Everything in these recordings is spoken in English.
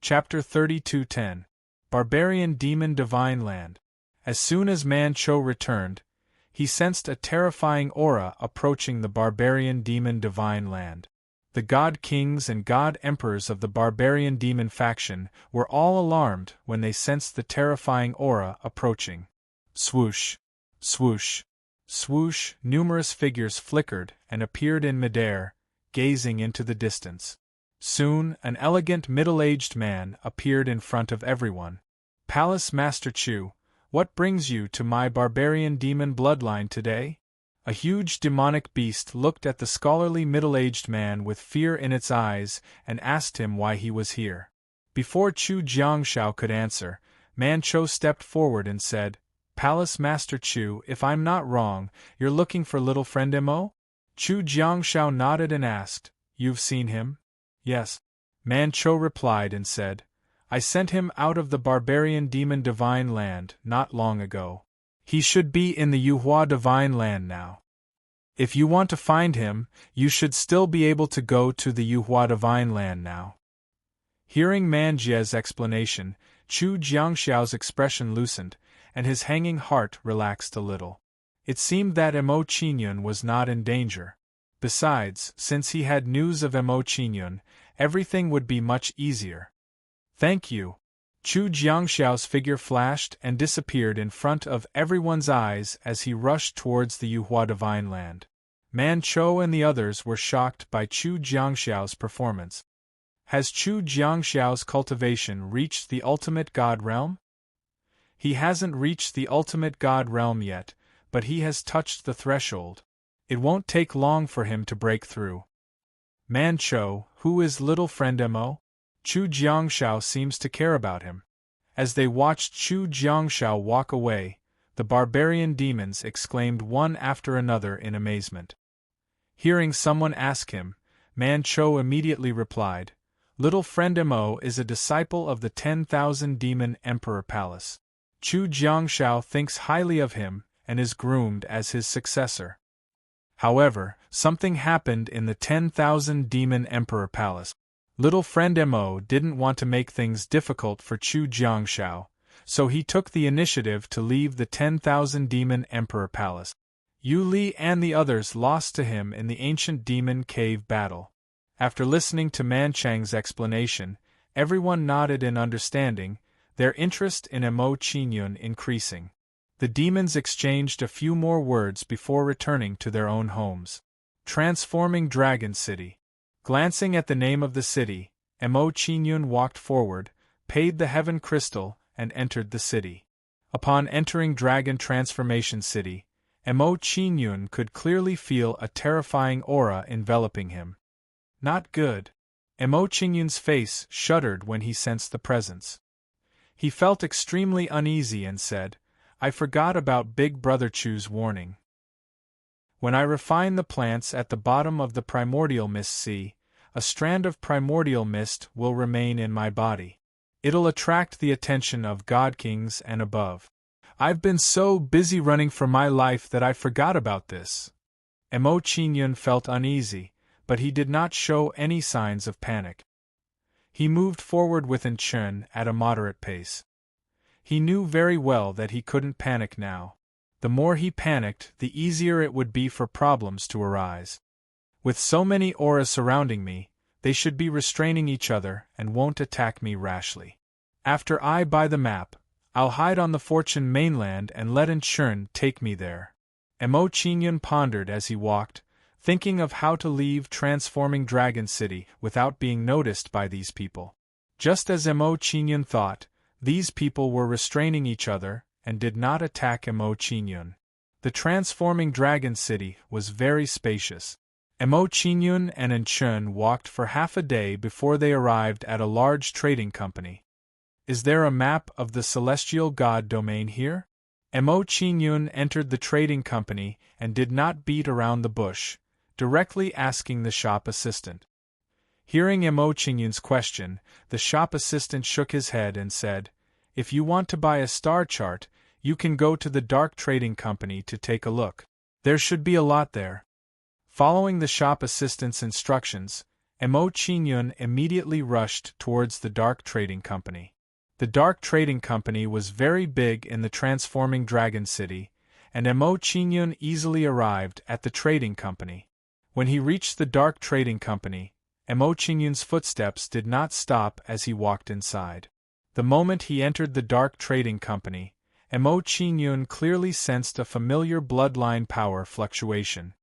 Chapter 32:10 Barbarian Demon Divine Land. As soon as Man-Cho returned, he sensed a terrifying aura approaching the barbarian demon divine land. The god kings and god emperors of the barbarian demon faction were all alarmed when they sensed the terrifying aura approaching. Swoosh! Swoosh! Swoosh! Numerous figures flickered and appeared in midair, gazing into the distance. Soon, an elegant middle-aged man appeared in front of everyone. Palace Master Chu, what brings you to my barbarian demon bloodline today? A huge demonic beast looked at the scholarly middle-aged man with fear in its eyes and asked him why he was here. Before Chu Jiangshao could answer, Man-Cho stepped forward and said, "Palace Master Chu, if I'm not wrong, you're looking for little friend Mo?" Chu Jiangshao nodded and asked, "You've seen him?" "Yes," Man-Cho replied and said, "I sent him out of the barbarian demon divine land not long ago. He should be in the Yuhua divine land now. If you want to find him, you should still be able to go to the Yuhua divine land now." Hearing Man-Jie's explanation, Chu Jiangxiao's expression loosened, and his hanging heart relaxed a little. It seemed that Mo Qingyun was not in danger. Besides, since he had news of Mo Qingyun, everything would be much easier. "Thank you." Chu Jiangxiao's figure flashed and disappeared in front of everyone's eyes as he rushed towards the Yuhua divine land. Man-Cho and the others were shocked by Chu Jiangxiao's performance. Has Chu Jiangxiao's cultivation reached the ultimate god realm? He hasn't reached the ultimate god realm yet, but he has touched the threshold. It won't take long for him to break through. Man-Cho, who is little friend Mo? Chu Jiangxiao seems to care about him. As they watched Chu Jiangxiao walk away, the barbarian demons exclaimed one after another in amazement. Hearing someone ask him, Man-Cho immediately replied, "Little friend Mo is a disciple of the 10,000 Demon Emperor Palace. Chu Jiangxiao thinks highly of him and is groomed as his successor." However, something happened in the 10,000 Demon Emperor Palace. Little friend Mo didn't want to make things difficult for Chu Jiangxiao, so he took the initiative to leave the 10,000 Demon Emperor Palace. Yu Li and the others lost to him in the ancient demon cave battle. After listening to Man Chang's explanation, everyone nodded in understanding, their interest in Mo Qingyun increasing. The demons exchanged a few more words before returning to their own homes. Transforming Dragon City. Glancing at the name of the city, Mo Qingyun walked forward, paid the heaven crystal, and entered the city. Upon entering Dragon Transformation City, Mo Qingyun could clearly feel a terrifying aura enveloping him. Not good. Mo Qingyun's face shuddered when he sensed the presence. He felt extremely uneasy and said, "I forgot about Big Brother Chu's warning. When I refine the plants at the bottom of the primordial mist sea, a strand of primordial mist will remain in my body. It'll attract the attention of god kings and above. I've been so busy running for my life that I forgot about this." Mo Qingyun felt uneasy, but he did not show any signs of panic. He moved forward with Chun at a moderate pace. He knew very well that he couldn't panic now. The more he panicked, the easier it would be for problems to arise. With so many auras surrounding me, they should be restraining each other and won't attack me rashly. After I buy the map, I'll hide on the Fortune mainland and let Chun take me there. Mo Qingyun pondered as he walked, thinking of how to leave Transforming Dragon City without being noticed by these people. Just as Mo Qingyun thought, these people were restraining each other and did not attack Mo Qingyun. The Transforming Dragon City was very spacious. Mo Qingyun and Chun walked for half a day before they arrived at a large trading company. "Is there a map of the celestial god domain here?" Mo Qingyun entered the trading company and did not beat around the bush, directly asking the shop assistant. Hearing Mo Qingyun's question, the shop assistant shook his head and said, "If you want to buy a star chart, you can go to the Dark Trading Company to take a look. There should be a lot there." Following the shop assistant's instructions, Mo Qingyun immediately rushed towards the Dark Trading Company. The Dark Trading Company was very big in the transforming Dragon City, and Mo Qingyun easily arrived at the trading company. When he reached the Dark Trading Company, Mo Qingyun's footsteps did not stop as he walked inside. The moment he entered the Dark Trading Company, Mo Qingyun clearly sensed a familiar bloodline power fluctuation.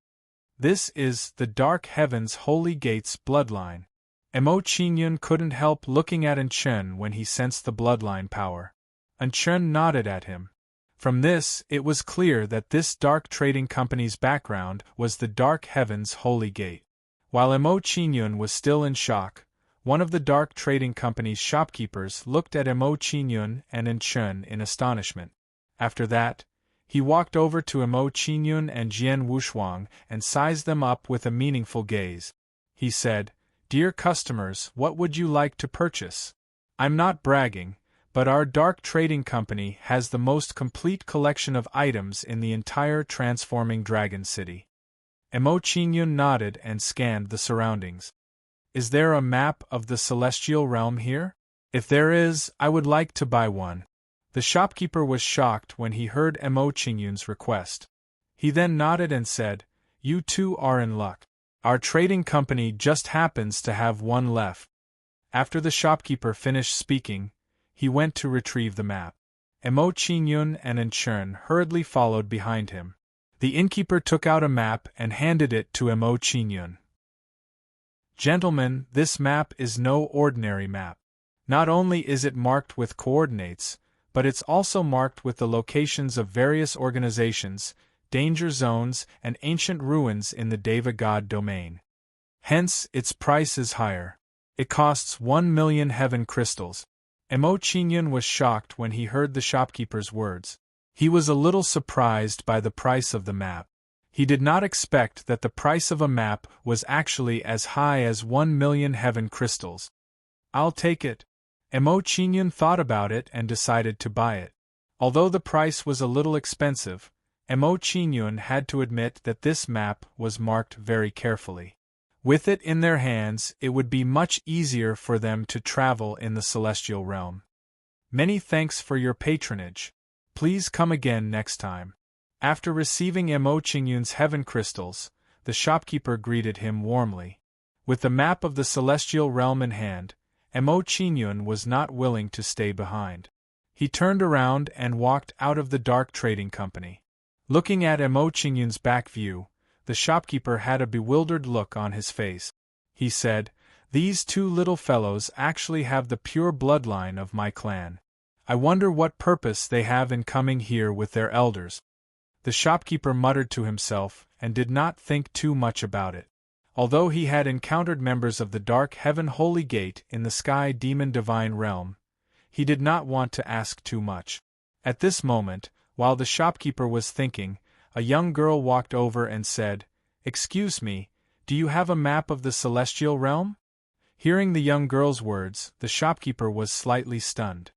This is the Dark Heaven's Holy Gates bloodline. Mo Qingyun couldn't help looking at Enchen when he sensed the bloodline power. Enchen nodded at him. From this, it was clear that this Dark Trading Company's background was the Dark Heaven's Holy Gate. While Mo Qingyun was still in shock, one of the Dark Trading Company's shopkeepers looked at Mo Qingyun and Enchen in astonishment. After that, he walked over to Mo Qingyun and Jian Wushuang and sized them up with a meaningful gaze. He said, "Dear customers, what would you like to purchase? I'm not bragging, but our Dark Trading Company has the most complete collection of items in the entire transforming Dragon City." Mo Qingyun nodded and scanned the surroundings. "Is there a map of the celestial realm here? If there is, I would like to buy one." The shopkeeper was shocked when he heard Mo Qingyun's request. He then nodded and said, "You two are in luck. Our trading company just happens to have one left." After the shopkeeper finished speaking, he went to retrieve the map. Mo Qingyun and Enchen hurriedly followed behind him. The innkeeper took out a map and handed it to Mo Qingyun. "Gentlemen, this map is no ordinary map. Not only is it marked with coordinates, but it's also marked with the locations of various organizations, danger zones, and ancient ruins in the Deva God domain. Hence, its price is higher. It costs 1,000,000 heaven crystals." Mo Qingyun was shocked when he heard the shopkeeper's words. He was a little surprised by the price of the map. He did not expect that the price of a map was actually as high as 1,000,000 heaven crystals. "I'll take it." Mo Qingyun thought about it and decided to buy it. Although the price was a little expensive, Mo Qingyun had to admit that this map was marked very carefully. With it in their hands, it would be much easier for them to travel in the celestial realm. "Many thanks for your patronage. Please come again next time." After receiving Mo Qingyun's heaven crystals, the shopkeeper greeted him warmly. With the map of the celestial realm in hand, Mo Qingyun was not willing to stay behind. He turned around and walked out of the Dark Trading Company. Looking at Mo Qingyun's back view, the shopkeeper had a bewildered look on his face. He said, "These two little fellows actually have the pure bloodline of my clan. I wonder what purpose they have in coming here with their elders." The shopkeeper muttered to himself and did not think too much about it. Although he had encountered members of the Dark Heaven Holy Gate in the Sky Demon Divine Realm, he did not want to ask too much. At this moment, while the shopkeeper was thinking, a young girl walked over and said, "Excuse me, do you have a map of the celestial realm?" Hearing the young girl's words, the shopkeeper was slightly stunned.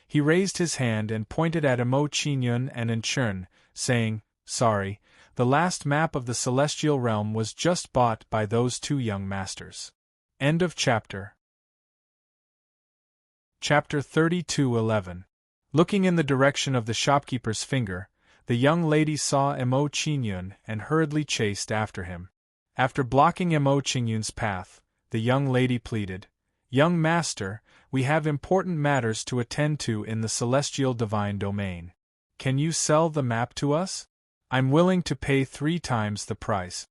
He raised his hand and pointed at Mo Qingyun and Enchen, saying, "Sorry, the last map of the celestial realm was just bought by those two young masters." End of chapter. Chapter 32:11. Looking in the direction of the shopkeeper's finger, the young lady saw Mo Qingyun and hurriedly chased after him. After blocking Mo Qingyun's path, the young lady pleaded, "Young master, we have important matters to attend to in the celestial divine domain. Can you sell the map to us? I'm willing to pay 3 times the price."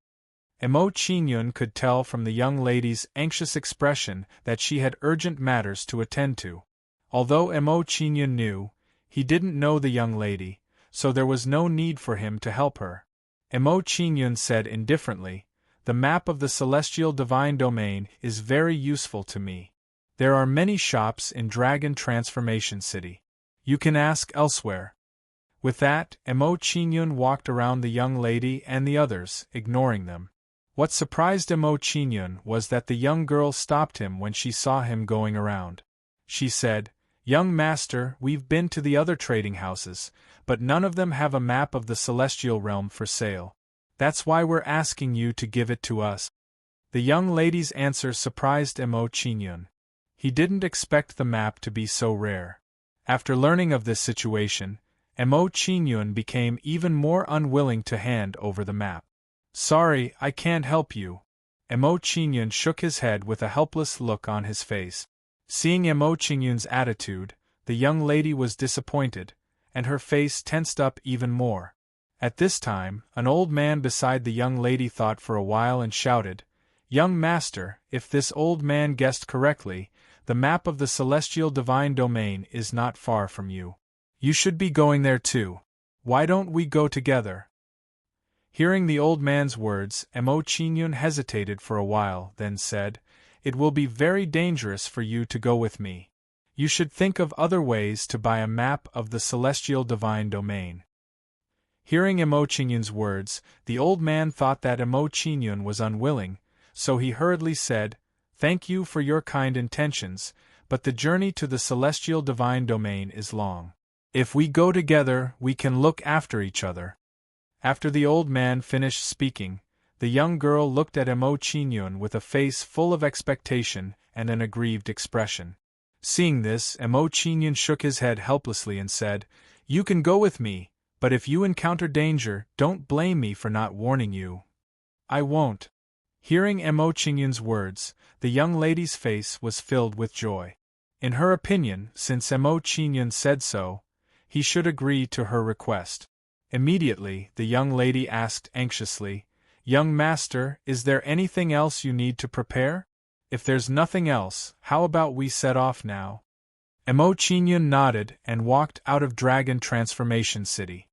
Mo Qingyun could tell from the young lady's anxious expression that she had urgent matters to attend to. Although Mo Qingyun knew, he didn't know the young lady, so there was no need for him to help her. Mo Qingyun said indifferently, "The map of the celestial divine domain is very useful to me. There are many shops in Dragon Transformation City. You can ask elsewhere." With that, Mo Qingyun walked around the young lady and the others, ignoring them. What surprised Mo Qingyun was that the young girl stopped him when she saw him going around. She said, "Young master, we've been to the other trading houses, but none of them have a map of the celestial realm for sale. That's why we're asking you to give it to us." The young lady's answer surprised Emo Chingyun. He didn't expect the map to be so rare. After learning of this situation, Emo Chingyun became even more unwilling to hand over the map. Sorry, I can't help you. Emo Chingyun shook his head with a helpless look on his face. Seeing Emo Chingyun's attitude, the young lady was disappointed, and her face tensed up even more. At this time, an old man beside the young lady thought for a while and shouted, "Young master, if this old man guessed correctly, the map of the celestial divine domain is not far from you. You should be going there too. Why don't we go together?" Hearing the old man's words, Emo Chingyun hesitated for a while, then said, "It will be very dangerous for you to go with me. You should think of other ways to buy a map of the celestial divine domain." Hearing Emo Chingyun's words, the old man thought that Emo Chingyun was unwilling, so he hurriedly said, "Thank you for your kind intentions, but the journey to the celestial divine domain is long. If we go together, we can look after each other." After the old man finished speaking, the young girl looked at Emo Chingyun with a face full of expectation and an aggrieved expression. Seeing this, Emo Chingyun shook his head helplessly and said, "You can go with me, but if you encounter danger, don't blame me for not warning you." "I won't." Hearing Emo Chingyun's words, the young lady's face was filled with joy. In her opinion, since Emo Chingyun said so, he should agree to her request. Immediately, the young lady asked anxiously, "Young master, is there anything else you need to prepare? If there's nothing else, how about we set off now?" Emo Chingyun nodded and walked out of Dragon Transformation City.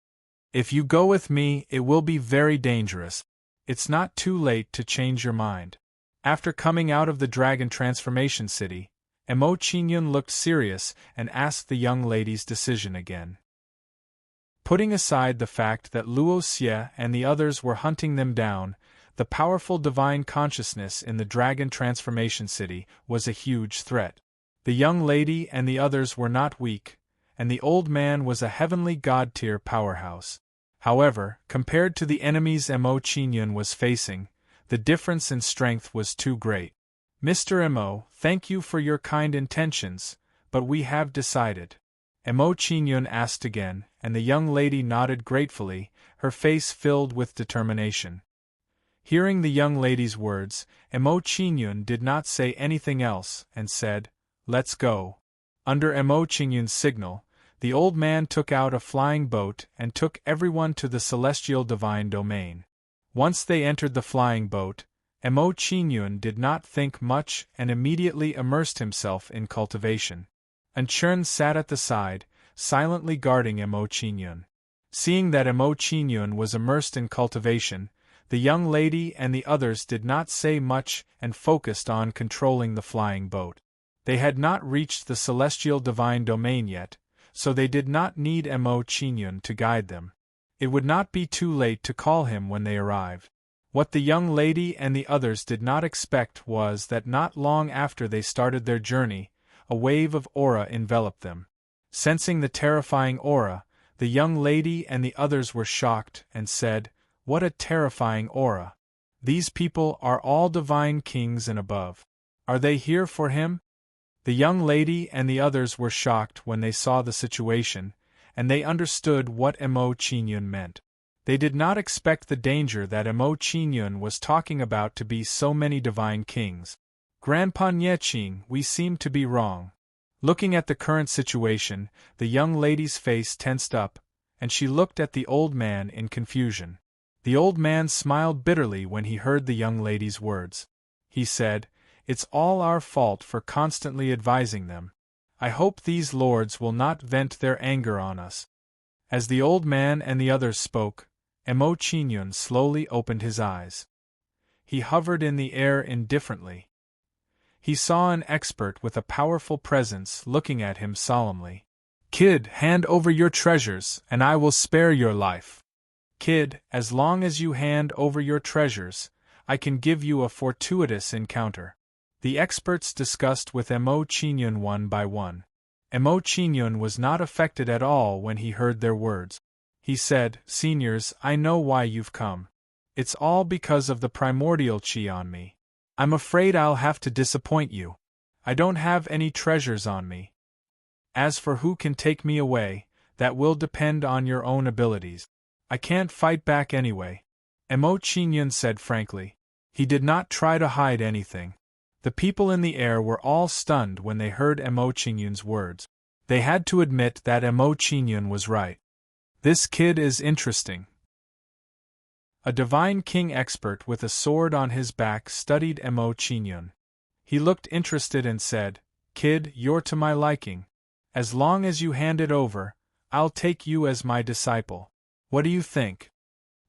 "If you go with me, it will be very dangerous. It's not too late to change your mind." After coming out of the Dragon Transformation City, Emo Chingyun looked serious and asked the young lady's decision again. Putting aside the fact that Luo Xie and the others were hunting them down, the powerful divine consciousness in the Dragon Transformation City was a huge threat. The young lady and the others were not weak, and the old man was a heavenly god-tier powerhouse. However, compared to the enemies Emo Chingyun was facing, the difference in strength was too great. "Mr. Emo, thank you for your kind intentions, but we have decided." Emo Chingyun asked again, and the young lady nodded gratefully, her face filled with determination. Hearing the young lady's words, Emo Chingyun did not say anything else, and said, "Let's go." Under Emo Chingyun's signal, the old man took out a flying boat and took everyone to the celestial divine domain. Once they entered the flying boat, Emo Chingyun did not think much and immediately immersed himself in cultivation. Anchern sat at the side, silently guarding Emo Chingyun. Seeing that Emo Chingyun was immersed in cultivation, the young lady and the others did not say much and focused on controlling the flying boat. They had not reached the celestial divine domain yet, so they did not need Emo Chingyun to guide them. It would not be too late to call him when they arrived. What the young lady and the others did not expect was that not long after they started their journey, a wave of aura enveloped them. Sensing the terrifying aura, the young lady and the others were shocked and said, "What a terrifying aura! These people are all divine kings and above. Are they here for him?" The young lady and the others were shocked when they saw the situation, and they understood what Emo Chingyun meant. They did not expect the danger that Emo Chingyun was talking about to be so many divine kings. "Grandpa Nyeching, we seem to be wrong." Looking at the current situation, the young lady's face tensed up, and she looked at the old man in confusion. The old man smiled bitterly when he heard the young lady's words. He said, "It's all our fault for constantly advising them. I hope these lords will not vent their anger on us." As the old man and the others spoke, Emo Chingyun slowly opened his eyes. He hovered in the air indifferently. He saw an expert with a powerful presence looking at him solemnly. "Kid, hand over your treasures, and I will spare your life. Kid, as long as you hand over your treasures, I can give you a fortuitous encounter." The experts discussed with Emo Chingyun one by one. Emo Chingyun was not affected at all when he heard their words. He said, "Seniors, I know why you've come. It's all because of the primordial chi on me. I'm afraid I'll have to disappoint you. I don't have any treasures on me. As for who can take me away, that will depend on your own abilities. I can't fight back anyway, Emo Chingyun said frankly. He did not try to hide anything. The people in the air were all stunned when they heard Emo Chingyun's words. They had to admit that Emo Chingyun was right. This kid is interesting. A Divine King expert with a sword on his back studied Emo Chingyun. He looked interested and said, "Kid, you're to my liking. As long as you hand it over, I'll take you as my disciple. What do you think?"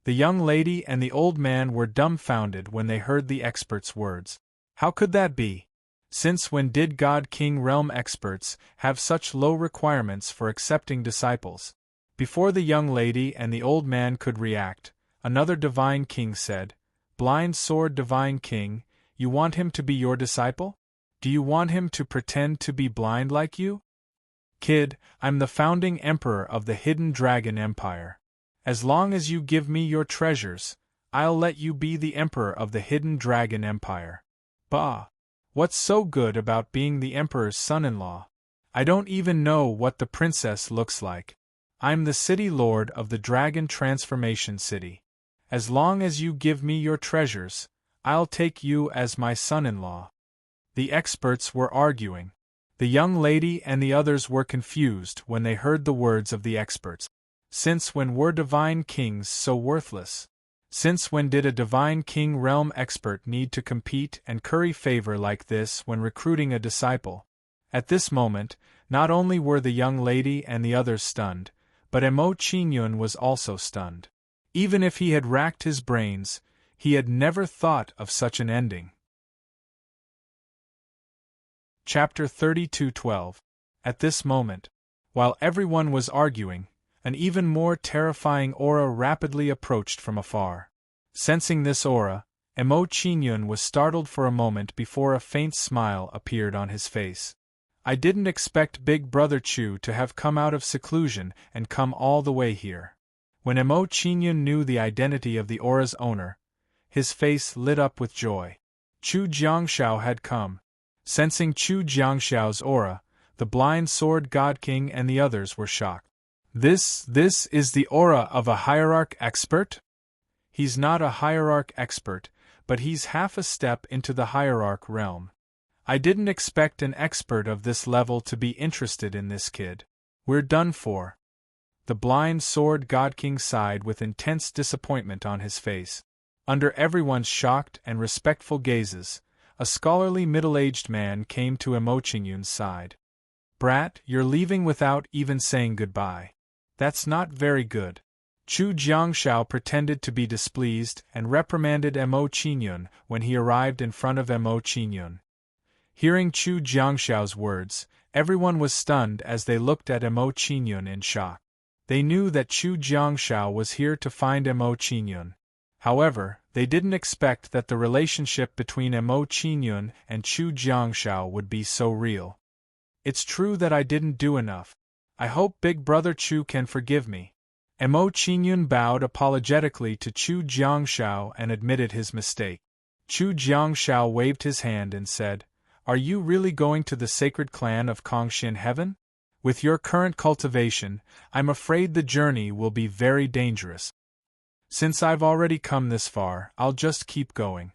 The young lady and the old man were dumbfounded when they heard the expert's words. How could that be? Since when did God King Realm experts have such low requirements for accepting disciples? Before the young lady and the old man could react, another Divine King said, "Blind Sword Divine King, you want him to be your disciple? Do you want him to pretend to be blind like you?" "Kid, I'm the founding emperor of the Hidden Dragon Empire. As long as you give me your treasures, I'll let you be the emperor of the Hidden Dragon Empire." "Bah! What's so good about being the emperor's son-in-law? I don't even know what the princess looks like. I'm the city lord of the Dragon Transformation City. As long as you give me your treasures, I'll take you as my son-in-law." The experts were arguing. The young lady and the others were confused when they heard the words of the experts. Since when were Divine Kings so worthless? Since when did a Divine King Realm expert need to compete and curry favor like this when recruiting a disciple? At this moment, not only were the young lady and the others stunned, but Emo Chingyun was also stunned. Even if he had racked his brains, he had never thought of such an ending. Chapter 32:12. At this moment, while everyone was arguing, an even more terrifying aura rapidly approached from afar. Sensing this aura, Emo Chingyun was startled for a moment before a faint smile appeared on his face. "I didn't expect Big Brother Chu to have come out of seclusion and come all the way here." When Emo Chingyun knew the identity of the aura's owner, his face lit up with joy. Chu Jiangshao had come. Sensing Chu Jiangshao's aura, the Blind Sword God King and the others were shocked. This is the aura of a hierarch expert? He's not a hierarch expert, but he's half a step into the hierarch realm. I didn't expect an expert of this level to be interested in this kid. We're done for. The Blind Sword God King sighed with intense disappointment on his face. Under everyone's shocked and respectful gazes, a scholarly middle-aged man came to Emo Chingyun's side. "Brat, you're leaving without even saying goodbye. That's not very good." Chu Jiangshao pretended to be displeased and reprimanded Emo Chingyun when he arrived in front of Emo Chingyun. Hearing Chu Jiangshao's words, everyone was stunned as they looked at Emo Chingyun in shock. They knew that Chu Jiangshao was here to find Emo Chingyun. However, they didn't expect that the relationship between Emo Chingyun and Chu Jiangshao would be so real. "It's true that I didn't do enough. I hope Big Brother Chu can forgive me." Emo Chingyun bowed apologetically to Chu Jiangshao and admitted his mistake. Chu Jiangshao waved his hand and said, "Are you really going to the sacred clan of Kongshin Heaven? With your current cultivation, I'm afraid the journey will be very dangerous. Since I've already come this far, I'll just keep going."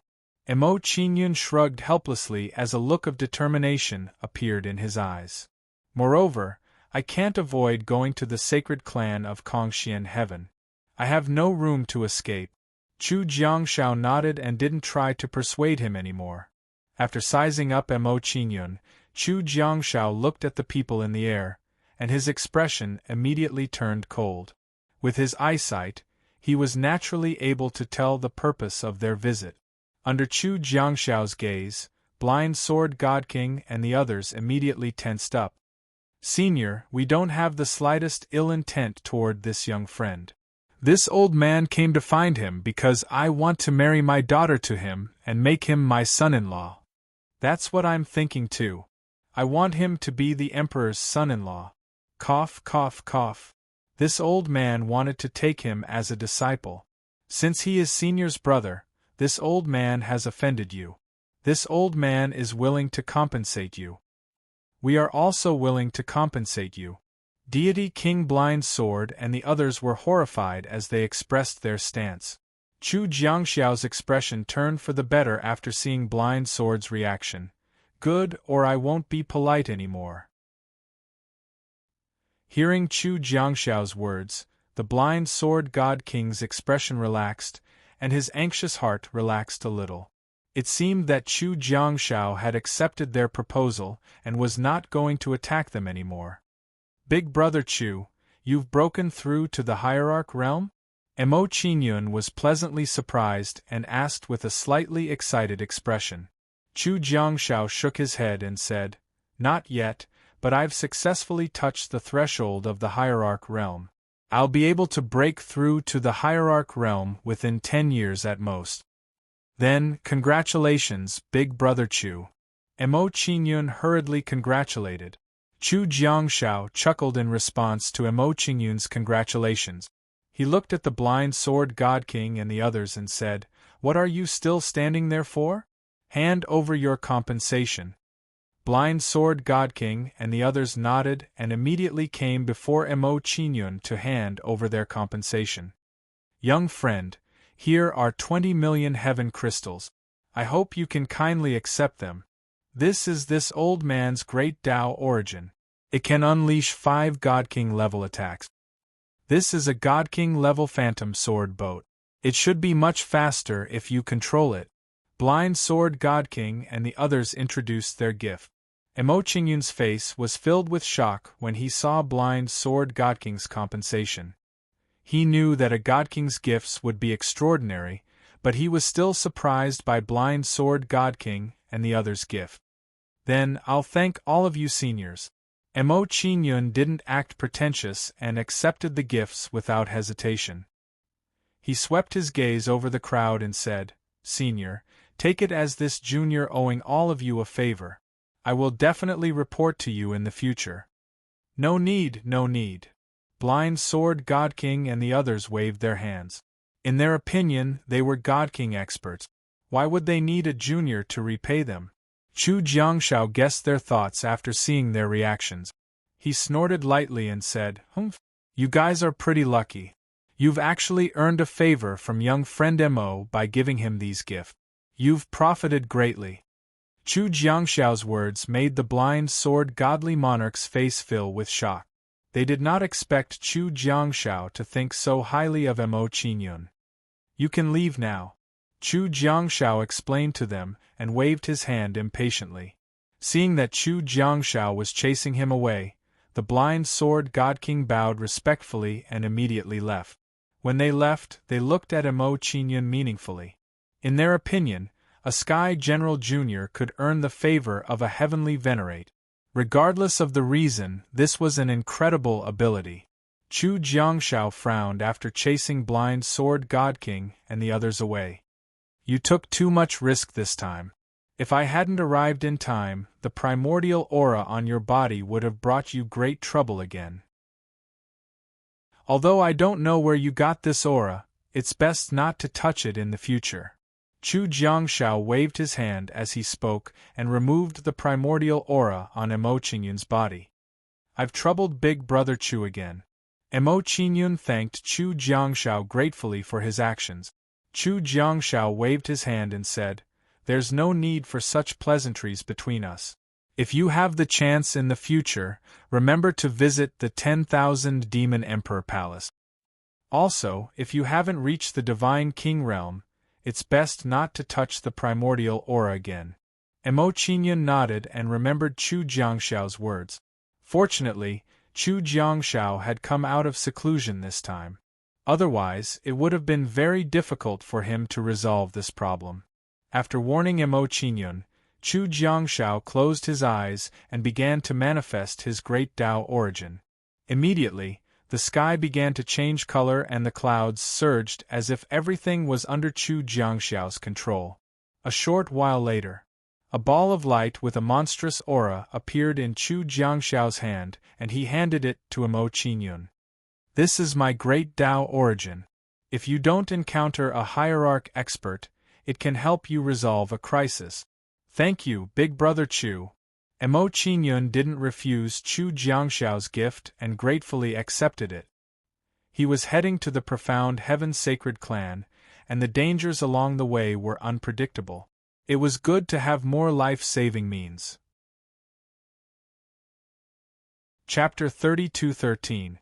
Emo Chingyun shrugged helplessly as a look of determination appeared in his eyes. "Moreover, I can't avoid going to the sacred clan of Kongshin Heaven. I have no room to escape." Chu Jiangshao nodded and didn't try to persuade him anymore. After sizing up Emo Chingyun, Chu Jiangshao looked at the people in the air, and his expression immediately turned cold. With his eyesight, he was naturally able to tell the purpose of their visit. Under Chu Jiangshao's gaze, Blind Sword God King and the others immediately tensed up. "Senior, we don't have the slightest ill intent toward this young friend. This old man came to find him because I want to marry my daughter to him and make him my son-in-law. That's what I'm thinking too. I want him to be the emperor's son-in-law." Cough, cough, cough. This old man wanted to take him as a disciple. "Since he is Senior's brother, this old man has offended you. This old man is willing to compensate you. We are also willing to compensate you. Deity King Blind Sword and the others were horrified as they expressed their stance. Chu Jiangxiao's expression turned for the better after seeing Blind Sword's reaction. Good, or I won't be polite anymore. Hearing Chu Jiangxiao's words, the Blind Sword God King's expression relaxed, and his anxious heart relaxed a little. It seemed that Chu Jiangxiao had accepted their proposal and was not going to attack them anymore. Big Brother Chu, you've broken through to the Hierarch realm? Mo Qingyun was pleasantly surprised and asked with a slightly excited expression. Chu Jiangxiao shook his head and said, Not yet, but I've successfully touched the threshold of the Hierarch realm. I'll be able to break through to the Hierarch realm within 10 years at most. Then, congratulations, Big Brother Chu. Mo Qingyun hurriedly congratulated. Chu Jiangxiao chuckled in response to Mo Qingyun's congratulations. He looked at the Blind Sword God King and the others and said, What are you still standing there for? Hand over your compensation. Blind Sword God King and the others nodded and immediately came before Mo Qingyun to hand over their compensation. Young friend, here are 20 million heaven crystals. I hope you can kindly accept them. This is this old man's great Tao origin. It can unleash 5 God King level attacks. This is a God King level phantom sword boat. It should be much faster if you control it. Blind Sword God King and the others introduced their gift. Mo Qingyun's face was filled with shock when he saw Blind Sword God King's compensation. He knew that a God King's gifts would be extraordinary, but he was still surprised by Blind Sword God King and the others' gift. Then I'll thank all of you seniors. Mo Qingyun didn't act pretentious and accepted the gifts without hesitation. He swept his gaze over the crowd and said, Senior, take it as this junior owing all of you a favor. I will definitely report to you in the future. No need, no need. Blind Sword God King and the others waved their hands. In their opinion, they were God King experts. Why would they need a junior to repay them? Chu Jiangxiao guessed their thoughts after seeing their reactions. He snorted lightly and said, Humph, you guys are pretty lucky. You've actually earned a favor from young friend Mo by giving him these gifts. You've profited greatly. Chu Jiangxiao's words made the Blind Sword Godly Monarch's face fill with shock. They did not expect Chu Jiangxiao to think so highly of Mo Qingyun. You can leave now. Chu Jiangxiao explained to them and waved his hand impatiently. Seeing that Chu Jiangxiao was chasing him away, the Blind Sword God King bowed respectfully and immediately left. When they left, they looked at Mo Qingyun meaningfully. In their opinion, a Sky General Jr. could earn the favor of a heavenly venerate. Regardless of the reason, this was an incredible ability. Chu Jiangxiao frowned after chasing Blind Sword God King and the others away. You took too much risk this time. If I hadn't arrived in time, the primordial aura on your body would have brought you great trouble again. Although I don't know where you got this aura, it's best not to touch it in the future. Chu Jiangxiao waved his hand as he spoke and removed the primordial aura on Mo Qingyun's body. I've troubled Big Brother Chu again. Mo Qingyun thanked Chu Jiangxiao gratefully for his actions. Chu Jiangxiao waved his hand and said, There's no need for such pleasantries between us. If you have the chance in the future, remember to visit the 10,000 Demon Emperor Palace. Also, if you haven't reached the Divine King realm, it's best not to touch the primordial aura again. Mo Qingyun nodded and remembered Chu Jiangxiao's words. Fortunately, Chu Jiangxiao had come out of seclusion this time. Otherwise, it would have been very difficult for him to resolve this problem. After warning Mo Qingyun, Chu Jiangxiao closed his eyes and began to manifest his great Tao origin. Immediately, the sky began to change color and the clouds surged as if everything was under Chu Jiangxiao's control. A short while later, a ball of light with a monstrous aura appeared in Chu Jiangxiao's hand, and he handed it to Mo Qingyun. This is my great Tao origin. If you don't encounter a hierarch expert, it can help you resolve a crisis. Thank you, Big Brother Chu. Mo Qingyun didn't refuse Chu Jiangshao's gift and gratefully accepted it. He was heading to the profound heaven-sacred clan, and the dangers along the way were unpredictable. It was good to have more life-saving means. Chapter 32:13.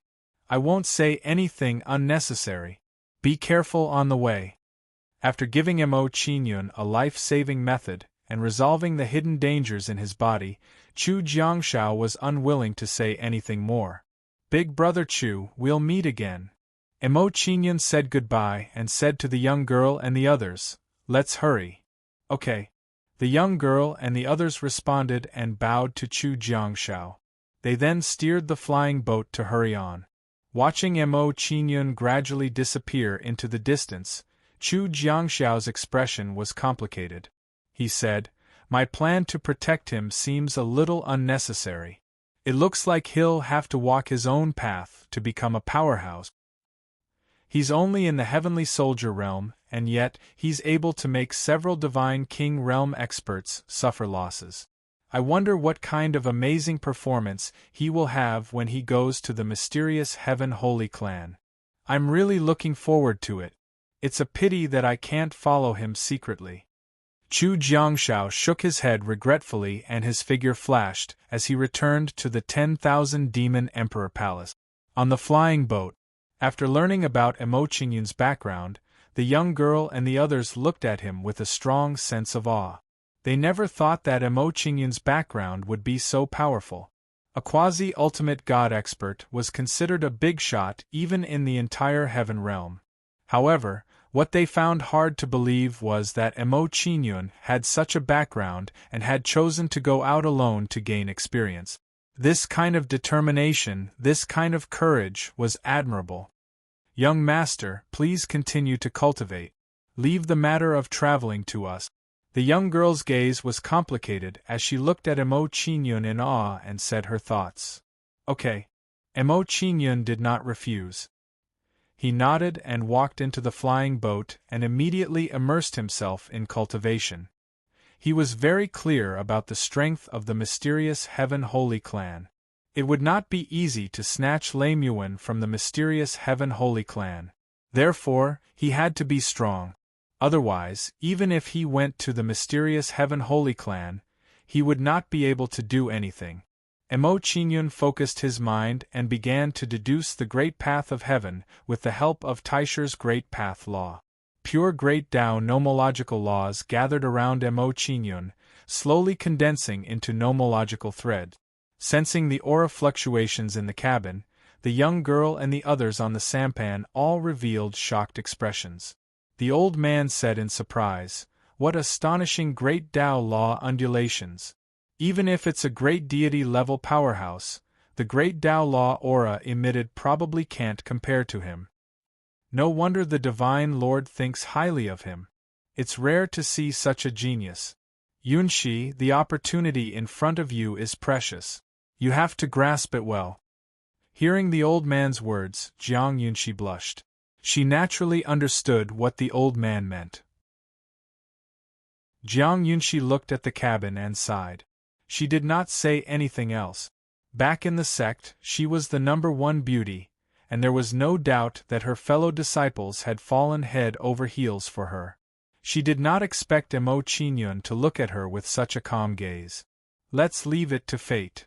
I won't say anything unnecessary. Be careful on the way. After giving Mo Qingyun a life-saving method and resolving the hidden dangers in his body, Chu Jiangshao was unwilling to say anything more. Big Brother Chu, we'll meet again. Mo Qingyun said goodbye and said to the young girl and the others, let's hurry. Okay. The young girl and the others responded and bowed to Chu Jiangshao. They then steered the flying boat to hurry on. Watching Mo Qingyun gradually disappear into the distance, Chu Jiangshao's expression was complicated. He said, my plan to protect him seems a little unnecessary. It looks like he'll have to walk his own path to become a powerhouse. He's only in the heavenly soldier realm, and yet he's able to make several divine king realm experts suffer losses. I wonder what kind of amazing performance he will have when he goes to the mysterious Heaven Holy Clan. I'm really looking forward to it. It's a pity that I can't follow him secretly. Chu Jiangshao shook his head regretfully and his figure flashed as he returned to the 10,000 Demon Emperor Palace. On the flying boat, after learning about Mo Qingyun's background, the young girl and the others looked at him with a strong sense of awe. They never thought that Mo Qingyun's background would be so powerful. A quasi-ultimate god expert was considered a big shot even in the entire heaven realm. However, what they found hard to believe was that Mo Qingyun had such a background and had chosen to go out alone to gain experience. This kind of determination, this kind of courage was admirable. Young master, please continue to cultivate. Leave the matter of traveling to us. The young girl's gaze was complicated as she looked at Mo Qingyun in awe and said her thoughts. Okay. Mo Qingyun did not refuse. He nodded and walked into the flying boat and immediately immersed himself in cultivation. He was very clear about the strength of the mysterious Heaven Holy Clan. It would not be easy to snatch Lei Muan from the mysterious Heaven Holy Clan. Therefore, he had to be strong. Otherwise, even if he went to the mysterious Heaven Holy Clan, he would not be able to do anything. Mo Qingyun focused his mind and began to deduce the Great Path of Heaven with the help of Taisher's Great Path Law. Pure Great Tao nomological laws gathered around Mo Qingyun, slowly condensing into nomological threads. Sensing the aura fluctuations in the cabin, the young girl and the others on the sampan all revealed shocked expressions. The old man said in surprise, "What astonishing Great Tao law undulations! Even if it's a great deity-level powerhouse, the Great Tao law aura emitted probably can't compare to him. No wonder the Divine Lord thinks highly of him. It's rare to see such a genius. Yunshi, the opportunity in front of you is precious. You have to grasp it well." Hearing the old man's words, Jiang Yunshi blushed. She naturally understood what the old man meant. Jiang Yunshi looked at the cabin and sighed. She did not say anything else. Back in the sect, she was the #1 beauty, and there was no doubt that her fellow disciples had fallen head over heels for her. She did not expect Mo Qingyun to look at her with such a calm gaze. "Let's leave it to fate."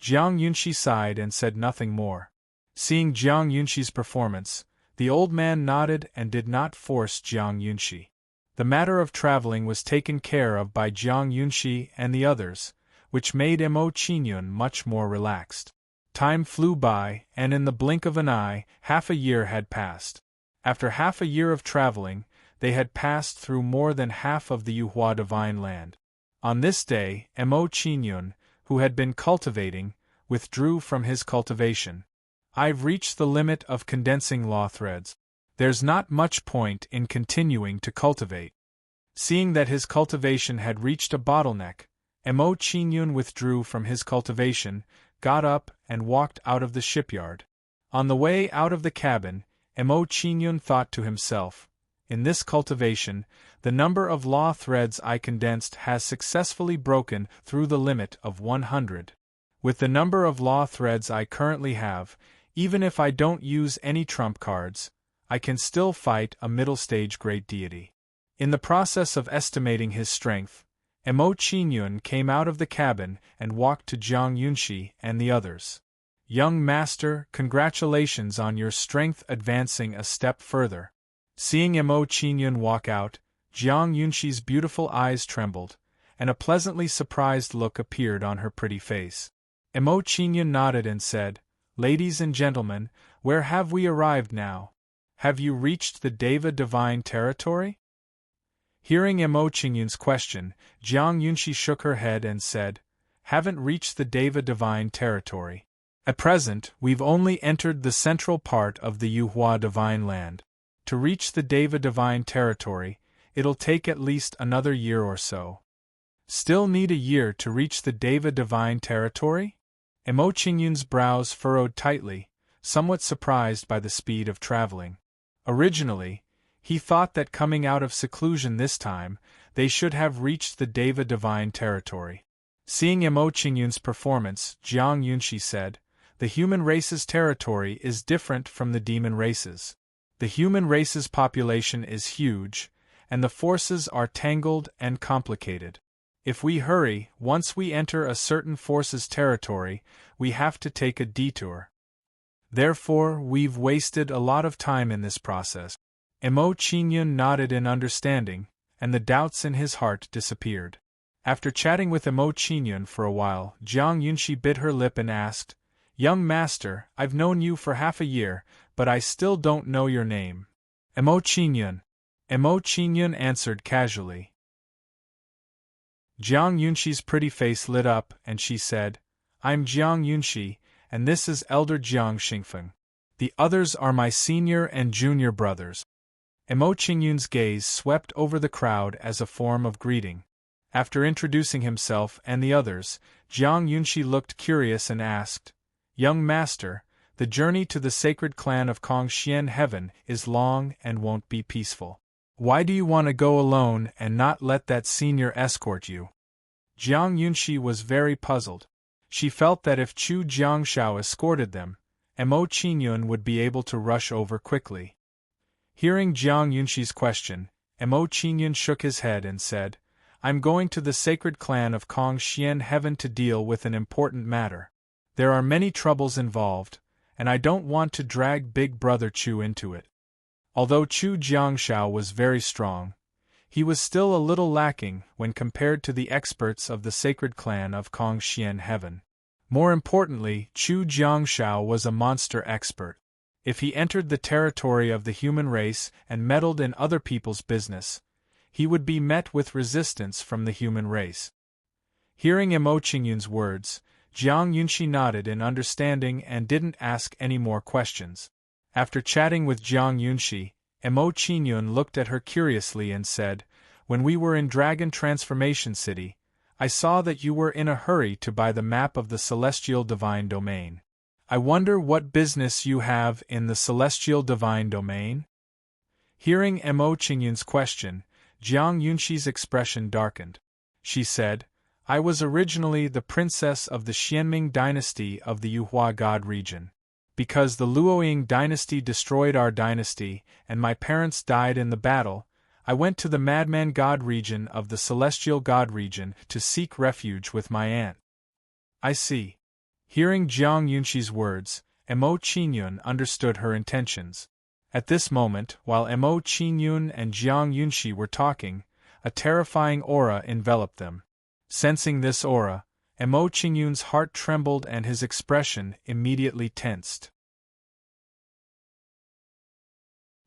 Jiang Yunshi sighed and said nothing more. Seeing Jiang Yunshi's performance, the old man nodded and did not force Jiang Yunshi. The matter of traveling was taken care of by Jiang Yunshi and the others, which made Mo Qingyun much more relaxed. Time flew by, and in the blink of an eye, half a year had passed. After half a year of traveling, they had passed through more than half of the Yuhua Divine Land. On this day, Mo Qingyun, who had been cultivating, withdrew from his cultivation. "I've reached the limit of condensing law threads. There's not much point in continuing to cultivate." Seeing that his cultivation had reached a bottleneck, Mo Qingyun withdrew from his cultivation, got up and walked out of the shipyard. On the way out of the cabin, Mo Qingyun thought to himself, in this cultivation, the number of law threads I condensed has successfully broken through the limit of 100. With the number of law threads I currently have, even if I don't use any trump cards, I can still fight a middle-stage great deity. In the process of estimating his strength, Mo Qingyun came out of the cabin and walked to Jiang Yunshi and the others. "Young master, congratulations on your strength advancing a step further." Seeing Mo Qingyun walk out, Jiang Yunshi's beautiful eyes trembled, and a pleasantly surprised look appeared on her pretty face. Mo Qingyun nodded and said, "Ladies and gentlemen, where have we arrived now? Have you reached the Deva divine territory?" Hearing Mo Qingyun's question, Jiang Yunshi shook her head and said, "Haven't reached the Deva divine territory. At present, we've only entered the central part of the Yuhua divine land. To reach the Deva divine territory, it'll take at least another year or so." "Still need a year to reach the Deva divine territory?" Mo Qingyun's brows furrowed tightly, somewhat surprised by the speed of traveling. Originally, he thought that coming out of seclusion this time, they should have reached the Deva divine territory. Seeing Mo Qingyun's performance, Jiang Yunshi said, "The human race's territory is different from the demon race's. The human race's population is huge, and the forces are tangled and complicated. If we hurry, once we enter a certain force's territory, we have to take a detour. Therefore, we've wasted a lot of time in this process." Mo Qingyun nodded in understanding, and the doubts in his heart disappeared. After chatting with Mo Qingyun for a while, Jiang Yunshi bit her lip and asked, "Young master, I've known you for half a year, but I still don't know your name." "Mo Qingyun." Mo Qingyun answered casually. Jiang Yunshi's pretty face lit up, and she said, "I'm Jiang Yunshi, and this is Elder Jiang Xingfeng. The others are my senior and junior brothers." Mo Qingyun's gaze swept over the crowd as a form of greeting. After introducing himself and the others, Jiang Yunshi looked curious and asked, "Young master, the journey to the sacred clan of Kongxian Heaven is long and won't be peaceful. Why do you want to go alone and not let that senior escort you?" Jiang Yunshi was very puzzled. She felt that if Chu Jiangshao escorted them, Mo Qingyun would be able to rush over quickly. Hearing Jiang Yunshi's question, Mo Qingyun shook his head and said, "I'm going to the sacred clan of Kongxian Heaven to deal with an important matter. There are many troubles involved, and I don't want to drag Big Brother Chu into it." Although Chu Jiangshao was very strong, he was still a little lacking when compared to the experts of the sacred clan of Kongxian Heaven. More importantly, Chu Jiangshao was a monster expert. If he entered the territory of the human race and meddled in other people's business, he would be met with resistance from the human race. Hearing Mo Qingyun's words, Jiang Yunshi nodded in understanding and didn't ask any more questions. After chatting with Jiang Yunshi, Mo Qingyun looked at her curiously and said, "When we were in Dragon Transformation City, I saw that you were in a hurry to buy the map of the Celestial Divine Domain. I wonder what business you have in the Celestial Divine Domain?" Hearing Mo Qingyun's question, Jiang Yunshi's expression darkened. She said, "I was originally the princess of the Xianming dynasty of the Yuhua God region. Because the Luoying dynasty destroyed our dynasty and my parents died in the battle, I went to the Madman God region of the Celestial God region to seek refuge with my aunt." "I see." Hearing Jiang Yunshi's words, Mo Qingyun understood her intentions. At this moment, while Mo Qingyun and Jiang Yunshi were talking, a terrifying aura enveloped them. Sensing this aura, Mo Qingyun's heart trembled and his expression immediately tensed.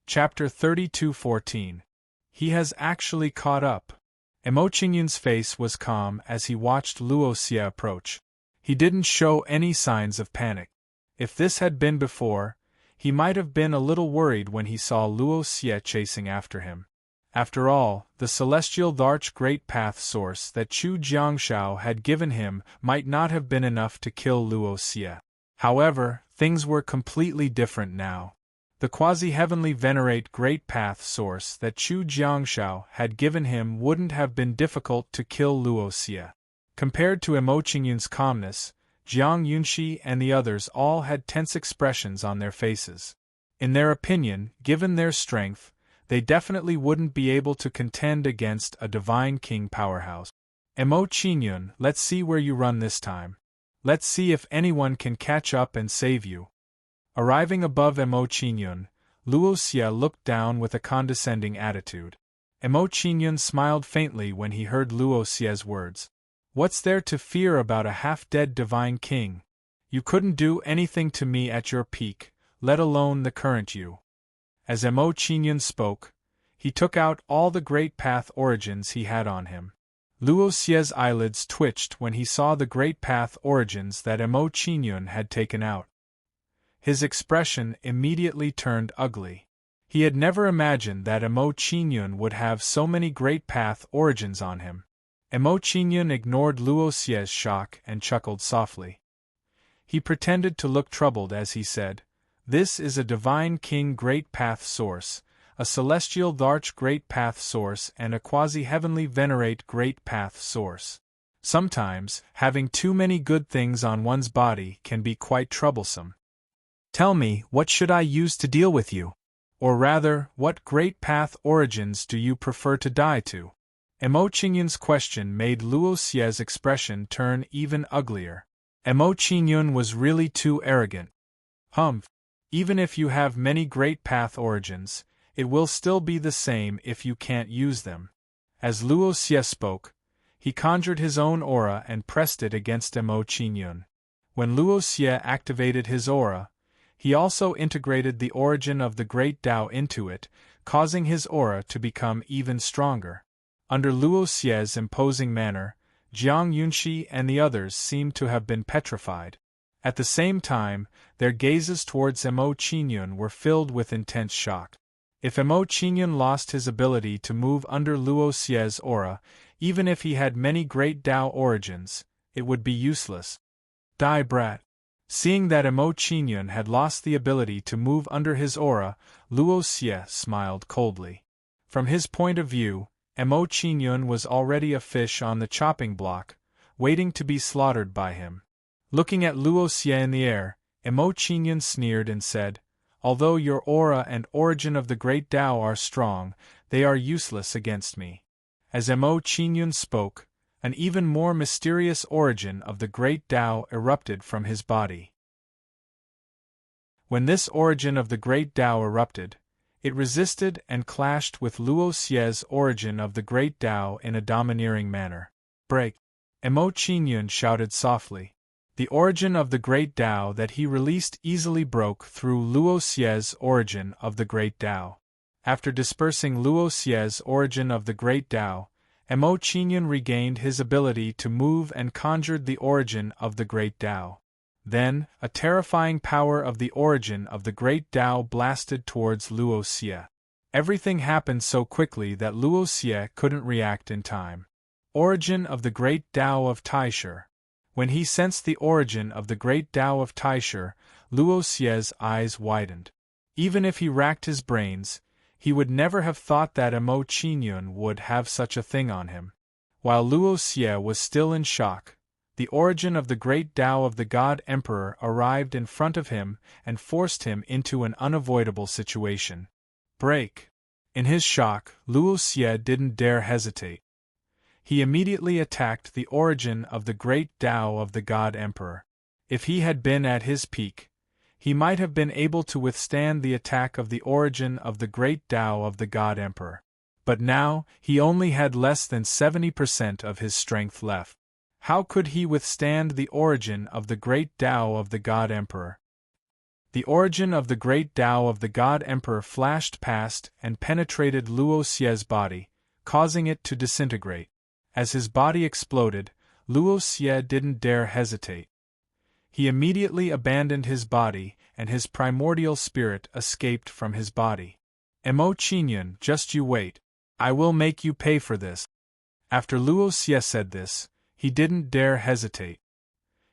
Chapter 32:14. He has actually caught up. Mo Qingyun's face was calm as he watched Luo Xie approach. He didn't show any signs of panic. If this had been before, he might have been a little worried when he saw Luo Xie chasing after him. After all, the celestial Dharch Great Path source that Chu Jiangshao had given him might not have been enough to kill Luo Xie. However, things were completely different now. The The quasi-heavenly venerate great path source that Chu Jiangshao had given him wouldn't have been difficult to kill Luo Xie. Compared to Emo Qingyun's calmness, Jiang Yunxi and the others all had tense expressions on their faces. In their opinion, given their strength, they definitely wouldn't be able to contend against a Divine King powerhouse. Emo Qingyun, let's see where you run this time. Let's see if anyone can catch up and save you. Arriving above Emo Qingyun, Luo Xie looked down with a condescending attitude. Emo Qingyun smiled faintly when he heard Luo Xie's words. What's there to fear about a half-dead divine king? You couldn't do anything to me at your peak, let alone the current you. As Emo Qingyun spoke, he took out all the great path origins he had on him. Luo Xie's eyelids twitched when he saw the great path origins that Emo Qingyun had taken out. His expression immediately turned ugly. He had never imagined that Emo Qingyun would have so many great path origins on him. Emo Qingyun ignored Luo Xie's shock and chuckled softly. He pretended to look troubled as he said, "This is a divine king great path source, a celestial dharch great path source and a quasi-heavenly venerate great path source. Sometimes, having too many good things on one's body can be quite troublesome. Tell me, what should I use to deal with you? Or rather, what great path origins do you prefer to die to?" Emo Qingyun's question made Luo Xie's expression turn even uglier. Emo Qingyun was really too arrogant. Humph. Even if you have many great path origins, it will still be the same if you can't use them. As Luo Xie spoke, he conjured his own aura and pressed it against Emo Qingyun. When Luo Xie activated his aura, he also integrated the origin of the Great Tao into it, causing his aura to become even stronger. Under Luo Xie's imposing manner, Jiang Yunxi and the others seemed to have been petrified. At the same time, their gazes towards Emo Qingyun were filled with intense shock. If Emo Qingyun lost his ability to move under Luo Xie's aura, even if he had many great Tao origins, it would be useless. Die brat. Seeing that Emo Qingyun had lost the ability to move under his aura, Luo Xie smiled coldly. From his point of view, Emo Qingyun was already a fish on the chopping block, waiting to be slaughtered by him. Looking at Luo Xie in the air, Emo Qingyun sneered and said, "Although your aura and origin of the Great Tao are strong, they are useless against me." As Emo Qingyun spoke, an even more mysterious origin of the Great Tao erupted from his body. When this origin of the Great Tao erupted, it resisted and clashed with Luo Xie's origin of the Great Tao in a domineering manner. "Break!" Emo Qingyun shouted softly. The origin of the Great Tao that he released easily broke through Luo Xie's origin of the Great Tao. After dispersing Luo Xie's origin of the Great Tao, Emo Qingyun regained his ability to move and conjured the origin of the Great Tao. Then, a terrifying power of the origin of the Great Tao blasted towards Luo Xie. Everything happened so quickly that Luo Xie couldn't react in time. Origin of the Great Tao of Taishe. When he sensed the origin of the Great Tao of Taishe, Luo Xie's eyes widened. Even if he racked his brains, he would never have thought that Emo Qingyun would have such a thing on him. While Luo Xie was still in shock, the origin of the Great Tao of the God Emperor arrived in front of him and forced him into an unavoidable situation. Break! In his shock, Luo Xie didn't dare hesitate. He immediately attacked the origin of the Great Tao of the God Emperor. If he had been at his peak, he might have been able to withstand the attack of the origin of the Great Tao of the God Emperor. But now, he only had less than 70% of his strength left. How could he withstand the origin of the Great Tao of the God Emperor? The origin of the Great Tao of the God Emperor flashed past and penetrated Luo Xie's body, causing it to disintegrate. As his body exploded, Luo Xie didn't dare hesitate. He immediately abandoned his body, and his primordial spirit escaped from his body. Emo Qingyun, just you wait. I will make you pay for this. After Luo Xie said this, he didn't dare hesitate.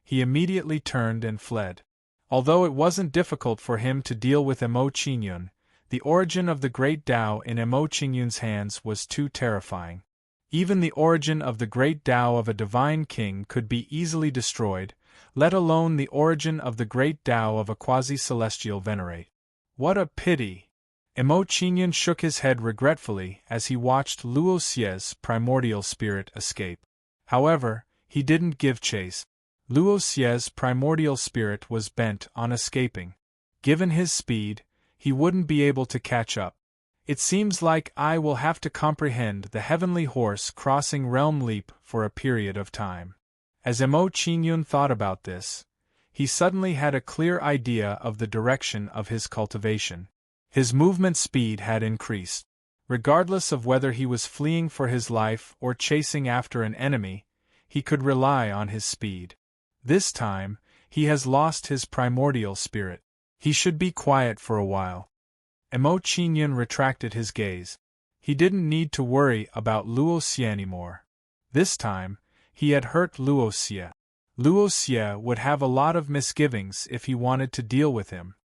He immediately turned and fled. Although it wasn't difficult for him to deal with Emo Qingyun, the origin of the great Tao in Emo Qingyun's hands was too terrifying. Even the origin of the great Tao of a divine king could be easily destroyed, let alone the origin of the great Tao of a quasi-celestial venerate. What a pity! Emo Qingyun shook his head regretfully as he watched Luo Xie's primordial spirit escape. However, he didn't give chase. Luo Xie's primordial spirit was bent on escaping. Given his speed, he wouldn't be able to catch up. It seems like I will have to comprehend the heavenly horse crossing realm leap for a period of time. As Emo Qingyun thought about this, he suddenly had a clear idea of the direction of his cultivation. His movement speed had increased. Regardless of whether he was fleeing for his life or chasing after an enemy, he could rely on his speed. This time, he has lost his primordial spirit. He should be quiet for a while. Emo Qingyun retracted his gaze. He didn't need to worry about Luo Xie anymore. This time, he had hurt Luo Xie. Luo Xie would have a lot of misgivings if he wanted to deal with him.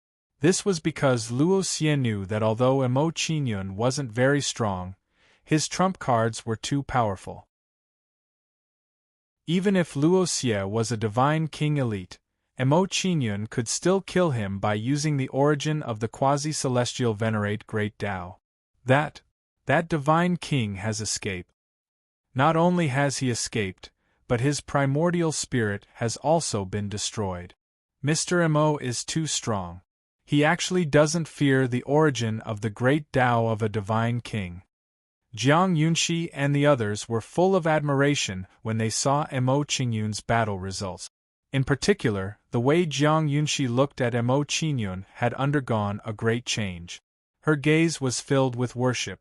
This was because Luo Xie knew that although Emo Qingyun wasn't very strong, his trump cards were too powerful. Even if Luo Xie was a divine king elite, Emo Qingyun could still kill him by using the origin of the quasi-celestial venerate Great Tao. That divine king has escaped. Not only has he escaped, but his primordial spirit has also been destroyed. Mr. Emo is too strong. He actually doesn't fear the origin of the great Tao of a divine king. Jiang Yunxi and the others were full of admiration when they saw Emo Qingyun's battle results. In particular, the way Jiang Yunxi looked at Emo Qingyun had undergone a great change. Her gaze was filled with worship.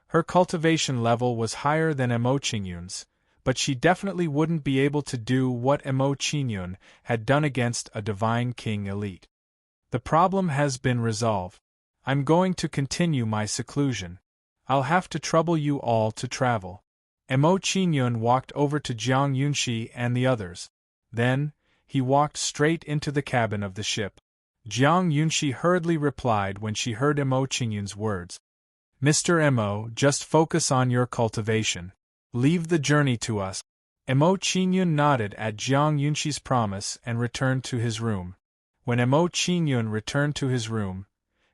Her cultivation level was higher than Emo Qingyun's, but she definitely wouldn't be able to do what Emo Qingyun had done against a divine king elite. The problem has been resolved. I'm going to continue my seclusion. I'll have to trouble you all to travel. Emo Qingyun walked over to Jiang Yunxi and the others. Then, he walked straight into the cabin of the ship. Jiang Yunxi hurriedly replied when she heard Emo Qingyun's words. Mr. Emo, just focus on your cultivation. Leave the journey to us. Emo Qingyun nodded at Jiang Yunxi's promise and returned to his room. When Emo Qingyun returned to his room,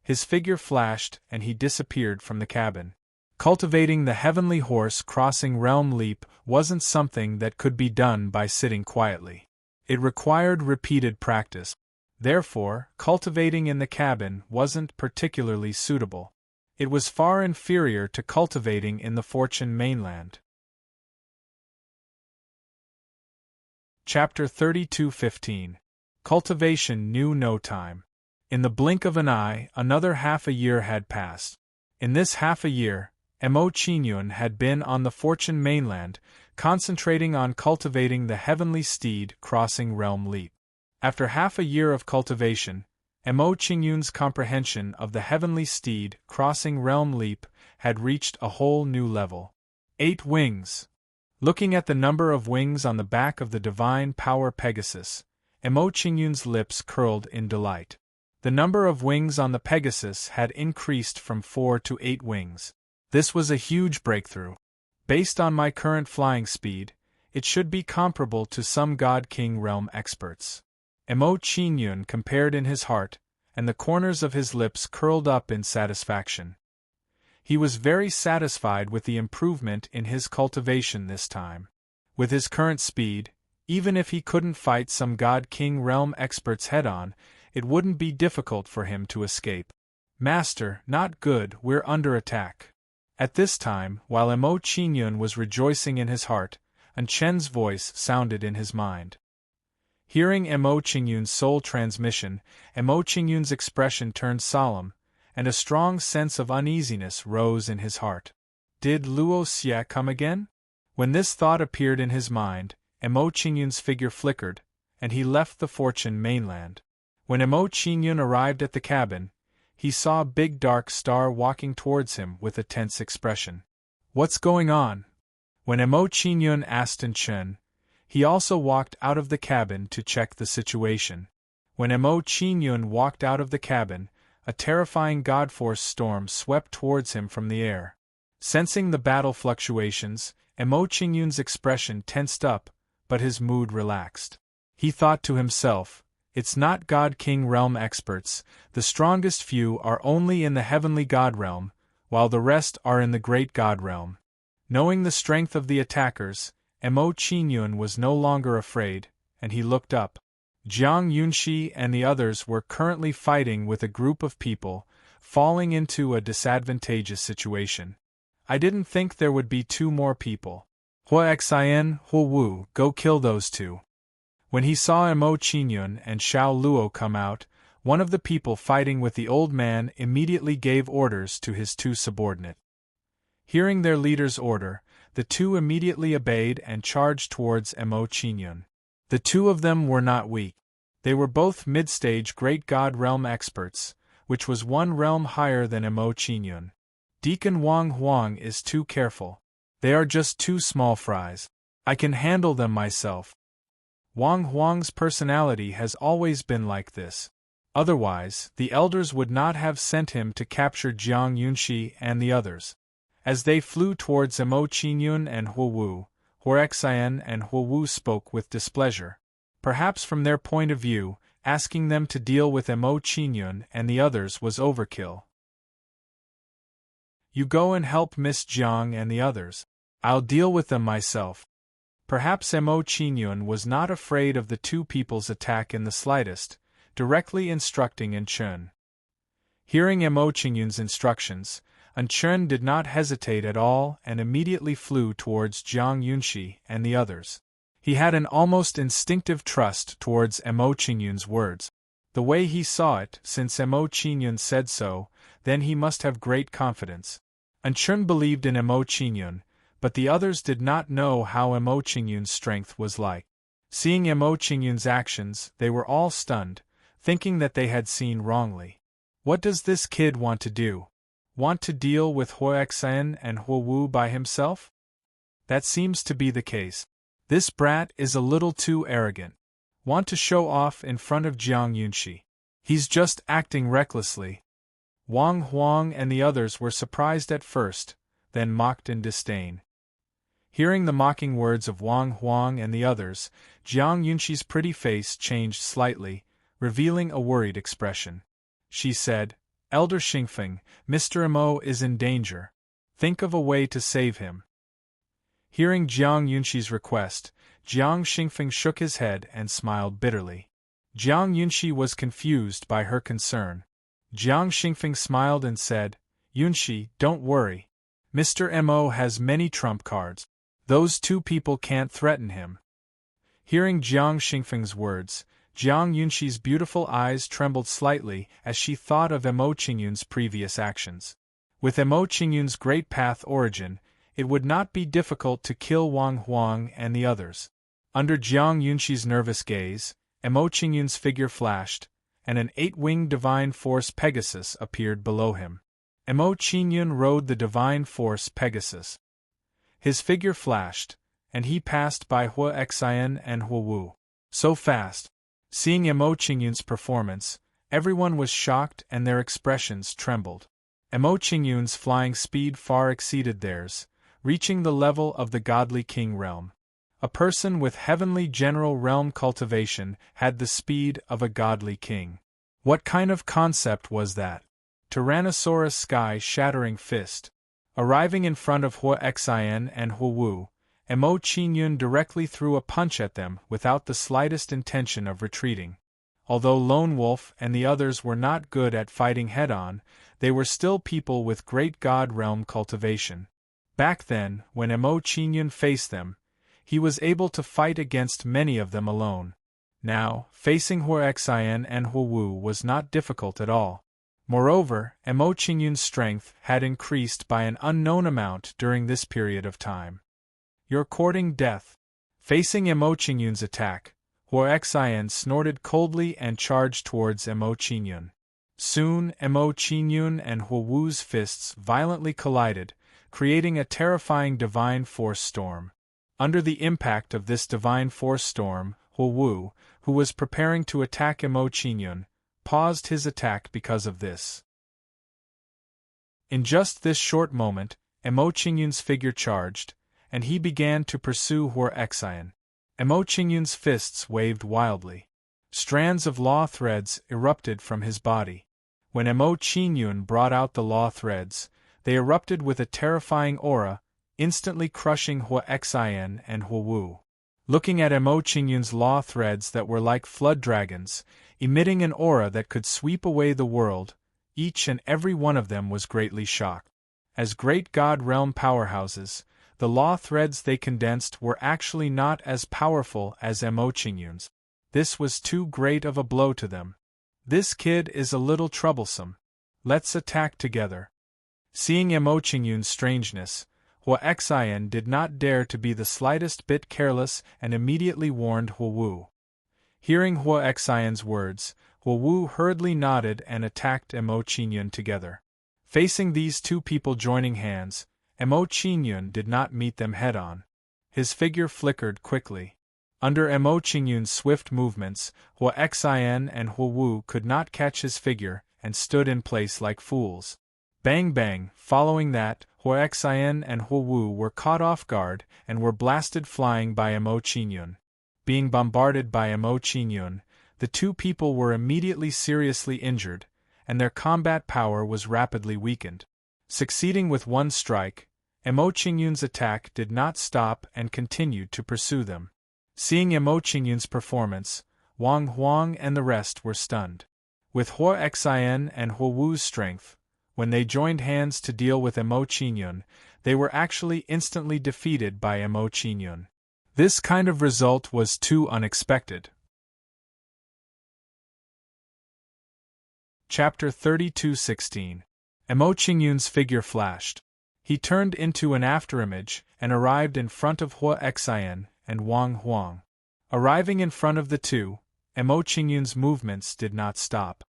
his figure flashed and he disappeared from the cabin. Cultivating the heavenly horse crossing realm leap wasn't something that could be done by sitting quietly. It required repeated practice. Therefore, cultivating in the cabin wasn't particularly suitable. It was far inferior to cultivating in the Fortune mainland. Chapter 32:15. Cultivation knew no time. In the blink of an eye, another half a year had passed. In this half a year, Emo Qingyun had been on the Fortune mainland, concentrating on cultivating the heavenly steed crossing realm leap. After half a year of cultivation, Emo Qingyun's comprehension of the heavenly steed crossing realm leap had reached a whole new level. 8 wings. Looking at the number of wings on the back of the divine power Pegasus, Emo Qingyun's lips curled in delight. The number of wings on the Pegasus had increased from 4 to 8 wings. This was a huge breakthrough. Based on my current flying speed, it should be comparable to some God King realm experts. Emo Qingyun compared in his heart, and the corners of his lips curled up in satisfaction. He was very satisfied with the improvement in his cultivation this time. With his current speed, even if he couldn't fight some God King realm experts head-on, it wouldn't be difficult for him to escape. Master, not good, we're under attack. At this time, while Emo Qingyun was rejoicing in his heart, An Chen's voice sounded in his mind. Hearing Emo Qingyun's soul transmission, Emo Qingyun's expression turned solemn, and a strong sense of uneasiness rose in his heart. Did Luo Xie come again? When this thought appeared in his mind, Emo Qingyun's figure flickered, and he left the Fortune mainland. When Emo Qingyun arrived at the cabin, he saw a big dark star walking towards him with a tense expression. What's going on? When Emo Qingyun asked An Chen, he also walked out of the cabin to check the situation. When Mo Qingyun walked out of the cabin, a terrifying God-force storm swept towards him from the air. Sensing the battle fluctuations, Mo Qingyun's expression tensed up, but his mood relaxed. He thought to himself, "It's not God-King realm experts, the strongest few are only in the heavenly God realm, while the rest are in the great God realm." Knowing the strength of the attackers, Mo Qingyun was no longer afraid, and he looked up. Jiang Yunxi and the others were currently fighting with a group of people, falling into a disadvantageous situation. "I didn't think there would be two more people. Hua Xian, Hua Wu, go kill those two." When he saw Mo Qingyun and Xiao Luo come out, one of the people fighting with the old man immediately gave orders to his two subordinates. Hearing their leader's order, the two immediately obeyed and charged towards Mo Qingyun. The two of them were not weak. They were both mid-stage Great God Realm experts, which was one realm higher than Mo Qingyun. "Deacon Wang Huang is too careful. They are just two small fries. I can handle them myself." Wang Huang's personality has always been like this. Otherwise, the elders would not have sent him to capture Jiang Yunxi and the others. As they flew towards Mo Qingyun and Hua Wu, Hua Xian and Hua Wu spoke with displeasure. Perhaps from their point of view, asking them to deal with Mo Qingyun and the others was overkill. "You go and help Miss Jiang and the others. I'll deal with them myself." Perhaps Mo Qingyun was not afraid of the two people's attack in the slightest, directly instructing Chun. Hearing Mo Qingyun's instructions, Chun did not hesitate at all and immediately flew towards Jiang Yunxi and the others. He had an almost instinctive trust towards Mo Qingyun's words. The way he saw it, since Mo Qingyun said so, then he must have great confidence. Chun believed in Mo Qingyun, but the others did not know how Mo Qingyun's strength was like. Seeing Mo Qingyun's actions, they were all stunned, thinking that they had seen wrongly. What does this kid want to do? Want to deal with Hua Xian and Hua Wu by himself? That seems to be the case. This brat is a little too arrogant. Want to show off in front of Jiang Yunxi. He's just acting recklessly. Wang Huang and the others were surprised at first, then mocked in disdain. Hearing the mocking words of Wang Huang and the others, Jiang Yunxi's pretty face changed slightly, revealing a worried expression. She said, "Elder Xingfeng, Mr. Mo is in danger. Think of a way to save him." Hearing Jiang Yunxi's request, Jiang Xingfeng shook his head and smiled bitterly. Jiang Yunxi was confused by her concern. Jiang Xingfeng smiled and said, "Yunxi, don't worry. Mr. Mo has many trump cards. Those two people can't threaten him." Hearing Jiang Xingfeng's words, Jiang Yunxi's beautiful eyes trembled slightly as she thought of Mo Qingyun's previous actions. With Mo Qingyun's great path origin, it would not be difficult to kill Wang Huang and the others. Under Jiang Yunxi's nervous gaze, Mo Qingyun's figure flashed, and an 8-winged divine force Pegasus appeared below him. Mo Qingyun rode the divine force Pegasus. His figure flashed, and he passed by Hua Xian and Hua Wu. So fast. Seeing Mo Qingyun's performance, everyone was shocked and their expressions trembled. Mo Qingyun's flying speed far exceeded theirs, reaching the level of the godly king realm. A person with heavenly general realm cultivation had the speed of a godly king. What kind of concept was that? Tyrannosaurus sky-shattering fist. Arriving in front of Hua Xian and Hua Wu, Mo Qingyun directly threw a punch at them without the slightest intention of retreating. Although Lone Wolf and the others were not good at fighting head-on, they were still people with great god realm cultivation. Back then, when Mo Qingyun faced them, he was able to fight against many of them alone. Now, facing Hua Xian and Hua Wu was not difficult at all. Moreover, Mo Qingyun's strength had increased by an unknown amount during this period of time. "You're courting death." Facing Mo Qingyun's attack, Hua Xian snorted coldly and charged towards Mo Qingyun. Soon, Mo Qingyun and Hua Wu's fists violently collided, creating a terrifying divine force storm. Under the impact of this divine force storm, Huo Wu, who was preparing to attack Emo Qingyun, paused his attack because of this. In just this short moment, Emo Qingyun's figure charged, and he began to pursue Huo Xian. Emo Qingyun's fists waved wildly. Strands of law threads erupted from his body. When Emo Qingyun brought out the law threads, they erupted with a terrifying aura, instantly crushing Huo Xian and Huo Wu. Looking at Emo Qingyun's law threads that were like flood dragons, emitting an aura that could sweep away the world, each and every one of them was greatly shocked. As great god realm powerhouses, the law threads they condensed were actually not as powerful as Emo Qingyun's. This was too great of a blow to them. This kid is a little troublesome. Let's attack together. Seeing Emo Qingyun's strangeness, Huo Xian did not dare to be the slightest bit careless and immediately warned Huo Wu. Hearing Huo Xian's words, Huo Wu hurriedly nodded and attacked Emo Qingyun together. Facing these two people joining hands, Emo Qingyun did not meet them head-on. His figure flickered quickly. Under Emo Qingyun's swift movements, Huo Xian and Huo Wu could not catch his figure and stood in place like fools. Bang bang, following that, Huo Xian and Huo Wu were caught off guard and were blasted flying by Emo Qingyun. Being bombarded by Emo Qingyun, the two people were immediately seriously injured, and their combat power was rapidly weakened. Succeeding with one strike, Emo Qingyun's attack did not stop and continued to pursue them. Seeing Emo Qingyun's performance, Wang Huang and the rest were stunned. With Huo Xian and Huo Wu's strength, when they joined hands to deal with Emo Qingyun, they were actually instantly defeated by Emo Qingyun. This kind of result was too unexpected. Chapter 32:16. Emo Qingyun's figure flashed. He turned into an afterimage and arrived in front of Huo Xian and Wang Huang. Arriving in front of the two, Emo Qingyun's movements did not stop.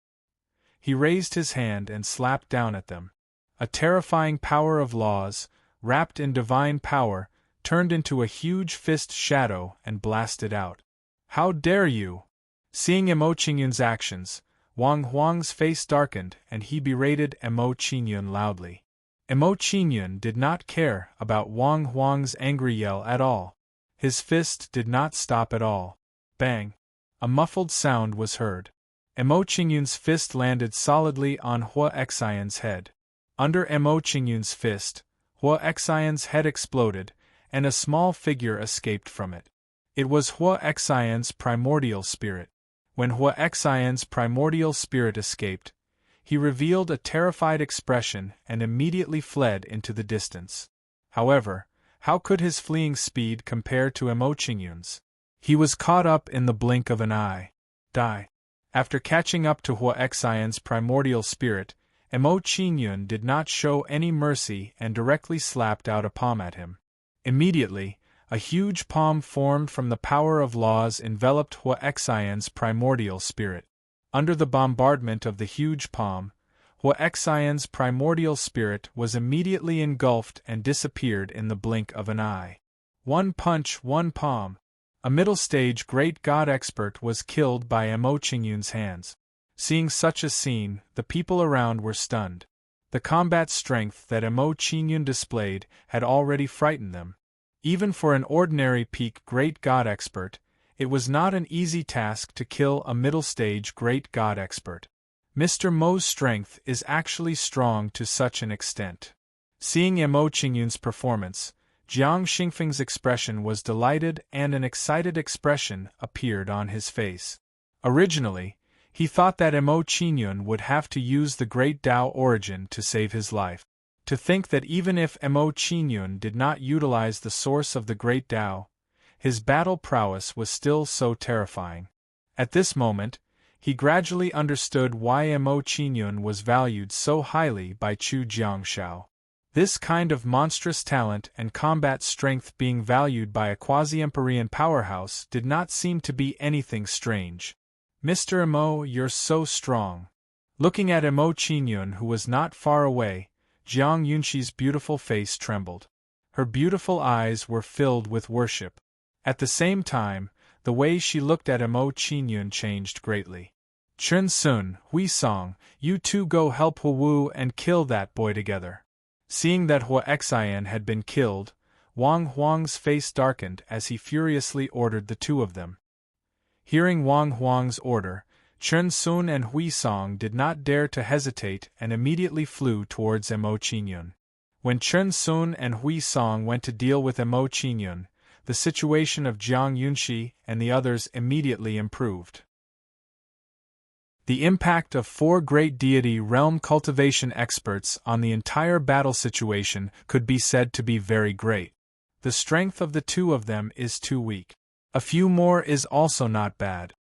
He raised his hand and slapped down at them. A terrifying power of laws, wrapped in divine power, turned into a huge fist shadow and blasted out. How dare you! Seeing Emo Qingyun's actions, Wang Huang's face darkened and he berated Emo Qingyun loudly. Emo Qingyun did not care about Wang Huang's angry yell at all. His fist did not stop at all. Bang! A muffled sound was heard. Emo Qingyun's fist landed solidly on Huo Xian's head. Under Emo Qingyun's fist, Huo Xian's head exploded, and a small figure escaped from it. It was Huo Xian's primordial spirit. When Huo Xian's primordial spirit escaped, he revealed a terrified expression and immediately fled into the distance. However, how could his fleeing speed compare to Emo Qingyun's? He was caught up in the blink of an eye. Die. After catching up to Huo Xian's primordial spirit, Emo Qingyun did not show any mercy and directly slapped out a palm at him. Immediately, a huge palm formed from the power of laws enveloped Huo Xian's primordial spirit. Under the bombardment of the huge palm, Huo Xian's primordial spirit was immediately engulfed and disappeared in the blink of an eye. One punch, one palm. A middle-stage great god expert was killed by Emo Qingyun's hands. Seeing such a scene, the people around were stunned. The combat strength that Emo Qingyun displayed had already frightened them. Even for an ordinary peak great god expert, it was not an easy task to kill a middle-stage great god expert. Mr. Mo's strength is actually strong to such an extent. Seeing Emo Qingyun's performance, Jiang Xingfeng's expression was delighted and an excited expression appeared on his face. Originally, he thought that Emo Qingyun would have to use the Great Tao Origin to save his life. To think that even if Emo Qingyun did not utilize the source of the Great Tao, his battle prowess was still so terrifying. At this moment, he gradually understood why Emo Qingyun was valued so highly by Chu Jiangshao. This kind of monstrous talent and combat strength being valued by a quasi-Empyrean powerhouse did not seem to be anything strange. Mr. Emo, you're so strong. Looking at Emo Qingyun, who was not far away, Jiang Yunxi's beautiful face trembled. Her beautiful eyes were filled with worship. At the same time, The way she looked at Mo Qingyun changed greatly. Chun Sun, Hui Song, you two go help Hu Wu and kill that boy together. Seeing that Hua Xian had been killed, Wang Huang's face darkened as he furiously ordered the two of them. Hearing Wang Huang's order, Chun Sun and Hui Song did not dare to hesitate and immediately flew towards Mo Qingyun. When Chun Sun and Hui Song went to deal with Mo Qingyun, the situation of Jiang Yunxi and the others immediately improved. The impact of 4 great deity realm cultivation experts on the entire battle situation could be said to be very great. The strength of the two of them is too weak. A few more is also not bad.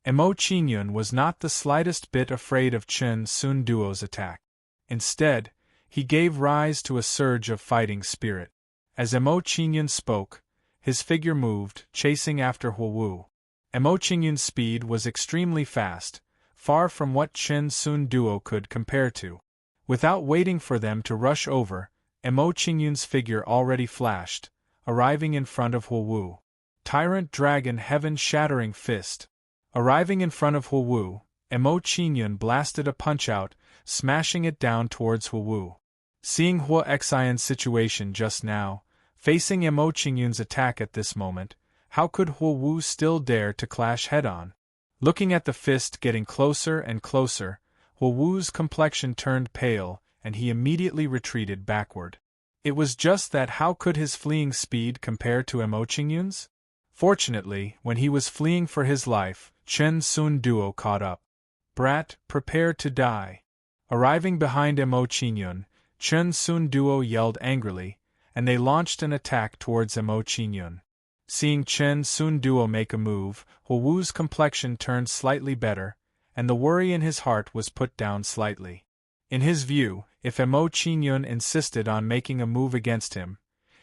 Mo Qingyun was not the slightest bit afraid of Chun Sun Duo's attack. Instead, he gave rise to a surge of fighting spirit. As Mo Qingyun spoke, his figure moved, chasing after Hu Wu. Mo Qingyun's speed was extremely fast, far from what Chun Sun Duo could compare to. Without waiting for them to rush over, Mo Qingyun's figure already flashed, arriving in front of Hu Wu. Tyrant Dragon Heaven-Shattering Fist. Arriving in front of Hu Wu, Mo Qingyun blasted a punch-out, smashing it down towards Hu Wu. Seeing Hua Xian's situation just now, facing Mo Qingyun's attack at this moment, how could Hu Wu still dare to clash head-on? Looking at the fist getting closer and closer, Hu Wu's complexion turned pale, and he immediately retreated backward. It was just that how could his fleeing speed compare to Mo Qingyun's? Fortunately, when he was fleeing for his life, Chun Sun Duo caught up. Brat, prepare to die. Arriving behind Mo Qingyun, Chun Sun Duo yelled angrily, and they launched an attack towards Mo Qingyun. Seeing Chun Sun Duo make a move, Hu Wu's complexion turned slightly better, and the worry in his heart was put down slightly. In his view, if Mo Qingyun insisted on making a move against him,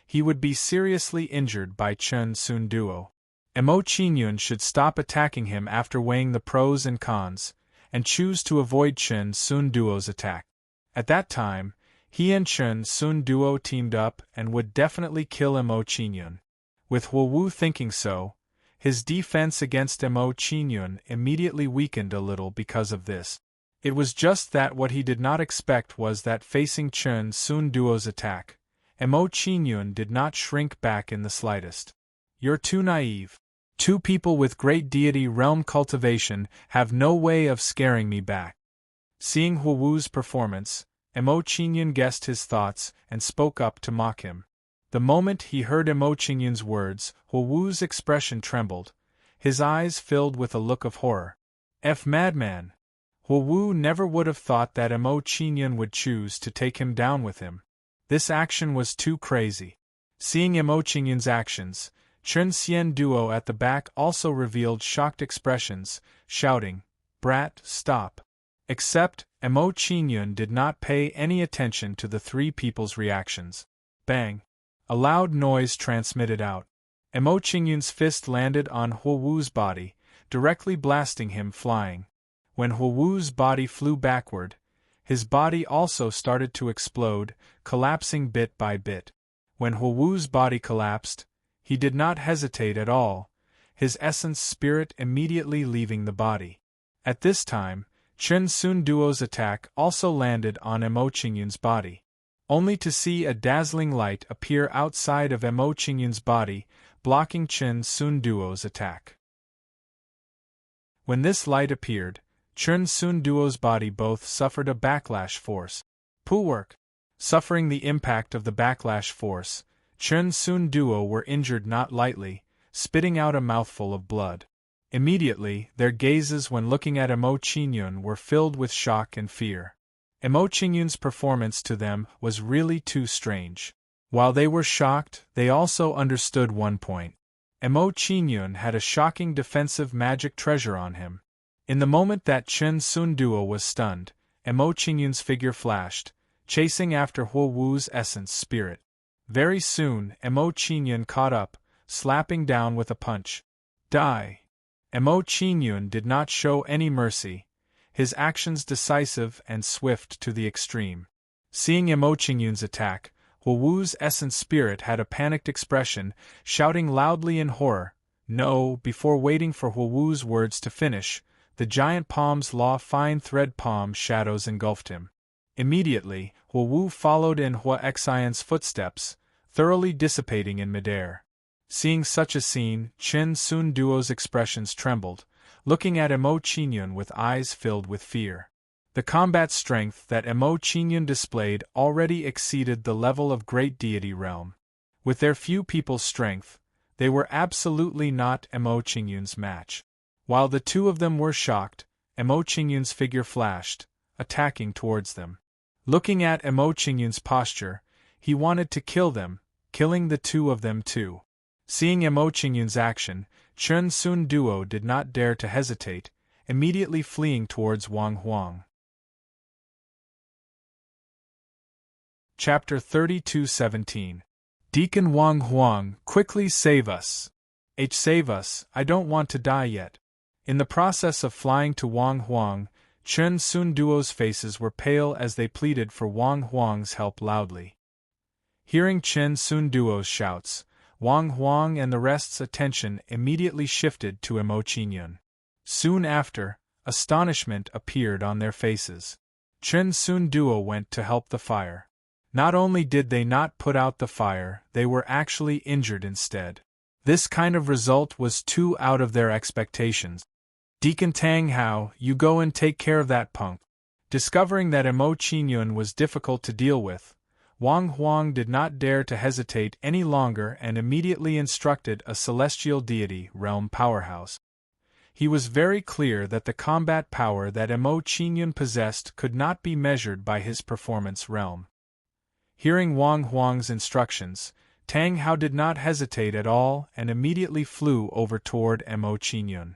he would be seriously injured by Chun Sun Duo. Mo Qingyun should stop attacking him after weighing the pros and cons, and choose to avoid Chun Sun Duo's attack. At that time, he and Chun Sun Duo teamed up and would definitely kill Mo Qingyun. With Hu Wu thinking so, his defense against Mo Qingyun immediately weakened a little because of this. It was just that what he did not expect was that facing Chun Sun Duo's attack, Mo Qingyun did not shrink back in the slightest. You're too naive. 2 people with great deity realm cultivation have no way of scaring me back. Seeing Hu Wu's performance, Mo Qingyun guessed his thoughts and spoke up to mock him. The moment he heard Mo Qingyun's words, Hu Wu's expression trembled, his eyes filled with a look of horror. Madman! Hu Wu never would have thought that Mo Qingyun would choose to take him down with him. This action was too crazy. Seeing Mo Qingyun's actions, Chun Sun Duo at the back also revealed shocked expressions, shouting, "Brat, stop!" Except, Mo Qingyun did not pay any attention to the 3 people's reactions. Bang! A loud noise transmitted out. Mo Qingyun's fist landed on Hu Wu's body, directly blasting him flying. When Hu Wu's body flew backward, his body also started to explode, collapsing bit by bit. When Hu Wu's body collapsed, he did not hesitate at all, his essence spirit immediately leaving the body. At this time, Chun Sun Duo's attack also landed on Mo Qingyun's body, only to see a dazzling light appear outside of Mo Qingyun's body, blocking Chun Sun Duo's attack. When this light appeared, Chun Sun Duo's body both suffered a backlash force. Work. Suffering the impact of the backlash force, Chun Sun Duo were injured not lightly, spitting out a mouthful of blood. Immediately, their gazes when looking at Mo Qingyun were filled with shock and fear. Mo Qingyun's performance to them was really too strange. While they were shocked, they also understood one point. Mo Qingyun had a shocking defensive magic treasure on him. In the moment that Chun Sun Duo was stunned, Mo Qingyun's figure flashed, chasing after Hu Wu's essence spirit. Very soon, Mo Qingyun caught up, slapping down with a punch. Die! Mo Qingyun did not show any mercy, his actions decisive and swift to the extreme. Seeing Mo Qingyun's attack, Hu Wu's essence spirit had a panicked expression, shouting loudly in horror, No, before waiting for Huowu's words to finish, the giant palm's fine thread palm shadows engulfed him. Immediately, Huowu followed in Hua Xian's footsteps, thoroughly dissipating in midair. Seeing such a scene, Chen Sun Duo's expressions trembled, looking at Emo Qingyun with eyes filled with fear. The combat strength that Emo Qingyun displayed already exceeded the level of great deity realm. With their few people's strength, they were absolutely not Emo Qingyun's match. While the two of them were shocked, Emo Qingyun's figure flashed, attacking towards them. Looking at Emo Qingyun's posture, he wanted to kill them, killing the two of them too. Seeing Emo Qingyun's action, Chen Sun Duo did not dare to hesitate, immediately fleeing towards Wang Huang. Chapter 32:17. Deacon Wang Huang, quickly save us! Save us, I don't want to die yet. In the process of flying to Wang Huang, Chen Sun Duo's faces were pale as they pleaded for Wang Huang's help loudly. Hearing Chen Sun Duo's shouts, Wang Huang and the rest's attention immediately shifted to Emo Qingyun. Soon after, astonishment appeared on their faces. Chen Sun Duo went to help the fire. Not only did they not put out the fire, they were actually injured instead. This kind of result was too out of their expectations. Deacon Tang Hao, you go and take care of that punk. Discovering that Emo Qingyun was difficult to deal with, Wang Huang did not dare to hesitate any longer and immediately instructed a celestial deity realm powerhouse. He was very clear that the combat power that Emo Qingyun possessed could not be measured by his performance realm. Hearing Wang Huang's instructions, Tang Hao did not hesitate at all and immediately flew over toward Emo Qingyun.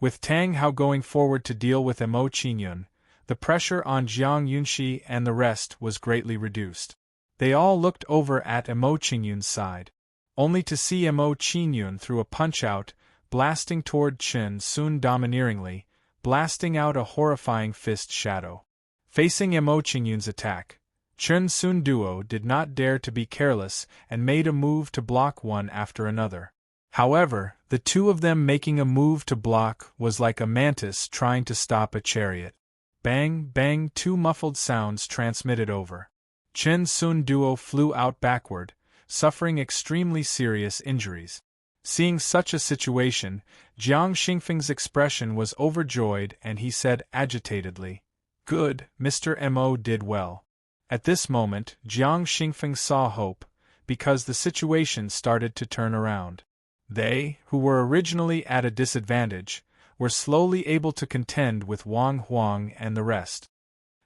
With Tang Hao going forward to deal with Emo Qingyun, the pressure on Jiang Yunxi and the rest was greatly reduced. They all looked over at Emo Qingyun's side, only to see Emo Qingyun through a punch-out, blasting toward Chen Sun domineeringly, blasting out a horrifying fist shadow. Facing Emo Qingyun's attack, Chen Sun Duo did not dare to be careless and made a move to block one after another. However, the two of them making a move to block was like a mantis trying to stop a chariot. Bang, bang, two muffled sounds transmitted over. Chen Sun Duo flew out backward, suffering extremely serious injuries. Seeing such a situation, Jiang Xingfeng's expression was overjoyed and he said agitatedly, "Good, Mr. Mo did well." At this moment, Jiang Xingfeng saw hope, because the situation started to turn around. They, who were originally at a disadvantage, were slowly able to contend with Wang Huang and the rest.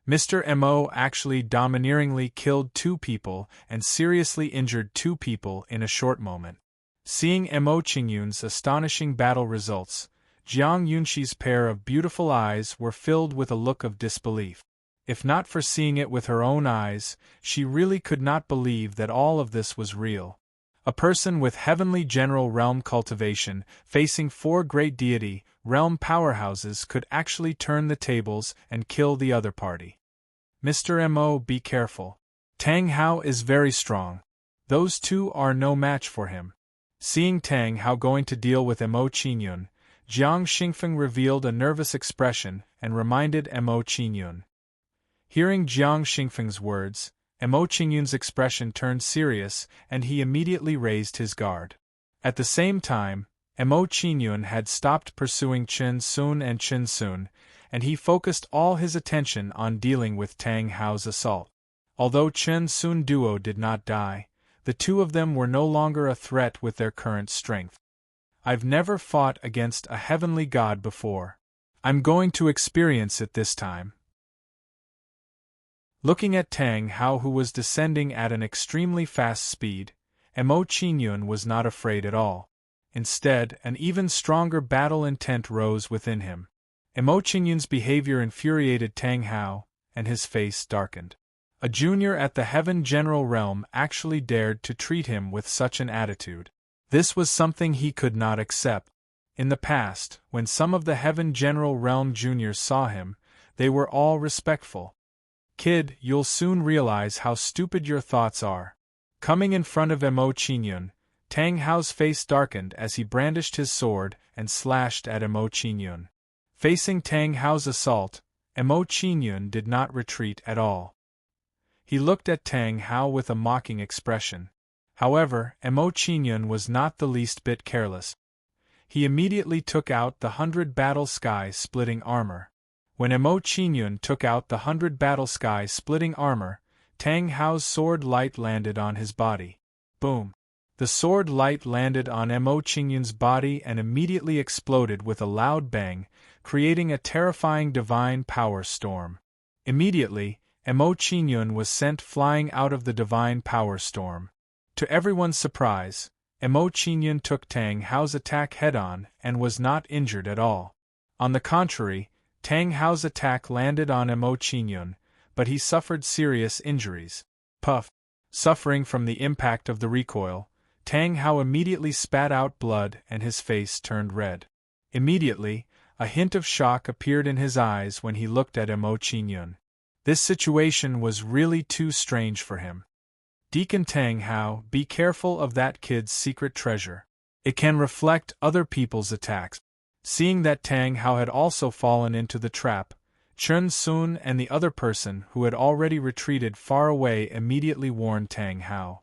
Mr. Mo actually domineeringly killed 2 people and seriously injured 2 people in a short moment. Seeing Emo Qingyun's astonishing battle results, Jiang Yunxi's pair of beautiful eyes were filled with a look of disbelief. If not for seeing it with her own eyes, she really could not believe that all of this was real. A person with heavenly general realm cultivation, facing 4 great deity realm powerhouses could actually turn the tables and kill the other party. Mr. Mo, be careful. Tang Hao is very strong. Those 2 are no match for him. Seeing Tang Hao going to deal with Emo Qingyun, Jiang Xingfeng revealed a nervous expression and reminded Emo Qingyun. Hearing Jiang Xingfeng's words, Emo Qingyun's expression turned serious and he immediately raised his guard. At the same time, Emo Qingyun had stopped pursuing Chen Sun and Chen Sun, and he focused all his attention on dealing with Tang Hao's assault. Although Chen Sun Duo did not die, the 2 of them were no longer a threat with their current strength. I've never fought against a heavenly god before. I'm going to experience it this time. Looking at Tang Hao, who was descending at an extremely fast speed, Emo Qingyun was not afraid at all. Instead, an even stronger battle intent rose within him. Emo Qingyun's behavior infuriated Tang Hao, and his face darkened. A junior at the Heaven General Realm actually dared to treat him with such an attitude. This was something he could not accept. In the past, when some of the Heaven General Realm juniors saw him, they were all respectful. "Kid, you'll soon realize how stupid your thoughts are." Coming in front of Emo Qingyun, Tang Hao's face darkened as he brandished his sword and slashed at Emo Qingyun. Facing Tang Hao's assault, Emo Qingyun did not retreat at all. He looked at Tang Hao with a mocking expression. However, Emo Qingyun was not the least bit careless. He immediately took out the 100 battle sky-splitting armor. When Emo Qingyun took out the 100 battle sky-splitting armor, Tang Hao's sword light landed on his body. Boom! The sword light landed on Emo Qingyun's body and immediately exploded with a loud bang, creating a terrifying divine power storm. Immediately, Emo Qingyun was sent flying out of the divine power storm. To everyone's surprise, Emo Qingyun took Tang Hao's attack head-on and was not injured at all. On the contrary, Tang Hao's attack landed on Emo Qingyun, but he suffered serious injuries. Puff! Suffering from the impact of the recoil, Tang Hao immediately spat out blood and his face turned red. Immediately, a hint of shock appeared in his eyes when he looked at Emo Qingyun. This situation was really too strange for him. Deacon Tang Hao, be careful of that kid's secret treasure. It can reflect other people's attacks. Seeing that Tang Hao had also fallen into the trap, Chen Sun and the other person who had already retreated far away immediately warned Tang Hao.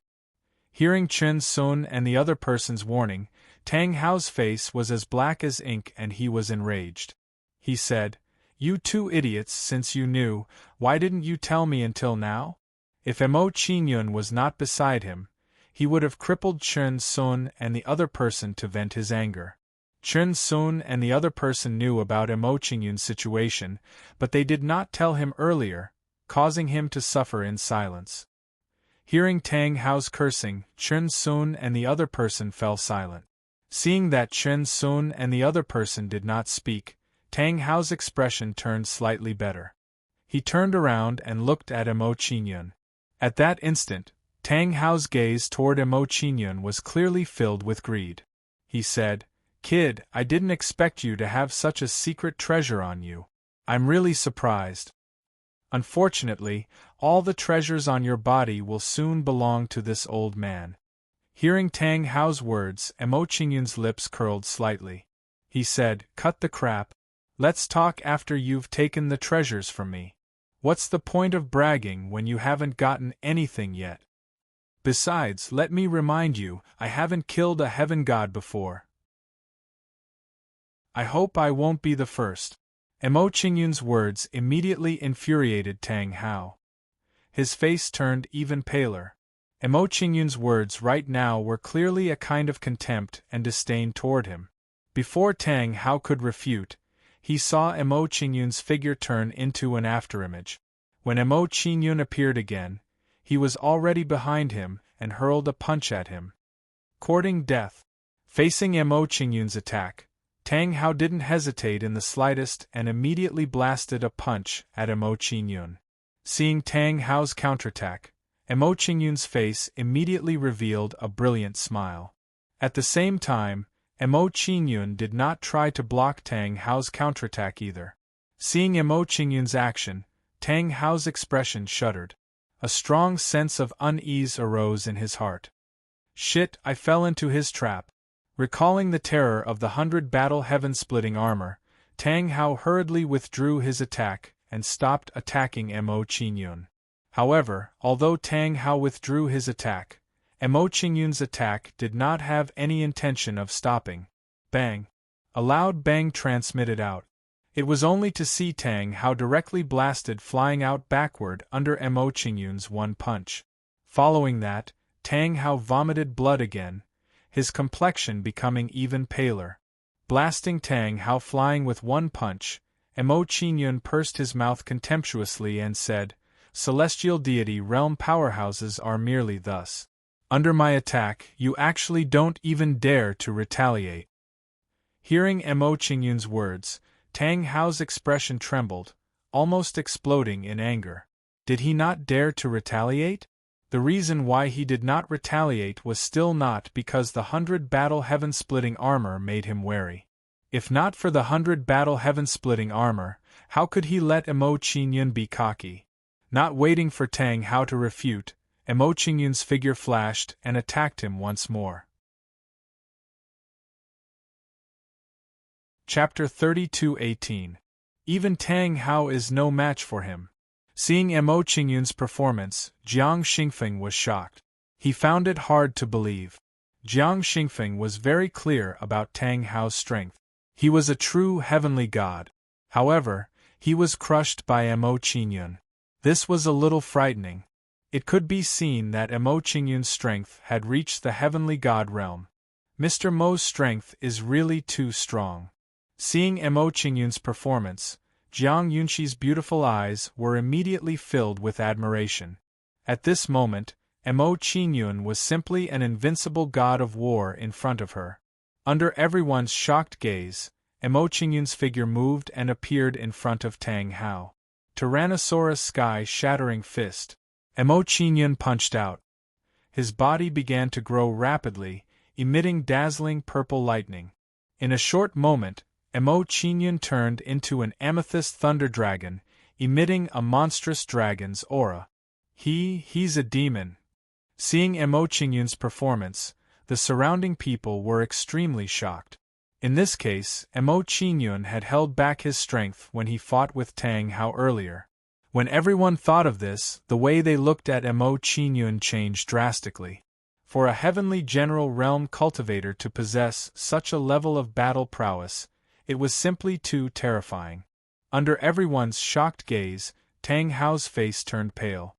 Hearing Chen Sun and the other person's warning, Tang Hao's face was as black as ink and he was enraged. He said, "You two idiots, since you knew, why didn't you tell me until now?" If Emo Qingyun was not beside him, he would have crippled Chen Sun and the other person to vent his anger. Chen Sun and the other person knew about Emo Qingyun's situation, but they did not tell him earlier, causing him to suffer in silence. Hearing Tang Hao's cursing, Chen Sun and the other person fell silent. Seeing that Chen Sun and the other person did not speak, Tang Hao's expression turned slightly better. He turned around and looked at Emo Qingyun. At that instant, Tang Hao's gaze toward Emo Qingyun was clearly filled with greed. He said, "Kid, I didn't expect you to have such a secret treasure on you. I'm really surprised. Unfortunately, all the treasures on your body will soon belong to this old man." Hearing Tang Hao's words, Emo Qingyun's lips curled slightly. He said, "Cut the crap. Let's talk after you've taken the treasures from me. What's the point of bragging when you haven't gotten anything yet? Besides, let me remind you, I haven't killed a heaven god before. I hope I won't be the first." Emo Qingyun's words immediately infuriated Tang Hao. His face turned even paler. Emo Qingyun's words right now were clearly a kind of contempt and disdain toward him. Before Tang Hao could refute, he saw Emo Qingyun's figure turn into an afterimage. When Emo Qingyun appeared again, he was already behind him and hurled a punch at him. Courting death. Facing Emo Qingyun's attack, Tang Hao didn't hesitate in the slightest and immediately blasted a punch at Emo Qingyun. Seeing Tang Hao's counterattack, Emo Qingyun's face immediately revealed a brilliant smile. At the same time, Emo Qingyun did not try to block Tang Hao's counterattack either. Seeing Emo Qingyun's action, Tang Hao's expression shuddered. A strong sense of unease arose in his heart. Shit, I fell into his trap. Recalling the terror of the 100 battle heaven-splitting armor, Tang Hao hurriedly withdrew his attack and stopped attacking Emo Qingyun. However, although Tang Hao withdrew his attack, Emo Qingyun's attack did not have any intention of stopping. Bang! A loud bang transmitted out. It was only to see Tang Hao directly blasted flying out backward under Emo Qingyun's one punch. Following that, Tang Hao vomited blood again, his complexion becoming even paler. Blasting Tang Hao flying with one punch, Emo Qingyun pursed his mouth contemptuously and said, "Celestial deity realm powerhouses are merely thus. Under my attack, you actually don't even dare to retaliate." Hearing Emo Qingyun's words, Tang Hao's expression trembled, almost exploding in anger. Did he not dare to retaliate? The reason why he did not retaliate was still not because the 100 battle heaven-splitting armor made him wary. If not for the 100 battle heaven-splitting armor, how could he let Emo Qingyun be cocky? Not waiting for Tang Hao to refute, Emo Qingyun's figure flashed and attacked him once more. Chapter 32:18. Even Tang Hao is no match for him. Seeing Mo Qingyun's performance, Jiang Xingfeng was shocked. He found it hard to believe. Jiang Xingfeng was very clear about Tang Hao's strength. He was a true heavenly god. However, he was crushed by Mo Qingyun. This was a little frightening. It could be seen that Mo Qingyun's strength had reached the heavenly god realm. Mr. Mo's strength is really too strong. Seeing Mo Qingyun's performance, Jiang Yunxi's beautiful eyes were immediately filled with admiration. At this moment, Mo Qingyun was simply an invincible god of war in front of her. Under everyone's shocked gaze, Mo Qingyun's figure moved and appeared in front of Tang Hao. Tyrannosaurus sky-shattering fist. Mo Qingyun punched out. His body began to grow rapidly, emitting dazzling purple lightning. In a short moment, Mo Qingyun turned into an amethyst thunder dragon, emitting a monstrous dragon's aura. He's a demon. Seeing Mo Qingyun's performance, the surrounding people were extremely shocked. In this case, Mo Qingyun had held back his strength when he fought with Tang Hao earlier. When everyone thought of this, the way they looked at Mo Qingyun changed drastically. For a heavenly general realm cultivator to possess such a level of battle prowess, it was simply too terrifying. Under everyone's shocked gaze, Tang Hao's face turned pale.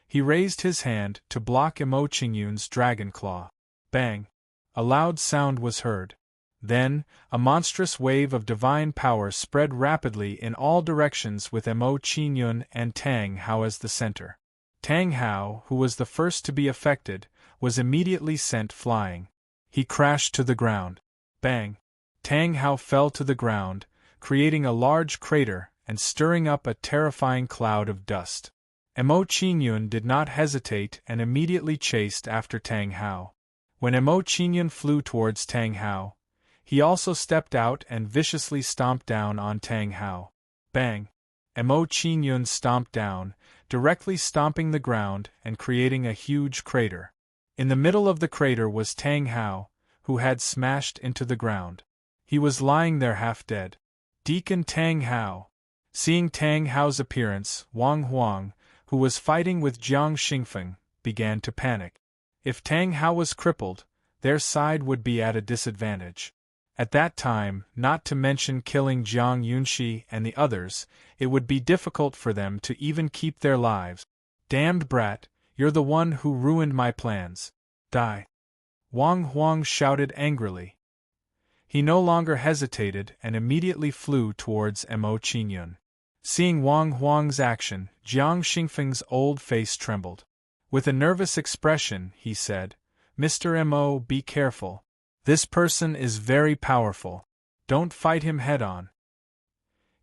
He raised his hand to block Mo Qingyun's dragon claw. Bang! A loud sound was heard. Then, a monstrous wave of divine power spread rapidly in all directions with Mo Qingyun and Tang Hao as the center. Tang Hao, who was the first to be affected, was immediately sent flying. He crashed to the ground. Bang! Tang Hao fell to the ground, creating a large crater and stirring up a terrifying cloud of dust. Mo Qingyun did not hesitate and immediately chased after Tang Hao. When Mo Qingyun flew towards Tang Hao, he also stepped out and viciously stomped down on Tang Hao. Bang! Mo Qingyun stomped down, directly stomping the ground and creating a huge crater. In the middle of the crater was Tang Hao, who had smashed into the ground. He was lying there half dead. Deacon Tang Hao. Seeing Tang Hao's appearance, Wang Huang, who was fighting with Jiang Xingfeng, began to panic. If Tang Hao was crippled, their side would be at a disadvantage. At that time, not to mention killing Jiang Yunxi and the others, it would be difficult for them to even keep their lives. Damned brat, you're the one who ruined my plans. Die! Wang Huang shouted angrily. He no longer hesitated and immediately flew towards Mo Qingyun. Seeing Wang Huang's action, Jiang Xingfeng's old face trembled. With a nervous expression, he said, "Mr. Mo, be careful. This person is very powerful. Don't fight him head-on."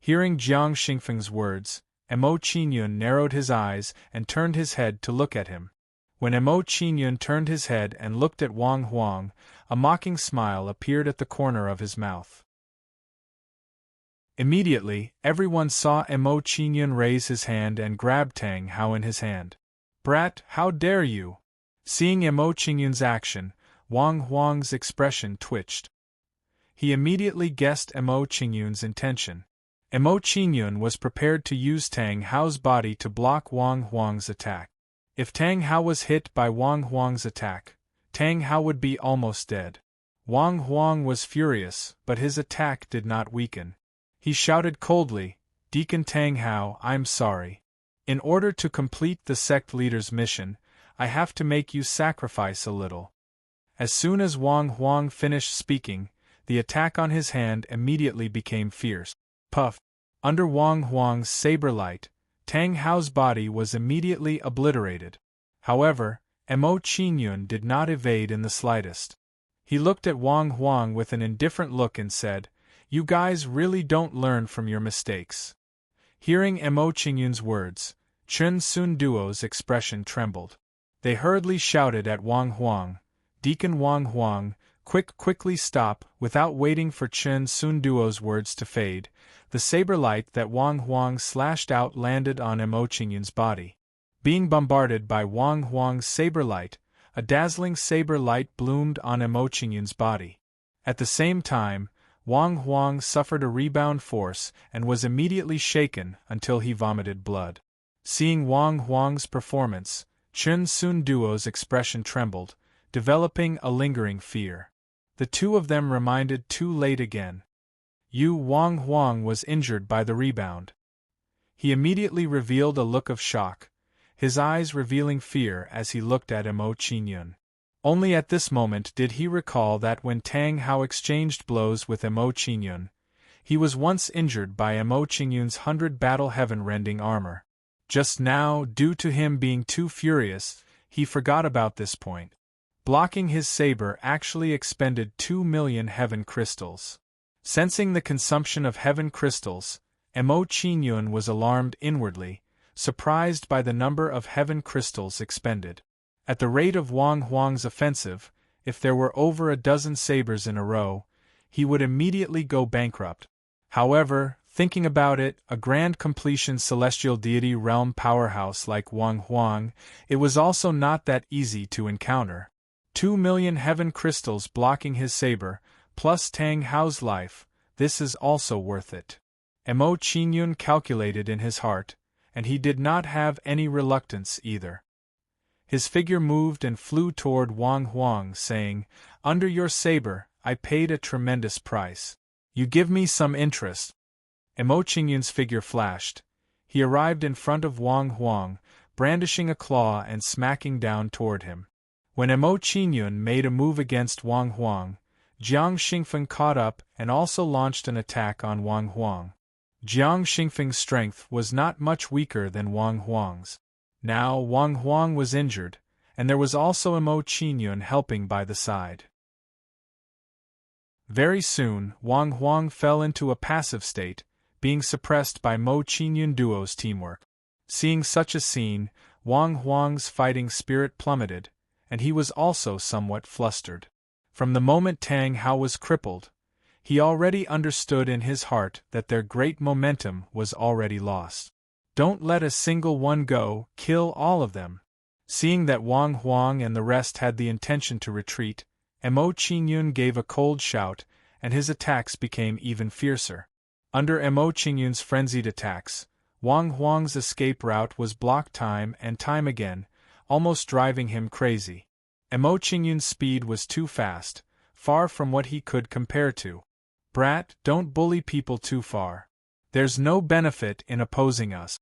Hearing Jiang Xingfeng's words, Mo Qingyun narrowed his eyes and turned his head to look at him. When Mo Qingyun turned his head and looked at Wang Huang, a mocking smile appeared at the corner of his mouth. Immediately, everyone saw Mo Qingyun raise his hand and grab Tang Hao in his hand. "Brat, how dare you!" Seeing Mo Qingyun's action, Wang Huang's expression twitched. He immediately guessed Mo Qingyun's intention. Mo Qingyun was prepared to use Tang Hao's body to block Wang Huang's attack. If Tang Hao was hit by Wang Huang's attack, Tang Hao would be almost dead. Wang Huang was furious, but his attack did not weaken. He shouted coldly, "Deacon Tang Hao, I'm sorry. In order to complete the sect leader's mission, I have to make you sacrifice a little." As soon as Wang Huang finished speaking, the attack on his hand immediately became fierce. Puff! Under Wang Huang's saber light, Tang Hao's body was immediately obliterated. However, Mo Qingyun did not evade in the slightest. He looked at Wang Huang with an indifferent look and said, "You guys really don't learn from your mistakes." Hearing Mo Qingyun's words, Chen Sun Duo's expression trembled. They hurriedly shouted at Wang Huang, "Deacon Wang Huang, quickly stop!" Without waiting for Chen Sun Duo's words to fade, the saber light that Wang Huang slashed out landed on Mo Qingyun's body. Being bombarded by Wang Huang's saber light, a dazzling saber light bloomed on Mo Qingyun's body. At the same time, Wang Huang suffered a rebound force and was immediately shaken until he vomited blood. Seeing Wang Huang's performance, Chun Sun Duo's expression trembled, developing a lingering fear. The two of them reminded too late again. Wang Huang was injured by the rebound. He immediately revealed a look of shock, his eyes revealing fear as he looked at Mo Qingyun. Only at this moment did he recall that when Tang Hao exchanged blows with Mo Qingyun, he was once injured by Mo Qingyun's 100 battle heaven-rending armor. Just now, due to him being too furious, he forgot about this point. Blocking his saber actually expended 2 million heaven crystals. Sensing the consumption of heaven crystals, Mo Qingyun was alarmed inwardly, surprised by the number of heaven crystals expended. At the rate of Wang Huang's offensive, if there were over a dozen sabers in a row, he would immediately go bankrupt. However, thinking about it, a grand completion celestial deity realm powerhouse like Wang Huang, it was also not that easy to encounter. 2 million heaven crystals blocking his saber, plus Tang Hao's life, this is also worth it. Mo Qingyun calculated in his heart, and he did not have any reluctance either. His figure moved and flew toward Wang Huang, saying, "Under your saber, I paid a tremendous price. You give me some interest." Mo Qingyun's figure flashed. He arrived in front of Wang Huang, brandishing a claw and smacking down toward him. When Mo Qingyun made a move against Wang Huang, Jiang Xingfeng caught up and also launched an attack on Wang Huang. Jiang Xingfeng's strength was not much weaker than Wang Huang's. Now Wang Huang was injured, and there was also Mo Qingyun helping by the side. Very soon, Wang Huang fell into a passive state, being suppressed by Mo Qingyun duo's teamwork. Seeing such a scene, Wang Huang's fighting spirit plummeted, and he was also somewhat flustered. From the moment Tang Hao was crippled, he already understood in his heart that their great momentum was already lost. Don't let a single one go, kill all of them. Seeing that Wang Huang and the rest had the intention to retreat, Mo Qingyun gave a cold shout, and his attacks became even fiercer. Under Mo Qingyun's frenzied attacks, Wang Huang's escape route was blocked time and time again, almost driving him crazy. Mo Qingyun's speed was too fast, far from what he could compare to. "Brat, don't bully people too far. There's no benefit in opposing us."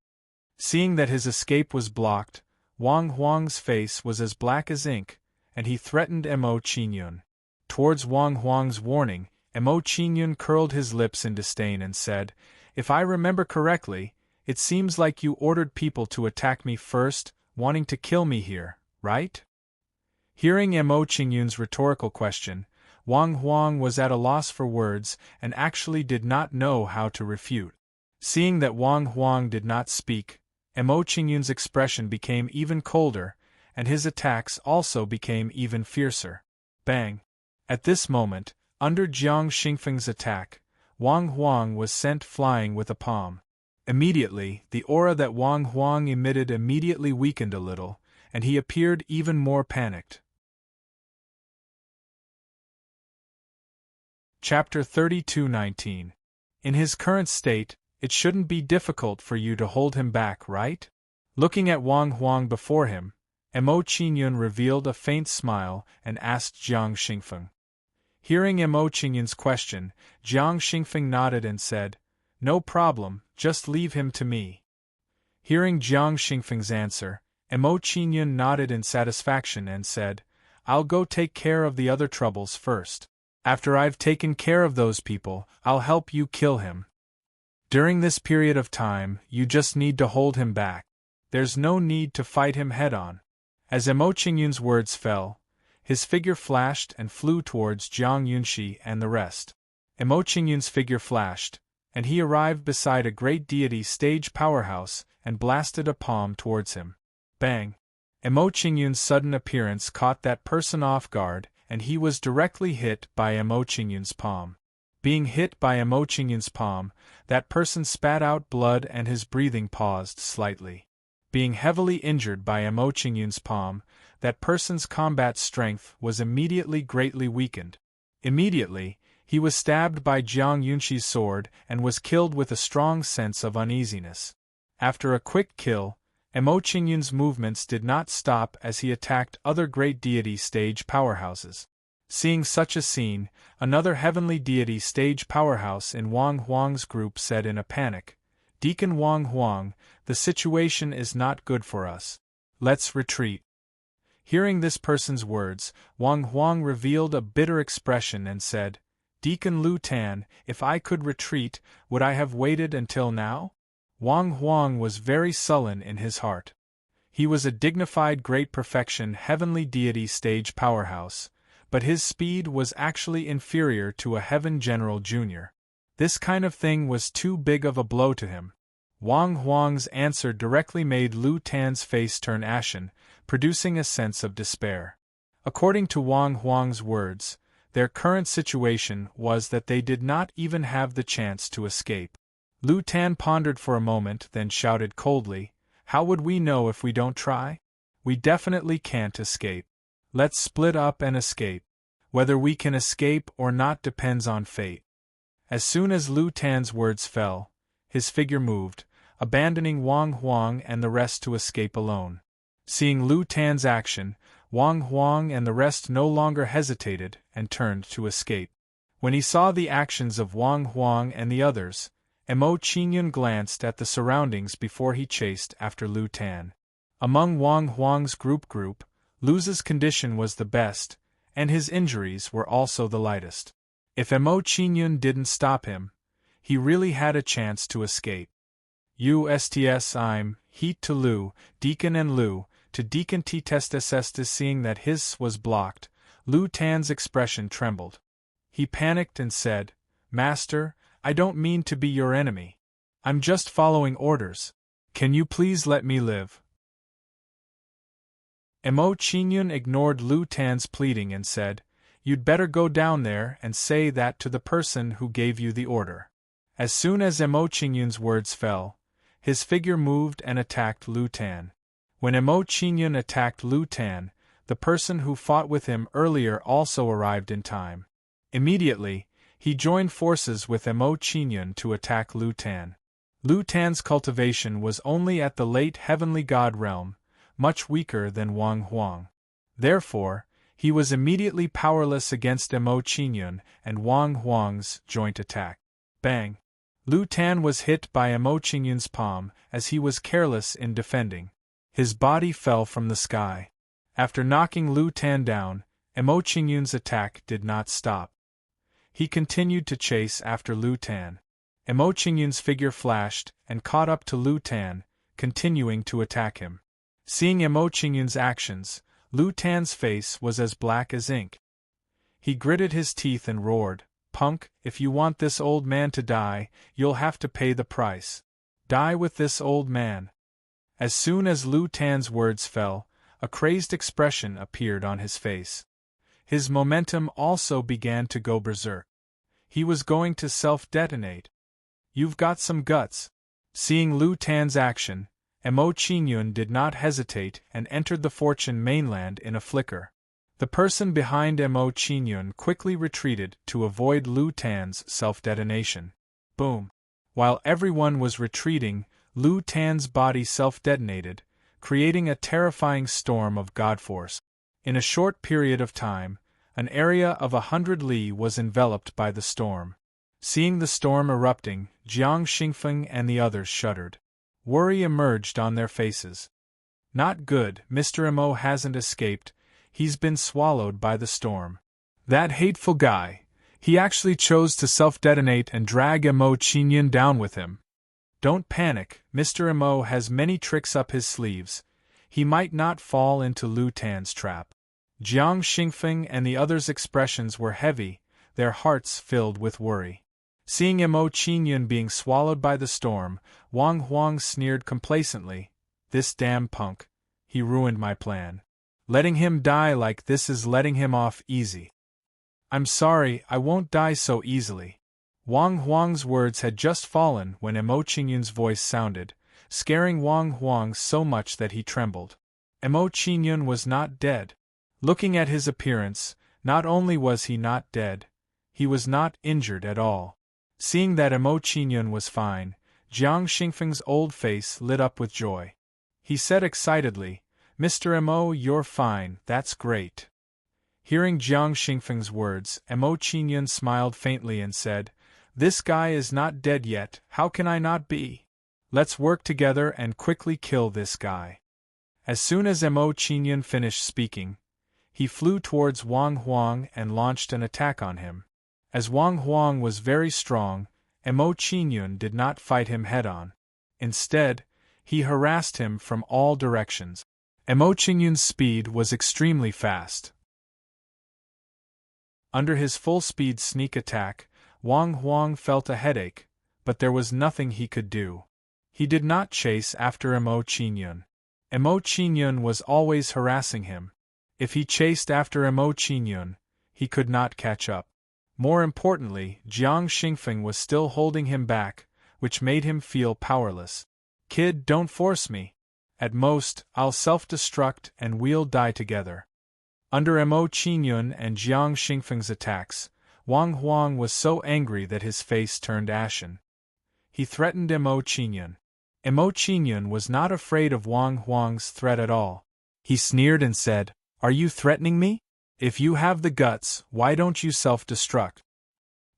Seeing that his escape was blocked, Wang Huang's face was as black as ink, and he threatened Mo Qingyun. Towards Wang Huang's warning, Mo Qingyun curled his lips in disdain and said, "If I remember correctly, it seems like you ordered people to attack me first, wanting to kill me here, right?" Hearing Mo Qingyun's rhetorical question, Wang Huang was at a loss for words and actually did not know how to refute. Seeing that Wang Huang did not speak, Mo Qingyun's expression became even colder, and his attacks also became even fiercer. Bang! At this moment, under Jiang Xingfeng's attack, Wang Huang was sent flying with a palm. Immediately, the aura that Wang Huang emitted immediately weakened a little, and he appeared even more panicked. Chapter 32:19. In his current state, it shouldn't be difficult for you to hold him back, right? Looking at Wang Huang before him, Mo Qingyun revealed a faint smile and asked Jiang Xingfeng. Hearing Mo Qingyun's question, Jiang Xingfeng nodded and said, "No problem, just leave him to me." Hearing Jiang Xingfeng's answer, Mo Qingyun nodded in satisfaction and said, "I'll go take care of the other troubles first. After I've taken care of those people, I'll help you kill him. During this period of time, you just need to hold him back. There's no need to fight him head-on." As Mo Qingyun's words fell, his figure flashed and flew towards Jiang Yunxi and the rest. Mo Qingyun's figure flashed, and he arrived beside a great deity stage powerhouse and blasted a palm towards him. Bang! Mo Qingyun's sudden appearance caught that person off guard, and he was directly hit by Mo Qingyun's palm. Being hit by Mo Qingyun's palm, that person spat out blood and his breathing paused slightly. Being heavily injured by Mo Qingyun's palm, that person's combat strength was immediately greatly weakened. Immediately, He was stabbed by Jiang Yunxi's sword and was killed with a strong sense of uneasiness. After a quick kill, Mo Qingyun's movements did not stop as he attacked other great deity stage powerhouses. Seeing such a scene, another heavenly deity stage powerhouse in Wang Huang's group said in a panic, "Deacon Wang Huang, the situation is not good for us. Let's retreat." Hearing this person's words, Wang Huang revealed a bitter expression and said, "Deacon Lu Tan, if I could retreat, would I have waited until now?" Wang Huang was very sullen in his heart. He was a dignified great perfection heavenly deity stage powerhouse, but his speed was actually inferior to a Heaven General Jr. This kind of thing was too big of a blow to him. Wang Huang's answer directly made Lu Tan's face turn ashen, producing a sense of despair. According to Wang Huang's words, their current situation was that they did not even have the chance to escape. Lu Tan pondered for a moment, then shouted coldly, "How would we know if we don't try? We definitely can't escape. Let's split up and escape. Whether we can escape or not depends on fate." As soon as Lu Tan's words fell, his figure moved, abandoning Wang Huang and the rest to escape alone. Seeing Lu Tan's action, Wang Huang and the rest no longer hesitated and turned to escape. When he saw the actions of Wang Huang and the others, Mo Qingyun glanced at the surroundings before he chased after Lu Tan. Among Wang Huang's group, Lu's condition was the best, and his injuries were also the lightest. If Mo Qingyun didn't stop him, he really had a chance to escape. Usts I'm, heat to Lu, Deacon and Lu, to Deacon T Testes seeing that his was blocked, Lu Tan's expression trembled. He panicked and said, "Master, I don't mean to be your enemy. I'm just following orders. Can you please let me live?" Mo Qingyun ignored Lu Tan's pleading and said, "You'd better go down there and say that to the person who gave you the order." As soon as Mo Qingyun's words fell, his figure moved and attacked Lu Tan. When Mo Qingyun attacked Lu Tan, the person who fought with him earlier also arrived in time. Immediately, he joined forces with Mo Qingyun to attack Lu Tan. Lu Tan's cultivation was only at the late heavenly god realm, much weaker than Wang Huang. Therefore, he was immediately powerless against Mo Qingyun and Wang Huang's joint attack. Bang! Lu Tan was hit by Mo Qingyun's palm as he was careless in defending. His body fell from the sky. After knocking Lu Tan down, Mo Qingyun's attack did not stop. He continued to chase after Lu Tan. Mo Qingyun's figure flashed and caught up to Lu Tan, continuing to attack him. Seeing Mo Qingyun's actions, Lu Tan's face was as black as ink. He gritted his teeth and roared, "Punk, if you want this old man to die, you'll have to pay the price. Die with this old man." As soon as Lu Tan's words fell, a crazed expression appeared on his face. His momentum also began to go berserk. He was going to self-detonate. "You've got some guts." Seeing Lu Tan's action, Mo Qingyun did not hesitate and entered the Fortune mainland in a flicker. The person behind Mo Qingyun quickly retreated to avoid Lu Tan's self-detonation. Boom! While everyone was retreating, Lu Tan's body self-detonated, creating a terrifying storm of god force. In a short period of time, an area of 100 li was enveloped by the storm. Seeing the storm erupting, Jiang Xingfeng and the others shuddered. Worry emerged on their faces. "Not good, Mr. Mo hasn't escaped, he's been swallowed by the storm. That hateful guy, he actually chose to self-detonate and drag Mo Qingyun down with him." "Don't panic, Mr. Mo has many tricks up his sleeves. He might not fall into Lu Tan's trap." Jiang Xingfeng and the others' expressions were heavy, their hearts filled with worry. Seeing Mo Qingyun being swallowed by the storm, Wang Huang sneered complacently, "This damn punk. He ruined my plan. Letting him die like this is letting him off easy." "I'm sorry, I won't die so easily." Wang Huang's words had just fallen when Mo Qingyun's voice sounded, scaring Wang Huang so much that he trembled. Mo Qingyun was not dead. Looking at his appearance, not only was he not dead, he was not injured at all. Seeing that Emo Qingyun was fine, Jiang Xingfeng's old face lit up with joy. He said excitedly, "Mr. Emo, you're fine, that's great." Hearing Jiang Xingfeng's words, Emo Qingyun smiled faintly and said, "This guy is not dead yet, how can I not be? Let's work together and quickly kill this guy." As soon as Emo Qingyun finished speaking, he flew towards Wang Huang and launched an attack on him. As Wang Huang was very strong, Emo Qingyun did not fight him head-on. Instead, he harassed him from all directions. Emo Qingyun's speed was extremely fast. Under his full-speed sneak attack, Wang Huang felt a headache, but there was nothing he could do. He did not chase after Emo Qingyun. Emo Qingyun was always harassing him. If he chased after Emo Qingyun, he could not catch up. More importantly, Jiang Xingfeng was still holding him back, which made him feel powerless. "Kid, don't force me. At most, I'll self-destruct and we'll die together." Under Emo Qingyun and Jiang Xingfeng's attacks, Wang Huang was so angry that his face turned ashen. He threatened Emo Qingyun. Emo Qingyun was not afraid of Wang Huang's threat at all. He sneered and said, "Are you threatening me? If you have the guts, why don't you self-destruct?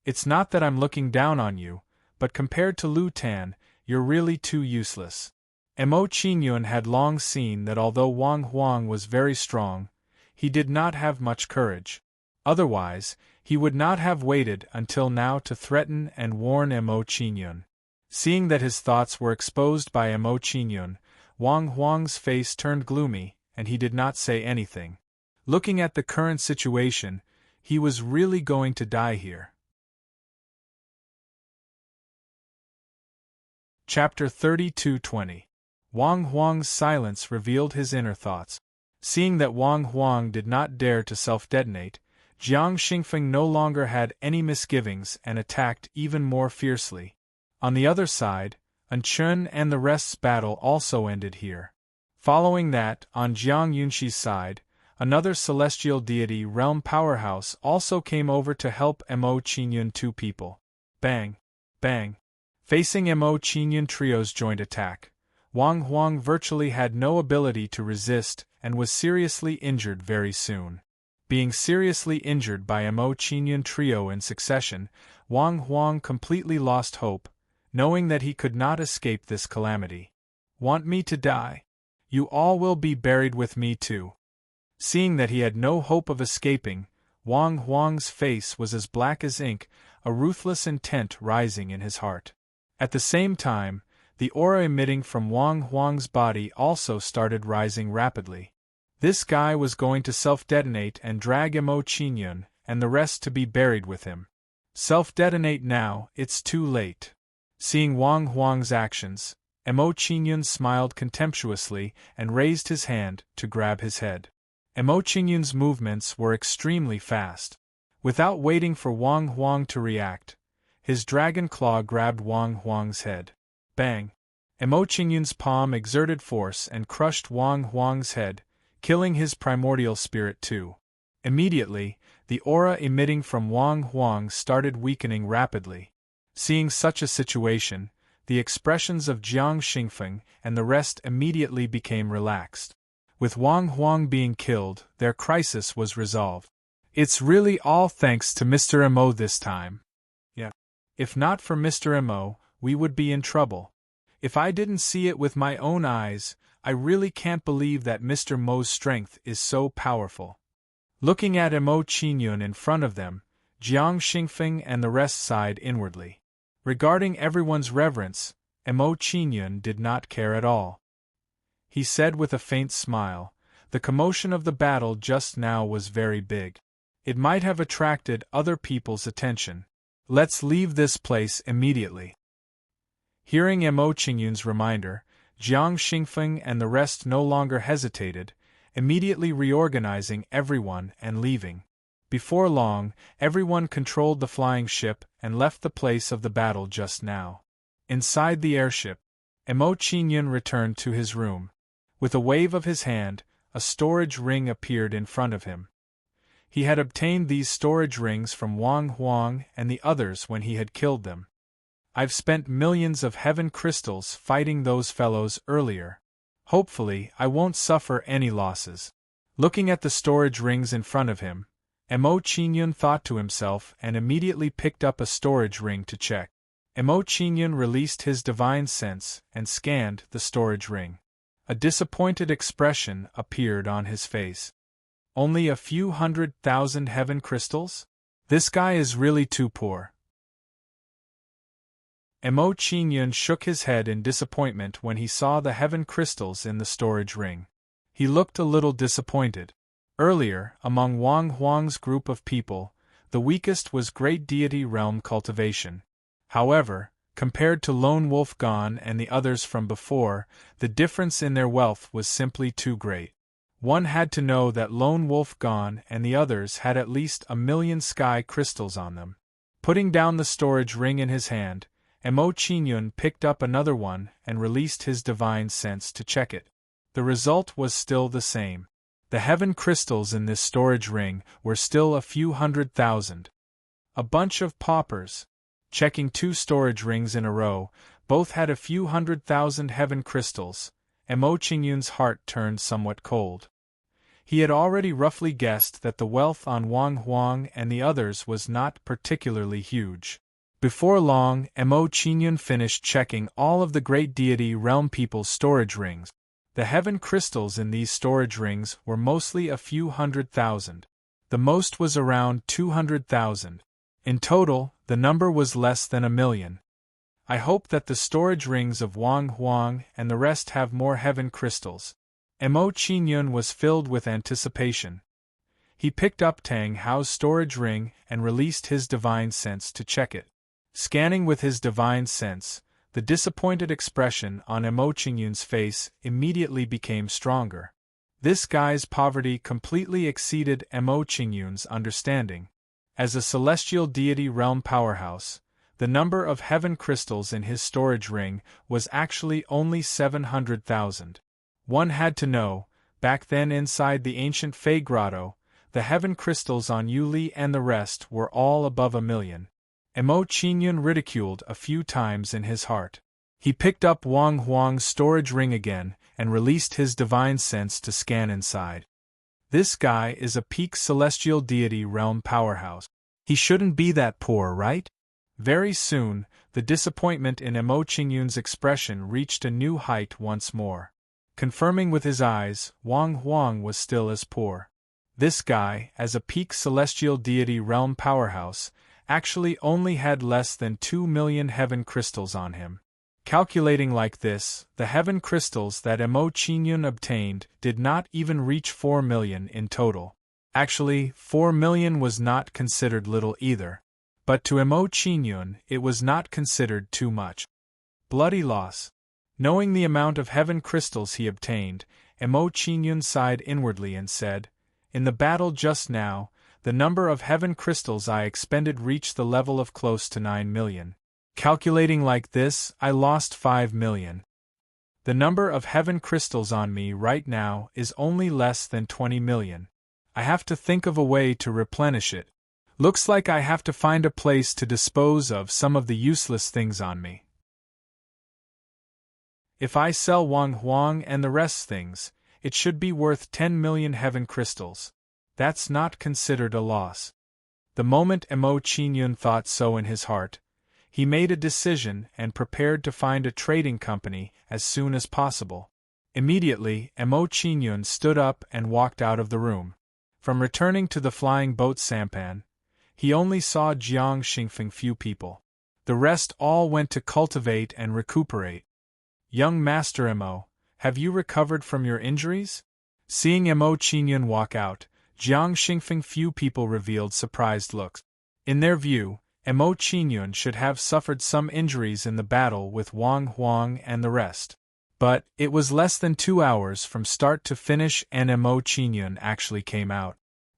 It's not that I'm looking down on you, but compared to Lu Tan, you're really too useless." Emo Qingyun had long seen that although Wang Huang was very strong, he did not have much courage. Otherwise, he would not have waited until now to threaten and warn Emo Qingyun. Seeing that his thoughts were exposed by Emo Qingyun, Wang Huang's face turned gloomy, and he did not say anything. Looking at the current situation, he was really going to die here. Chapter 32:20. Wang Huang's silence revealed his inner thoughts. Seeing that Wang Huang did not dare to self-detonate, Jiang Xingfeng no longer had any misgivings and attacked even more fiercely. On the other side, Chun and the rest's battle also ended here. Following that, on Jiang Yunxi's side, another celestial deity realm powerhouse also came over to help Emo Qingyun. Two people. Bang! Bang! Facing Emo Qingyun trio's joint attack, Wang Huang virtually had no ability to resist and was seriously injured very soon. Being seriously injured by Emo Qingyun trio in succession, Wang Huang completely lost hope, knowing that he could not escape this calamity. "Want me to die? You all will be buried with me too." Seeing that he had no hope of escaping, Wang Huang's face was as black as ink, a ruthless intent rising in his heart. At the same time, the aura emitting from Wang Huang's body also started rising rapidly. This guy was going to self-detonate and drag Emo Qingyun and the rest to be buried with him. Self-detonate now, it's too late. Seeing Wang Huang's actions, Emo Qingyun smiled contemptuously and raised his hand to grab his head. Emo Qingyun's movements were extremely fast. Without waiting for Wang Huang to react, his dragon claw grabbed Wang Huang's head. Bang! Emo Qingyun's palm exerted force and crushed Wang Huang's head, killing his primordial spirit too. Immediately, the aura emitting from Wang Huang started weakening rapidly. Seeing such a situation, the expressions of Jiang Xingfeng and the rest immediately became relaxed. With Wang Huang being killed, their crisis was resolved. "It's really all thanks to Mr. Emo this time. Yeah. If not for Mr. Emo, we would be in trouble. If I didn't see it with my own eyes, I really can't believe that Mr. Mo's strength is so powerful." Looking at Emo Qingyun in front of them, Jiang Xingfeng and the rest sighed inwardly. Regarding everyone's reverence, Emo Qingyun did not care at all. He said with a faint smile, "The commotion of the battle just now was very big. It might have attracted other people's attention. Let's leave this place immediately." Hearing Emo Qingyun's reminder, Jiang Xingfeng and the rest no longer hesitated, immediately reorganizing everyone and leaving. Before long, everyone controlled the flying ship and left the place of the battle just now. Inside the airship, Emo Qingyun returned to his room. With a wave of his hand, a storage ring appeared in front of him. He had obtained these storage rings from Wang Huang and the others when he had killed them. I've spent millions of heaven crystals fighting those fellows earlier. Hopefully, I won't suffer any losses. Looking at the storage rings in front of him, Mo Qingyun thought to himself and immediately picked up a storage ring to check. Mo Qingyun released his divine sense and scanned the storage ring. A disappointed expression appeared on his face. Only a few 100,000 heaven crystals? This guy is really too poor. Mo Qingyun shook his head in disappointment when he saw the heaven crystals in the storage ring. He looked a little disappointed. Earlier, among Wang Huang's group of people, the weakest was great deity realm cultivation. However, compared to Lone Wolf Gone and the others from before, the difference in their wealth was simply too great. One had to know that Lone Wolf Gone and the others had at least 1,000,000 sky crystals on them. Putting down the storage ring in his hand, Mo Qingyun picked up another one and released his divine sense to check it. The result was still the same. The heaven crystals in this storage ring were still a few 100,000. A bunch of paupers. Checking 2 storage rings in a row, both had a few 100,000 heaven crystals. Mo Qingyun's heart turned somewhat cold. He had already roughly guessed that the wealth on Wang Huang and the others was not particularly huge. Before long, Mo Qingyun finished checking all of the great deity realm people's storage rings. The heaven crystals in these storage rings were mostly a few 100,000. The most was around 200,000. In total, the number was less than 1,000,000. I hope that the storage rings of Wang Huang and the rest have more heaven crystals. Mo Qingyun was filled with anticipation. He picked up Tang Hao's storage ring and released his divine sense to check it. Scanning with his divine sense, the disappointed expression on Mo Qingyun's face immediately became stronger. This guy's poverty completely exceeded Mo Qingyun's understanding. As a celestial deity realm powerhouse, the number of heaven crystals in his storage ring was actually only 700,000. One had to know, back then inside the ancient Fei Grotto, the heaven crystals on Yuli and the rest were all above 1,000,000. Mo Qingyun ridiculed a few times in his heart. He picked up Wang Huang's storage ring again and released his divine sense to scan inside. This guy is a peak celestial deity realm powerhouse. He shouldn't be that poor, right? Very soon, the disappointment in Mo Qingyun's expression reached a new height once more. Confirming with his eyes, Wang Huang was still as poor. This guy, as a peak celestial deity realm powerhouse, actually only had less than 2,000,000 heaven crystals on him. Calculating like this, the heaven crystals that Mo Qingyun obtained did not even reach 4,000,000 in total. Actually, 4,000,000 was not considered little either. But to Mo Qingyun, it was not considered too much. Bloody loss. Knowing the amount of heaven crystals he obtained, Mo Qingyun sighed inwardly and said, "In the battle just now, the number of heaven crystals I expended reached the level of close to 9,000,000. Calculating like this, I lost 5,000,000. The number of heaven crystals on me right now is only less than 20,000,000. I have to think of a way to replenish it. Looks like I have to find a place to dispose of some of the useless things on me. If I sell Wang Huang and the rest things, it should be worth 10,000,000 heaven crystals. That's not considered a loss." The moment Mo Qingyun thought so in his heart, he made a decision and prepared to find a trading company as soon as possible. Immediately, Mo Qingyun stood up and walked out of the room. From returning to the flying boat sampan, he only saw Jiang Xingfeng few people. The rest all went to cultivate and recuperate. "Young Master Mo, have you recovered from your injuries?" Seeing Mo Qingyun walk out, Jiang Xingfeng few people revealed surprised looks. In their view, Mo Qingyun should have suffered some injuries in the battle with Wang Huang and the rest. But, it was less than 2 hours from start to finish and Mo Qingyun actually came out.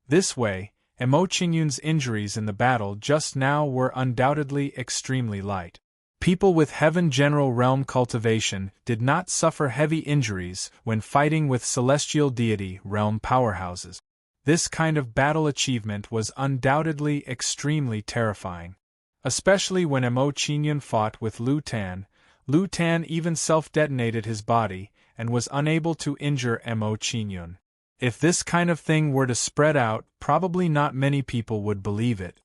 This way, Mo Qingyun's injuries in the battle just now were undoubtedly extremely light. People with Heaven General Realm cultivation did not suffer heavy injuries when fighting with Celestial Deity Realm powerhouses. This kind of battle achievement was undoubtedly extremely terrifying. Especially when Mo Qingyun fought with Lu Tan. Lu Tan even self-detonated his body, and was unable to injure Mo Qingyun. If this kind of thing were to spread out, probably not many people would believe it.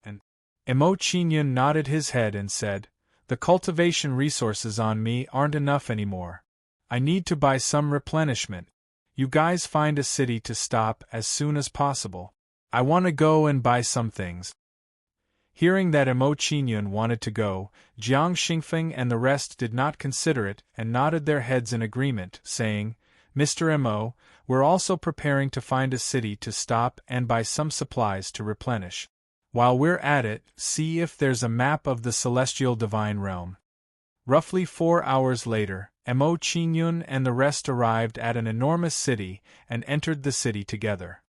And Mo Qingyun nodded his head and said, "The cultivation resources on me aren't enough anymore. I need to buy some replenishment. You guys find a city to stop as soon as possible. I want to go and buy some things." Hearing that Mo Qingyun wanted to go, Jiang Xingfeng and the rest did not consider it and nodded their heads in agreement, saying, "Mr. Mo, we're also preparing to find a city to stop and buy some supplies to replenish. While we're at it, see if there's a map of the celestial divine realm." Roughly 4 hours later, Mo Qingyun and the rest arrived at an enormous city and entered the city together.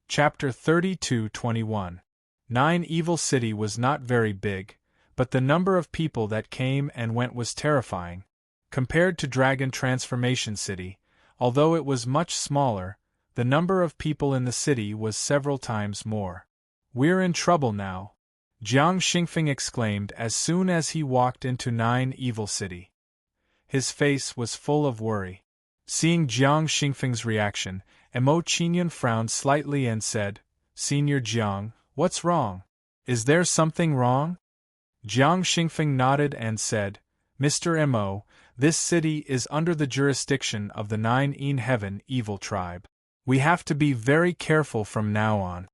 Chapter 32-21. Nine Evil City was not very big, but the number of people that came and went was terrifying. Compared to Dragon Transformation City, although it was much smaller, the number of people in the city was several times more. "We're in trouble now," Jiang Xingfeng exclaimed as soon as he walked into Nine Evil City. His face was full of worry. Seeing Jiang Xingfeng's reaction, Mo Qingyun frowned slightly and said, "Senior Jiang, what's wrong? Is there something wrong?" Jiang Xingfeng nodded and said, "Mr. Mo, this city is under the jurisdiction of the Nine in Heaven Evil Tribe. We have to be very careful from now on."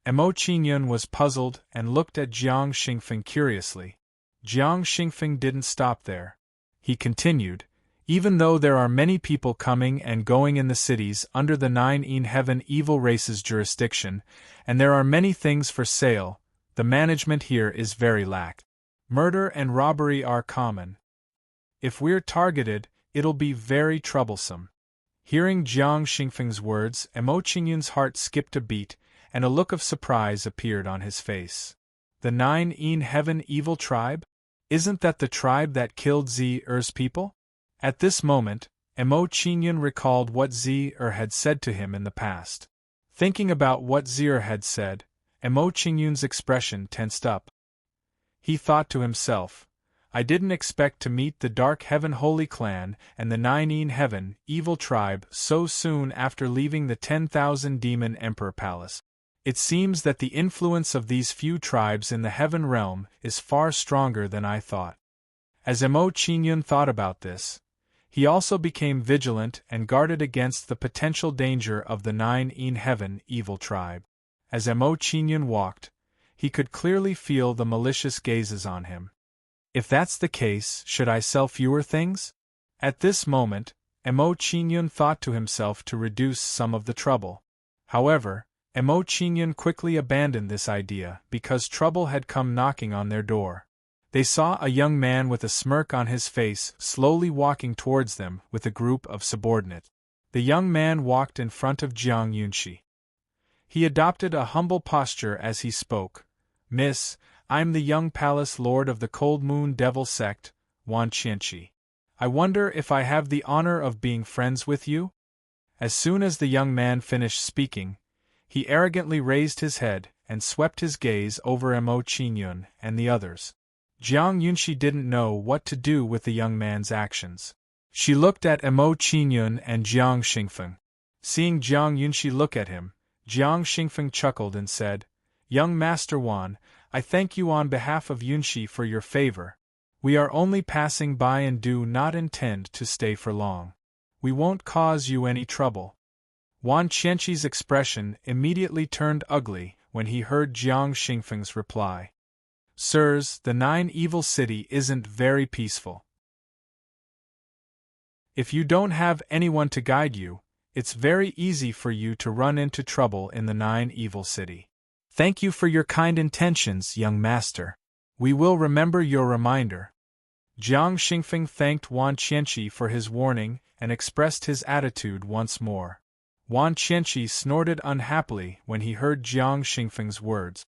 Mo Qingyun was puzzled and looked at Jiang Xingfeng curiously. Jiang Xingfeng didn't stop there. He continued, "Even though there are many people coming and going in the cities under the Nine in Heaven Evil Race's jurisdiction, and there are many things for sale, the management here is very lax. Murder and robbery are common. If we're targeted, it'll be very troublesome." Hearing Jiang Xingfeng's words, Mo Qingyun's heart skipped a beat, and a look of surprise appeared on his face. "The Nine in Heaven Evil Tribe? Isn't that the tribe that killed Zi-Er's people?" At this moment, Mo Qingyun recalled what Zi-Er had said to him in the past. Thinking about what Zi-Er had said, Mo Qingyun's expression tensed up. He thought to himself, "I didn't expect to meet the Dark Heaven Holy Clan and the Nine in Heaven Evil Tribe so soon after leaving the 10,000 Demon Emperor Palace. It seems that the influence of these few tribes in the Heaven Realm is far stronger than I thought." As Mo Qingyun thought about this, he also became vigilant and guarded against the potential danger of the Nine in Heaven Evil Tribe. As Mo Qingyun walked, he could clearly feel the malicious gazes on him. If that's the case, should I sell fewer things? At this moment, Mo Qingyun thought to himself to reduce some of the trouble. However, Mo Qingyun quickly abandoned this idea because trouble had come knocking on their door. They saw a young man with a smirk on his face slowly walking towards them with a group of subordinates. The young man walked in front of Jiang Yunshi. He adopted a humble posture as he spoke. "Miss, I'm the young palace lord of the Cold Moon Devil Sect, Wan Qianqi. I wonder if I have the honor of being friends with you?" As soon as the young man finished speaking, he arrogantly raised his head and swept his gaze over Mo Qingyun and the others. Jiang Yunshi didn't know what to do with the young man's actions. She looked at Mo Qingyun and Jiang Xingfeng. Seeing Jiang Yunshi look at him, Jiang Xingfeng chuckled and said, "Young Master Wan, I thank you on behalf of Yunshi for your favor. We are only passing by and do not intend to stay for long. We won't cause you any trouble." Wan Qianqi's expression immediately turned ugly when he heard Jiang Xingfeng's reply. "Sirs, the Nine Evil City isn't very peaceful. If you don't have anyone to guide you, it's very easy for you to run into trouble in the Nine Evil City. Thank you for your kind intentions, young master. We will remember your reminder." Jiang Xingfeng thanked Wan Qianqi for his warning and expressed his attitude once more. Wan Qianqi snorted unhappily when he heard Jiang Xingfeng's words.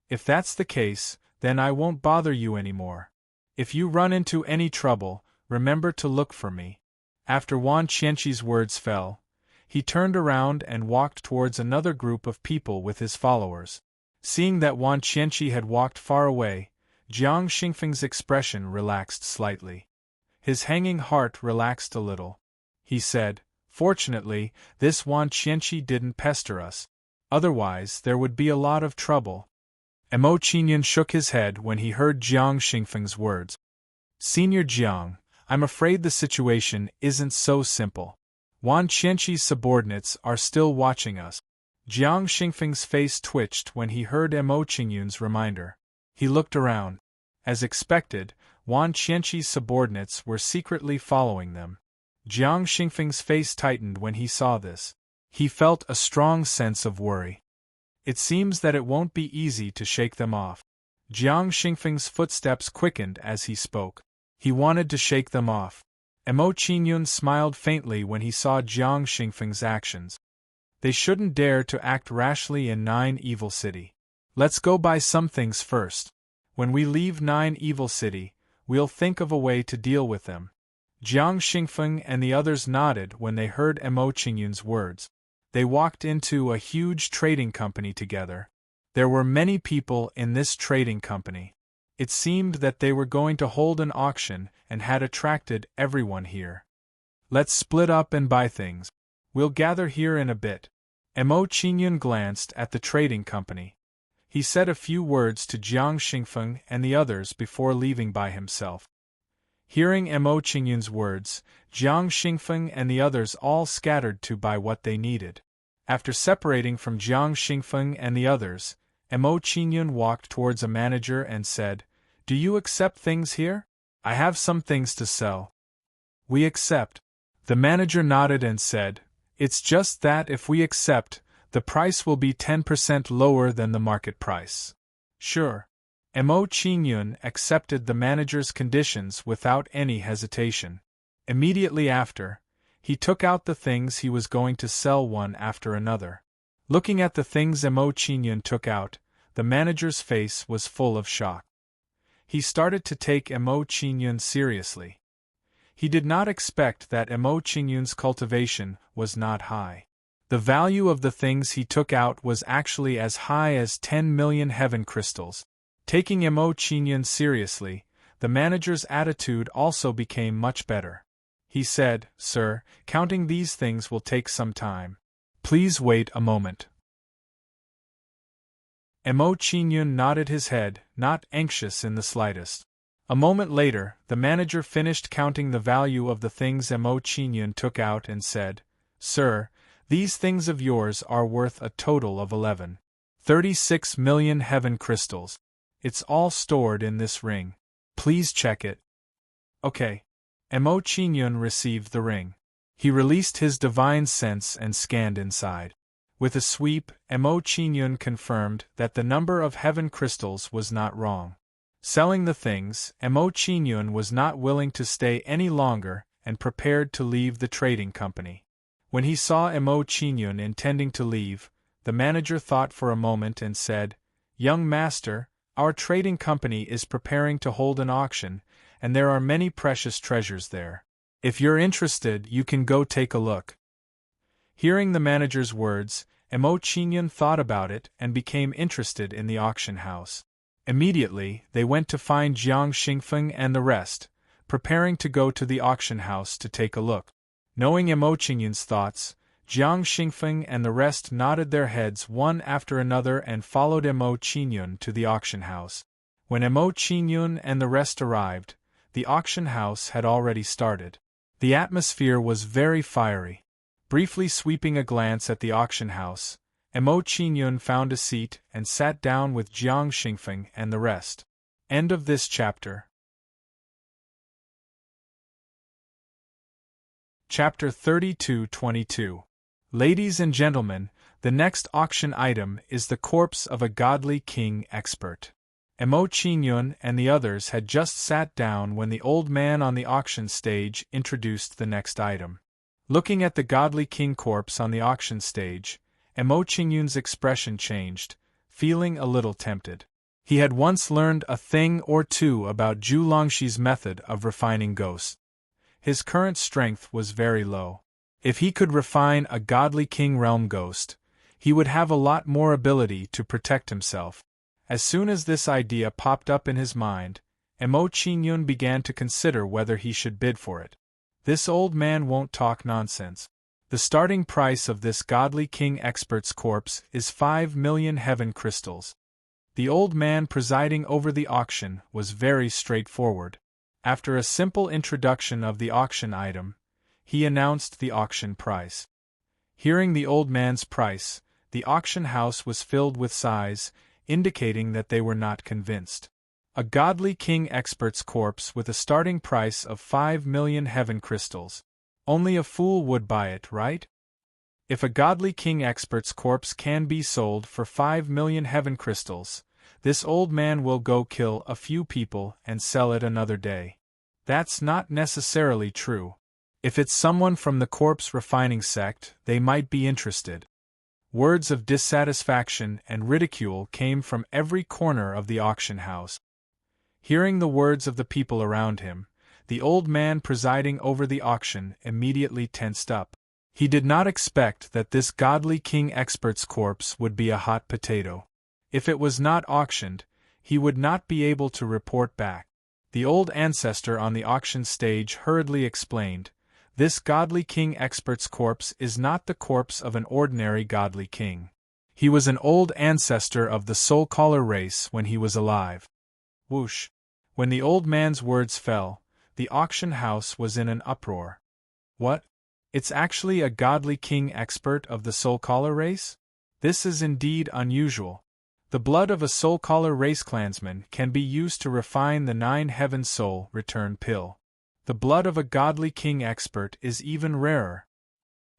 "If that's the case, then I won't bother you anymore. If you run into any trouble, remember to look for me." After Wan Qianqi's words fell, he turned around and walked towards another group of people with his followers. Seeing that Wan Qianqi had walked far away, Jiang Xingfeng's expression relaxed slightly. His hanging heart relaxed a little. He said, "Fortunately, this Wan Qianqi didn't pester us. Otherwise, there would be a lot of trouble." Mo Qinyan shook his head when he heard Jiang Xingfeng's words. "Senior Jiang, I'm afraid the situation isn't so simple. Wan Qianqi's subordinates are still watching us." Jiang Xingfeng's face twitched when he heard Mo Qinyan's reminder. He looked around. As expected, Wan Qianqi's subordinates were secretly following them. Jiang Xingfeng's face tightened when he saw this. He felt a strong sense of worry. It seems that it won't be easy to shake them off. Jiang Xingfeng's footsteps quickened as he spoke. He wanted to shake them off. Mo Qinyan smiled faintly when he saw Jiang Xingfeng's actions. They shouldn't dare to act rashly in Nine Evil City. Let's go buy some things first. When we leave Nine Evil City, we'll think of a way to deal with them. Jiang Xingfeng and the others nodded when they heard Mo Qinyan's words. They walked into a huge trading company together. There were many people in this trading company. It seemed that they were going to hold an auction and had attracted everyone here. "Let's split up and buy things. We'll gather here in a bit." Mo Qinyan glanced at the trading company. He said a few words to Jiang Xingfeng and the others before leaving by himself. Hearing Mo Qinyan's words, Jiang Xingfeng and the others all scattered to buy what they needed. After separating from Jiang Xingfeng and the others, Mo Qinyan walked towards a manager and said, "Do you accept things here? I have some things to sell." "We accept." The manager nodded and said, "It's just that if we accept, the price will be 10% lower than the market price." "Sure." Mo Qinyan accepted the manager's conditions without any hesitation. Immediately after, he took out the things he was going to sell one after another. Looking at the things Mo Qinyan took out, the manager's face was full of shock. He started to take Mo Qinyan seriously. He did not expect that Mo Qinyan's cultivation was not high. The value of the things he took out was actually as high as 10 million heaven crystals. Taking Mo Qinyan seriously, the manager's attitude also became much better. He said, "Sir, counting these things will take some time. Please wait a moment." Mo Qinyan nodded his head, not anxious in the slightest. A moment later, the manager finished counting the value of the things Mo Qinyan took out and said, "Sir, these things of yours are worth a total of 11.36 million heaven crystals. It's all stored in this ring. Please check it." "Okay." Mo Qinyan received the ring. He released his divine sense and scanned inside. With a sweep, Mo Qinyan confirmed that the number of heaven crystals was not wrong. Selling the things, Mo Qinyan was not willing to stay any longer and prepared to leave the trading company. When he saw Mo Qinyan intending to leave, the manager thought for a moment and said, "Young master, our trading company is preparing to hold an auction, and there are many precious treasures there. If you're interested, you can go take a look." Hearing the manager's words, Mo Qinyan thought about it and became interested in the auction house. Immediately, they went to find Jiang Xingfeng and the rest, preparing to go to the auction house to take a look. Knowing Mo Qinyan's thoughts, Jiang Xingfeng and the rest nodded their heads one after another and followed Mo Qinyan to the auction house. When Mo Qinyan and the rest arrived, the auction house had already started. The atmosphere was very fiery. Briefly sweeping a glance at the auction house, Mo Qinyan found a seat and sat down with Jiang Xingfeng and the rest. End of this chapter. Chapter 32-22. Ladies and gentlemen, the next auction item is the corpse of a godly king expert. Mo Qinyan and the others had just sat down when the old man on the auction stage introduced the next item. Looking at the godly king corpse on the auction stage, Mo Qinyan's expression changed, feeling a little tempted. He had once learned a thing or two about Zhu Longxi's method of refining ghosts. His current strength was very low. If he could refine a godly king realm ghost, he would have a lot more ability to protect himself. As soon as this idea popped up in his mind, Emo Qingyun began to consider whether he should bid for it. This old man won't talk nonsense. The starting price of this godly king expert's corpse is 5 million heaven crystals. The old man presiding over the auction was very straightforward. After a simple introduction of the auction item, he announced the auction price. Hearing the old man's price, the auction house was filled with sighs, indicating that they were not convinced. A godly king expert's corpse with a starting price of 5 million heaven crystals. Only a fool would buy it, right? If a godly king expert's corpse can be sold for 5 million heaven crystals, this old man will go kill a few people and sell it another day. That's not necessarily true. If it's someone from the corpse refining sect, they might be interested. Words of dissatisfaction and ridicule came from every corner of the auction house. Hearing the words of the people around him, the old man presiding over the auction immediately tensed up. He did not expect that this godly king expert's corpse would be a hot potato. If it was not auctioned, he would not be able to report back. The old ancestor on the auction stage hurriedly explained, "This godly king expert's corpse is not the corpse of an ordinary godly king. He was an old ancestor of the Soul Caller race when he was alive." Whoosh! When the old man's words fell, the auction house was in an uproar. What? It's actually a godly king expert of the Soul Caller race? This is indeed unusual. The blood of a Soul Caller race clansman can be used to refine the 9 heaven soul return pill. The blood of a godly king expert is even rarer.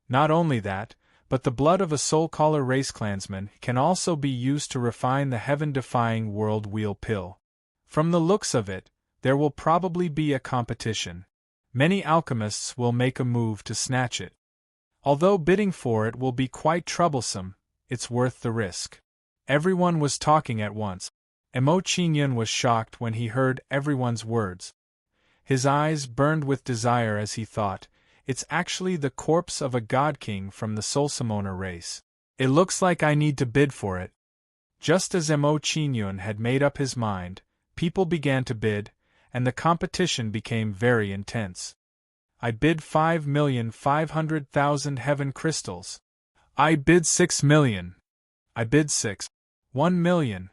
Not only that, but the blood of a Soul Caller race clansman can also be used to refine the heaven-defying world wheel pill. From the looks of it, there will probably be a competition. Many alchemists will make a move to snatch it. Although bidding for it will be quite troublesome, it's worth the risk. Everyone was talking at once. Emo Qingyun was shocked when he heard everyone's words. His eyes burned with desire as he thought, it's actually the corpse of a god king from the Soul Summoner race. It looks like I need to bid for it. Just as Emo Qingyun had made up his mind, people began to bid, and the competition became very intense. I bid 5,500,000 heaven crystals. I bid 6 million. I bid 1 million.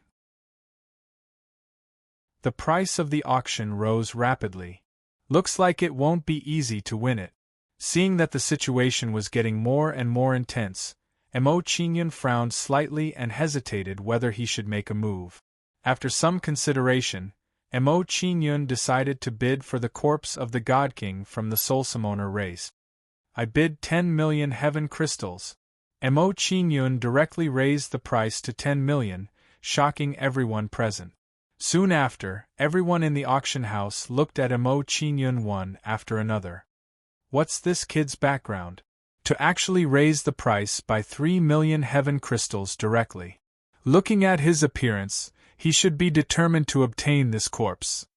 The price of the auction rose rapidly. Looks like it won't be easy to win it. Seeing that the situation was getting more and more intense, Emo Qingyun frowned slightly and hesitated whether he should make a move. After some consideration, Emo Qingyun decided to bid for the corpse of the God King from the Soul Summoner race. I bid 10 million heaven crystals. Emo Qingyun directly raised the price to 10 million, shocking everyone present. Soon after, everyone in the auction house looked at Emo Qingyun one after another. What's this kid's background? To actually raise the price by 3 million heaven crystals directly. Looking at his appearance, he should be determined to obtain this corpse.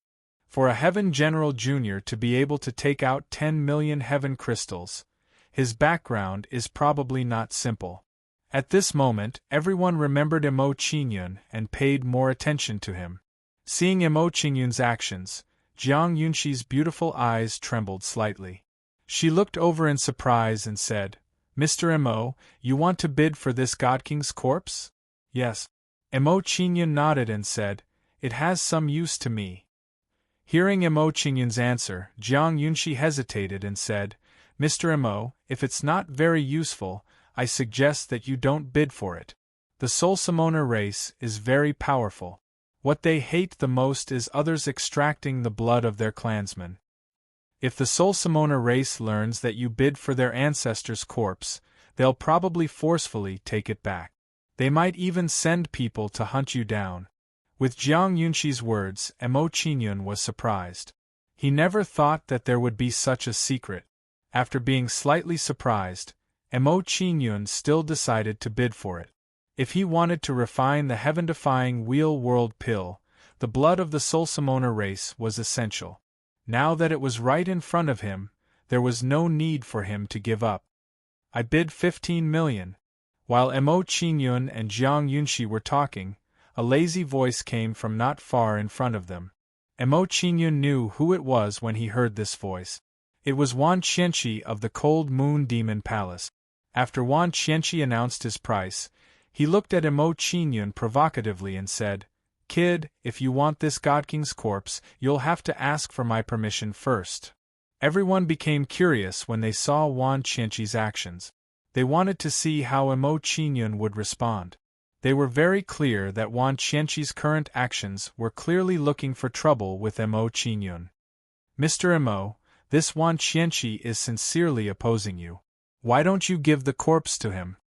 For a Heaven General Jr. to be able to take out 10 million heaven crystals, his background is probably not simple. At this moment, everyone remembered Emo Qingyun and paid more attention to him. Seeing Emo Qingyun's actions, Jiang Yunxi's beautiful eyes trembled slightly. She looked over in surprise and said, "Mr. Emo, you want to bid for this God King's corpse?" "Yes." Emo Qingyun nodded and said, "It has some use to me." Hearing Emo Qingyun's answer, Jiang Yunxi hesitated and said, "Mr. Emo, if it's not very useful, I suggest that you don't bid for it. The Soul Summoner race is very powerful. What they hate the most is others extracting the blood of their clansmen. If the Soul Summoner race learns that you bid for their ancestor's corpse, they'll probably forcefully take it back. They might even send people to hunt you down." With Jiang Yunxi's words, Emo Qingyun was surprised. He never thought that there would be such a secret. After being slightly surprised, Emo Qingyun still decided to bid for it. If he wanted to refine the heaven-defying wheel world pill, the blood of the Soul Summoner race was essential. Now that it was right in front of him, there was no need for him to give up. I bid 15 million. While Mo Qingyun and Jiang Yunxi were talking, a lazy voice came from not far in front of them. Mo Qingyun knew who it was when he heard this voice. It was Wan Qianqi of the Cold Moon Demon Palace. After Wan Qianqi announced his price, he looked at Mo Qingyun provocatively and said, "Kid, if you want this God King's corpse, you'll have to ask for my permission first." Everyone became curious when they saw Wan Qianqi's actions. They wanted to see how Mo Qingyun would respond. They were very clear that Wan Qianqi's current actions were clearly looking for trouble with Mo Qingyun. "Mr. Mo, this Wan Qianqi is sincerely opposing you. Why don't you give the corpse to him?"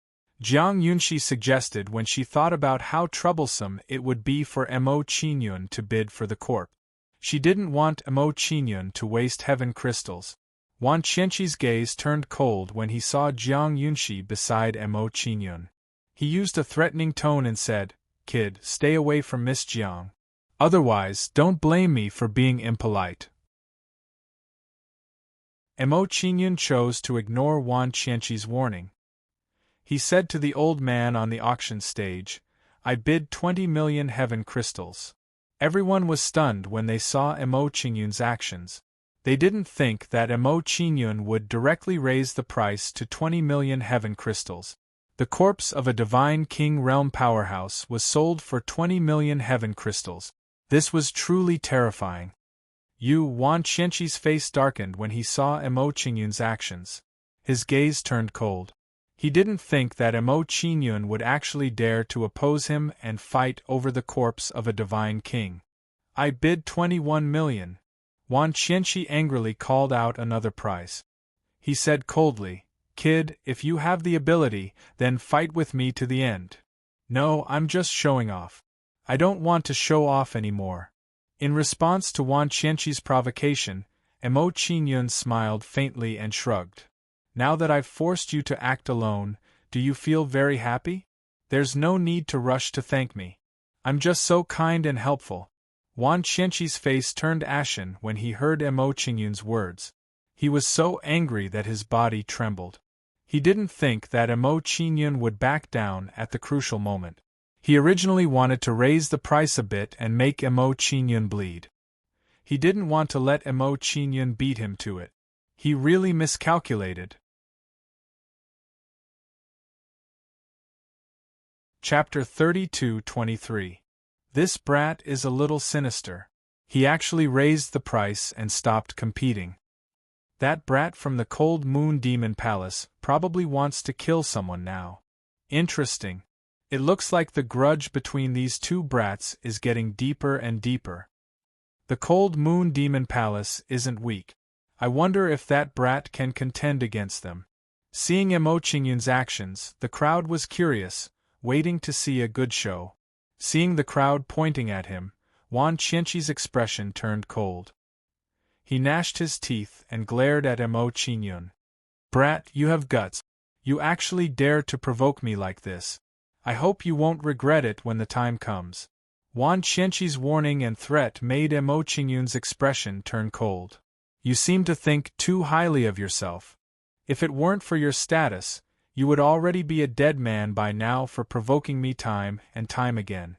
Jiang Yunxi suggested when she thought about how troublesome it would be for Mo Qingyun to bid for the corpse. She didn't want Mo Qingyun to waste heaven crystals. Wan Qianqi's gaze turned cold when he saw Jiang Yunxi beside Mo Qingyun. He used a threatening tone and said, "Kid, stay away from Miss Jiang. Otherwise, don't blame me for being impolite." Mo Qingyun chose to ignore Wan Qianqi's warning. He said to the old man on the auction stage, "I bid 20 million heaven crystals." Everyone was stunned when they saw Mo Qingyun's actions. They didn't think that Mo Qingyun would directly raise the price to 20 million heaven crystals. The corpse of a divine king realm powerhouse was sold for 20 million heaven crystals. This was truly terrifying. Wan Qianqi's face darkened when he saw Mo Qingyun's actions. His gaze turned cold. He didn't think that Mo Qingyun would actually dare to oppose him and fight over the corpse of a divine king. "I bid 21 million. Wan Qianqi angrily called out another price. He said coldly, "Kid, if you have the ability, then fight with me to the end." "No, I'm just showing off. I don't want to show off anymore." In response to Wan Qianqi's provocation, Mo Qingyun smiled faintly and shrugged. "Now that I've forced you to act alone, do you feel very happy? There's no need to rush to thank me. I'm just so kind and helpful." Wan Qianqi's face turned ashen when he heard Mo Qingyun's words. He was so angry that his body trembled. He didn't think that Mo Qingyun would back down at the crucial moment. He originally wanted to raise the price a bit and make Mo Qingyun bleed. He didn't want to let Mo Qingyun beat him to it. He really miscalculated. Chapter 32-23. This brat is a little sinister. He actually raised the price and stopped competing. That brat from the Cold Moon Demon Palace probably wants to kill someone now. Interesting. It looks like the grudge between these two brats is getting deeper and deeper. The Cold Moon Demon Palace isn't weak. I wonder if that brat can contend against them. Seeing Mo Qingyun's actions, the crowd was curious, waiting to see a good show. Seeing the crowd pointing at him, Wan Qianqi's expression turned cold. He gnashed his teeth and glared at Mo Qingyun. "Brat, you have guts. You actually dare to provoke me like this. I hope you won't regret it when the time comes." Wan Qianqi's warning and threat made Mo Qingyun's expression turn cold. "You seem to think too highly of yourself. If it weren't for your status, you would already be a dead man by now for provoking me time and time again."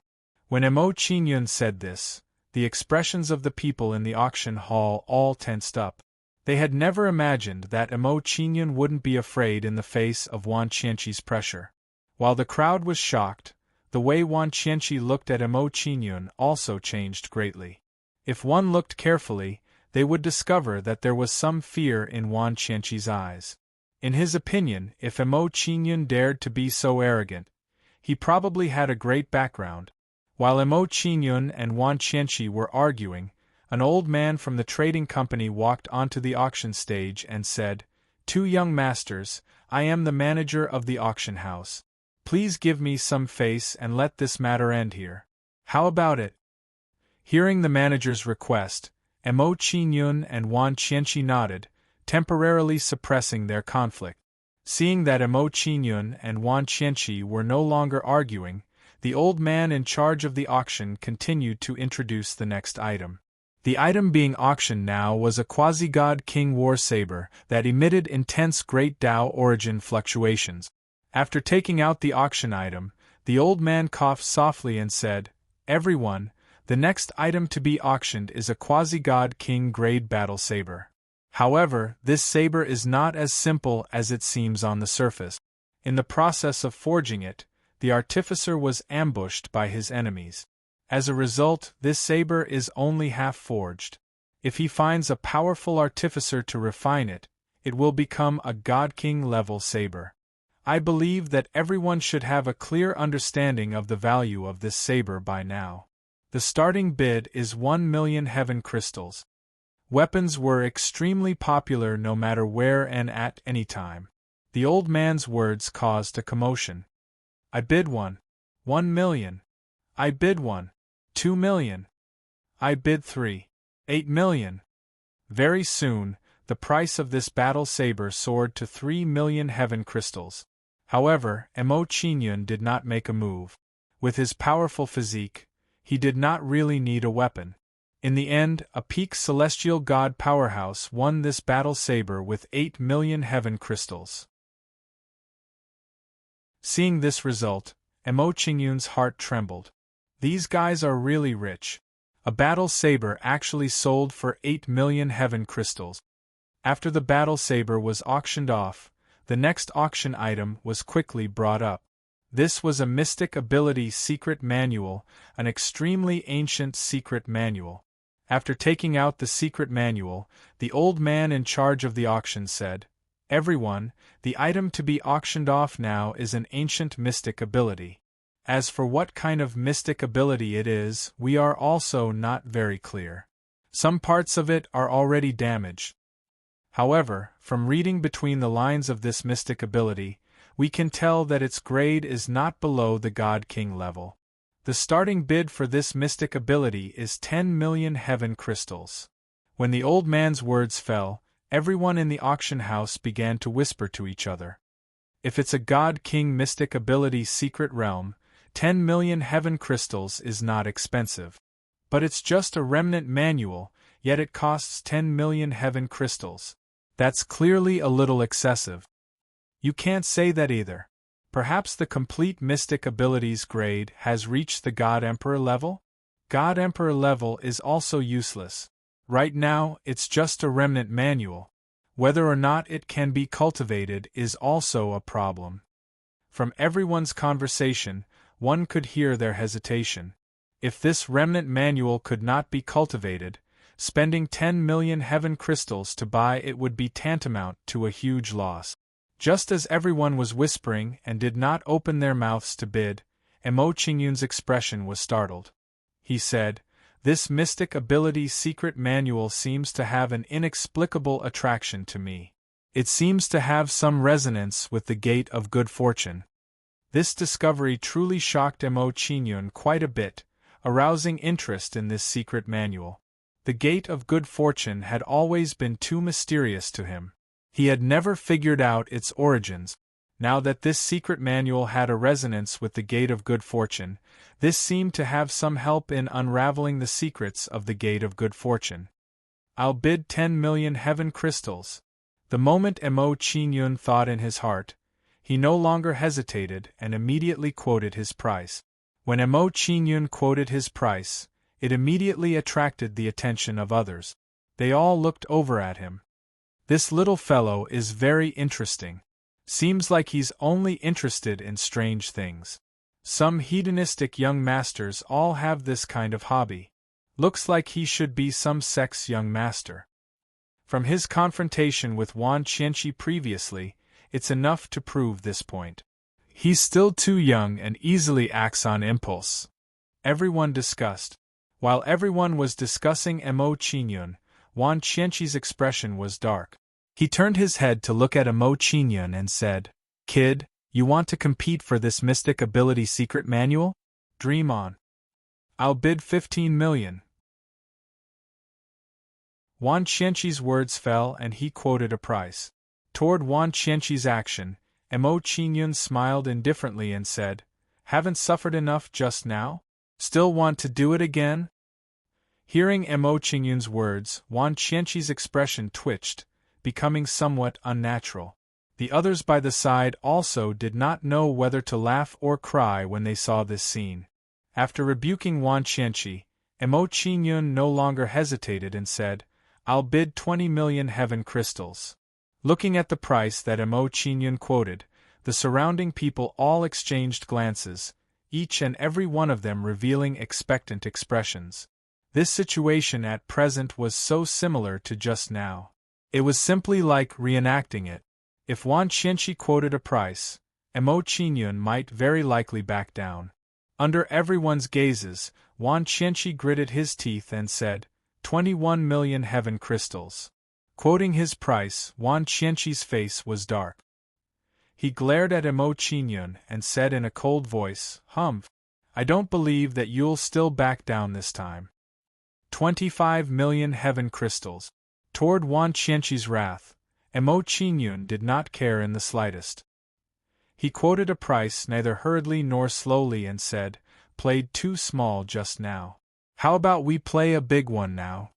When Mo Qingyun said this, the expressions of the people in the auction hall all tensed up. They had never imagined that Mo Qingyun wouldn't be afraid in the face of Wan Qianqi's pressure. While the crowd was shocked, the way Wan Qianqi looked at Mo Qingyun also changed greatly. If one looked carefully, they would discover that there was some fear in Wan Qianqi's eyes. In his opinion, if Mo Qingyun dared to be so arrogant, he probably had a great background. While Mo Qingyun and Wan Qianqi were arguing, an old man from the trading company walked onto the auction stage and said, "Two young masters, I am the manager of the auction house. Please give me some face and let this matter end here. How about it?" Hearing the manager's request, Mo Qingyun and Wan Qianqi nodded, temporarily suppressing their conflict. Seeing that Mo Qingyun and Wan Qianqi were no longer arguing, the old man in charge of the auction continued to introduce the next item. The item being auctioned now was a quasi-god king war saber that emitted intense Great Tao origin fluctuations. After taking out the auction item, the old man coughed softly and said, "Everyone, the next item to be auctioned is a quasi-god king grade battle saber. However, this saber is not as simple as it seems on the surface. In the process of forging it, the artificer was ambushed by his enemies. As a result, this saber is only half forged. If he finds a powerful artificer to refine it, it will become a God King level saber. I believe that everyone should have a clear understanding of the value of this saber by now. The starting bid is 1 million heaven crystals. Weapons were extremely popular no matter where and at any time. The old man's words caused a commotion. I bid 1 million. I bid 2 million. I bid 8 million. Very soon, the price of this battle saber soared to 3 million heaven crystals. However, Mo Qingyun did not make a move. With his powerful physique, he did not really need a weapon. In the end, a peak celestial god powerhouse won this battle saber with 8 million heaven crystals. Seeing this result, Mo Qingyun's heart trembled. These guys are really rich. A battle saber actually sold for 8 million heaven crystals. After the battle saber was auctioned off, the next auction item was quickly brought up. This was a mystic ability secret manual, an extremely ancient secret manual. After taking out the secret manual, the old man in charge of the auction said, "Everyone, the item to be auctioned off now is an ancient mystic ability. As for what kind of mystic ability it is, we are also not very clear. Some parts of it are already damaged. However, from reading between the lines of this mystic ability, we can tell that its grade is not below the God King level. The starting bid for this mystic ability is 10 million heaven crystals." When the old man's words fell, everyone in the auction house began to whisper to each other. If it's a God King mystic ability secret realm, 10 million heaven crystals is not expensive. But it's just a remnant manual, yet it costs 10 million heaven crystals. That's clearly a little excessive. You can't say that either. Perhaps the complete mystic abilities grade has reached the God Emperor level? God Emperor level is also useless. Right now, it's just a remnant manual. Whether or not it can be cultivated is also a problem. From everyone's conversation, one could hear their hesitation. If this remnant manual could not be cultivated, spending 10 million heaven crystals to buy it would be tantamount to a huge loss. Just as everyone was whispering and did not open their mouths to bid, Mo Qingyun's expression was startled. He said, "This mystic ability secret manual seems to have an inexplicable attraction to me. It seems to have some resonance with the Gate of Good Fortune." This discovery truly shocked Mo Qingyun quite a bit, arousing interest in this secret manual. The Gate of Good Fortune had always been too mysterious to him. He had never figured out its origins. Now that this secret manual had a resonance with the Gate of Good Fortune, this seemed to have some help in unraveling the secrets of the Gate of Good Fortune. "I'll bid 10 million heaven crystals." The moment Mo Qingyun thought in his heart, he no longer hesitated and immediately quoted his price. When Mo Qingyun quoted his price, it immediately attracted the attention of others. They all looked over at him. This little fellow is very interesting. Seems like he's only interested in strange things. Some hedonistic young masters all have this kind of hobby. Looks like he should be some sex young master. From his confrontation with Wan Qianqi previously, it's enough to prove this point. He's still too young and easily acts on impulse. Everyone discussed. While everyone was discussing Mo Qingyun, Wan Qianqi's expression was dark. He turned his head to look at Mo Qingyun and said, "Kid, you want to compete for this mystic ability secret manual? Dream on. I'll bid 15 million. Wan Qianqi's words fell and he quoted a price. Toward Wan Qianqi's action, Mo Qingyun smiled indifferently and said, "Haven't suffered enough just now? Still want to do it again?" Hearing Mo Qingyun's words, Wan Qianqi's expression twitched, becoming somewhat unnatural. The others by the side also did not know whether to laugh or cry when they saw this scene. After rebuking Wan Qianqi, Mo Qingyun no longer hesitated and said, "I'll bid 20 million heaven crystals." Looking at the price that Mo Qingyun quoted, the surrounding people all exchanged glances, each and every one of them revealing expectant expressions. This situation at present was so similar to just now. It was simply like reenacting it. If Wan Qianqi quoted a price, Mo Qingyun might very likely back down. Under everyone's gazes, Wan Qianqi gritted his teeth and said, 21 million heaven crystals. Quoting his price, Wan Qianqi's face was dark. He glared at Mo Qingyun and said in a cold voice, I don't believe that you'll still back down this time. 25 million heaven crystals. Toward Wan Qianqi's wrath, Mo Qingyun did not care in the slightest. He quoted a price neither hurriedly nor slowly and said, "Played too small just now. How about we play a big one now?"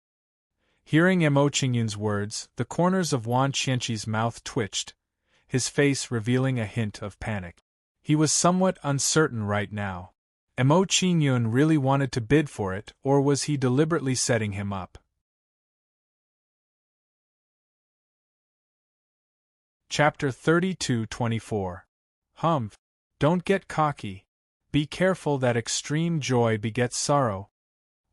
Hearing Mo Qingyun's words, the corners of Wan Qianqi's mouth twitched, his face revealing a hint of panic. He was somewhat uncertain right now. Mo Qingyun really wanted to bid for it, or was he deliberately setting him up? Chapter 32-24. Don't get cocky. Be careful that extreme joy begets sorrow.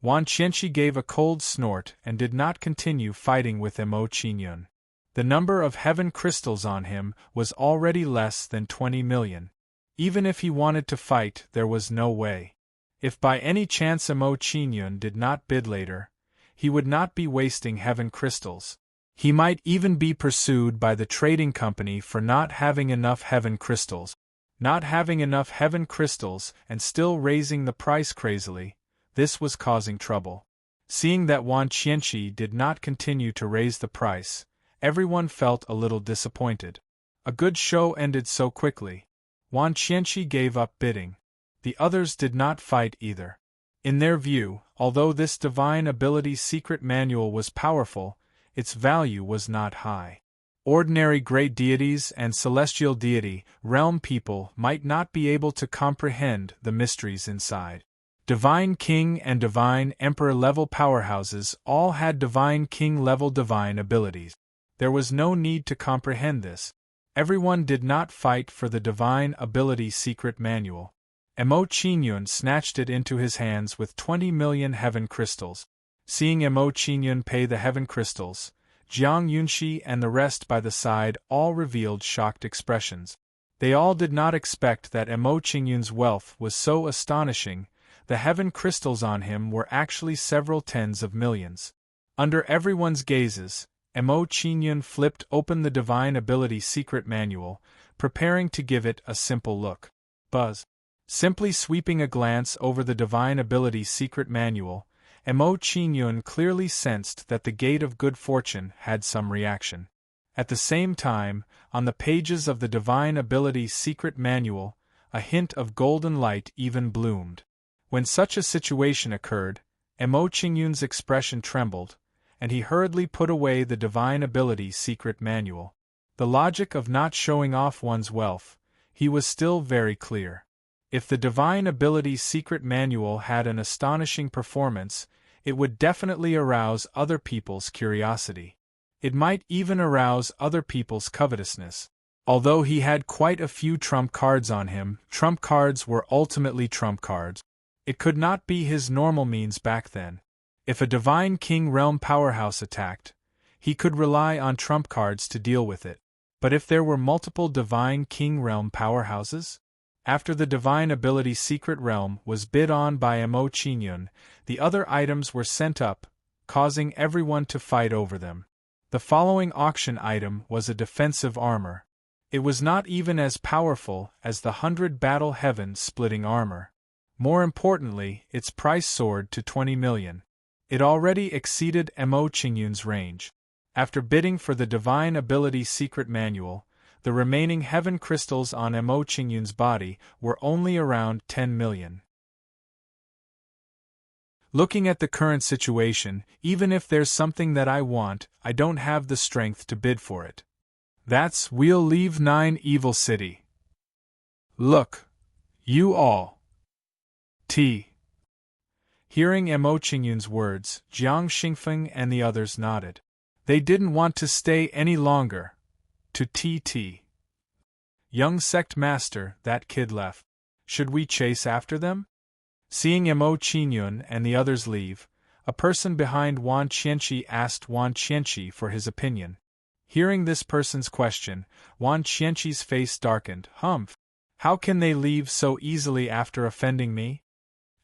Wan Qianqi gave a cold snort and did not continue fighting with Mo Qingyun. The number of heaven crystals on him was already less than 20 million. Even if he wanted to fight, there was no way. If by any chance Mo Qingyun did not bid later, he would not be wasting heaven crystals. He might even be pursued by the trading company for not having enough heaven crystals. Not having enough heaven crystals and still raising the price crazily, this was causing trouble. Seeing that Wan Qianqi did not continue to raise the price, everyone felt a little disappointed. A good show ended so quickly. Wan Qianqi gave up bidding. The others did not fight either. In their view, although this divine ability secret manual was powerful, its value was not high. Ordinary great deities and celestial deity, realm people might not be able to comprehend the mysteries inside. Divine King and Divine Emperor level powerhouses all had Divine King level divine abilities. There was no need to comprehend this. Everyone did not fight for the divine ability secret manual. Mo Qingyun snatched it into his hands with 20 million heaven crystals. Seeing Mo Qingyun pay the heaven crystals, Jiang Yunxi and the rest by the side all revealed shocked expressions. They all did not expect that Mo Qingyun's wealth was so astonishing. The heaven crystals on him were actually several tens of millions. Under everyone's gazes, Mo Qingyun flipped open the Divine Ability Secret Manual, preparing to give it a simple look. Buzz. Simply sweeping a glance over the Divine Ability Secret Manual, Mo Qingyun clearly sensed that the gate of good fortune had some reaction. At the same time, on the pages of the Divine Ability Secret Manual, a hint of golden light even bloomed. When such a situation occurred, Mo Qingyun's expression trembled, and he hurriedly put away the Divine Ability Secret Manual. The logic of not showing off one's wealth, he was still very clear. If the Divine Ability Secret Manual had an astonishing performance, it would definitely arouse other people's curiosity. It might even arouse other people's covetousness. Although he had quite a few trump cards on him, trump cards were ultimately trump cards. It could not be his normal means back then. If a Divine King Realm powerhouse attacked, he could rely on trump cards to deal with it. But if there were multiple Divine King Realm powerhouses? After the Divine Ability Secret Realm was bid on by Mo Qingyun, the other items were sent up, causing everyone to fight over them. The following auction item was a defensive armor. It was not even as powerful as the 100 battle heaven splitting armor. More importantly, its price soared to 20 million. It already exceeded Mo Qingyun's range. After bidding for the Divine Ability Secret Manual, the remaining heaven crystals on Mo Qingyun's body were only around 10 million. Looking at the current situation, even if there's something that I want, I don't have the strength to bid for it. We'll leave 9 Evil City. Look. You all. T. Hearing Mo Qingyun's words, Jiang Xingfeng and the others nodded. They didn't want to stay any longer. To T. Young sect master, that kid left. Should we chase after them? Seeing Mo Qingyun and the others leave, a person behind Wan Qianqi asked Wan Qianqi for his opinion. Hearing this person's question, Wan Qianqi's face darkened. Humph! How can they leave so easily after offending me?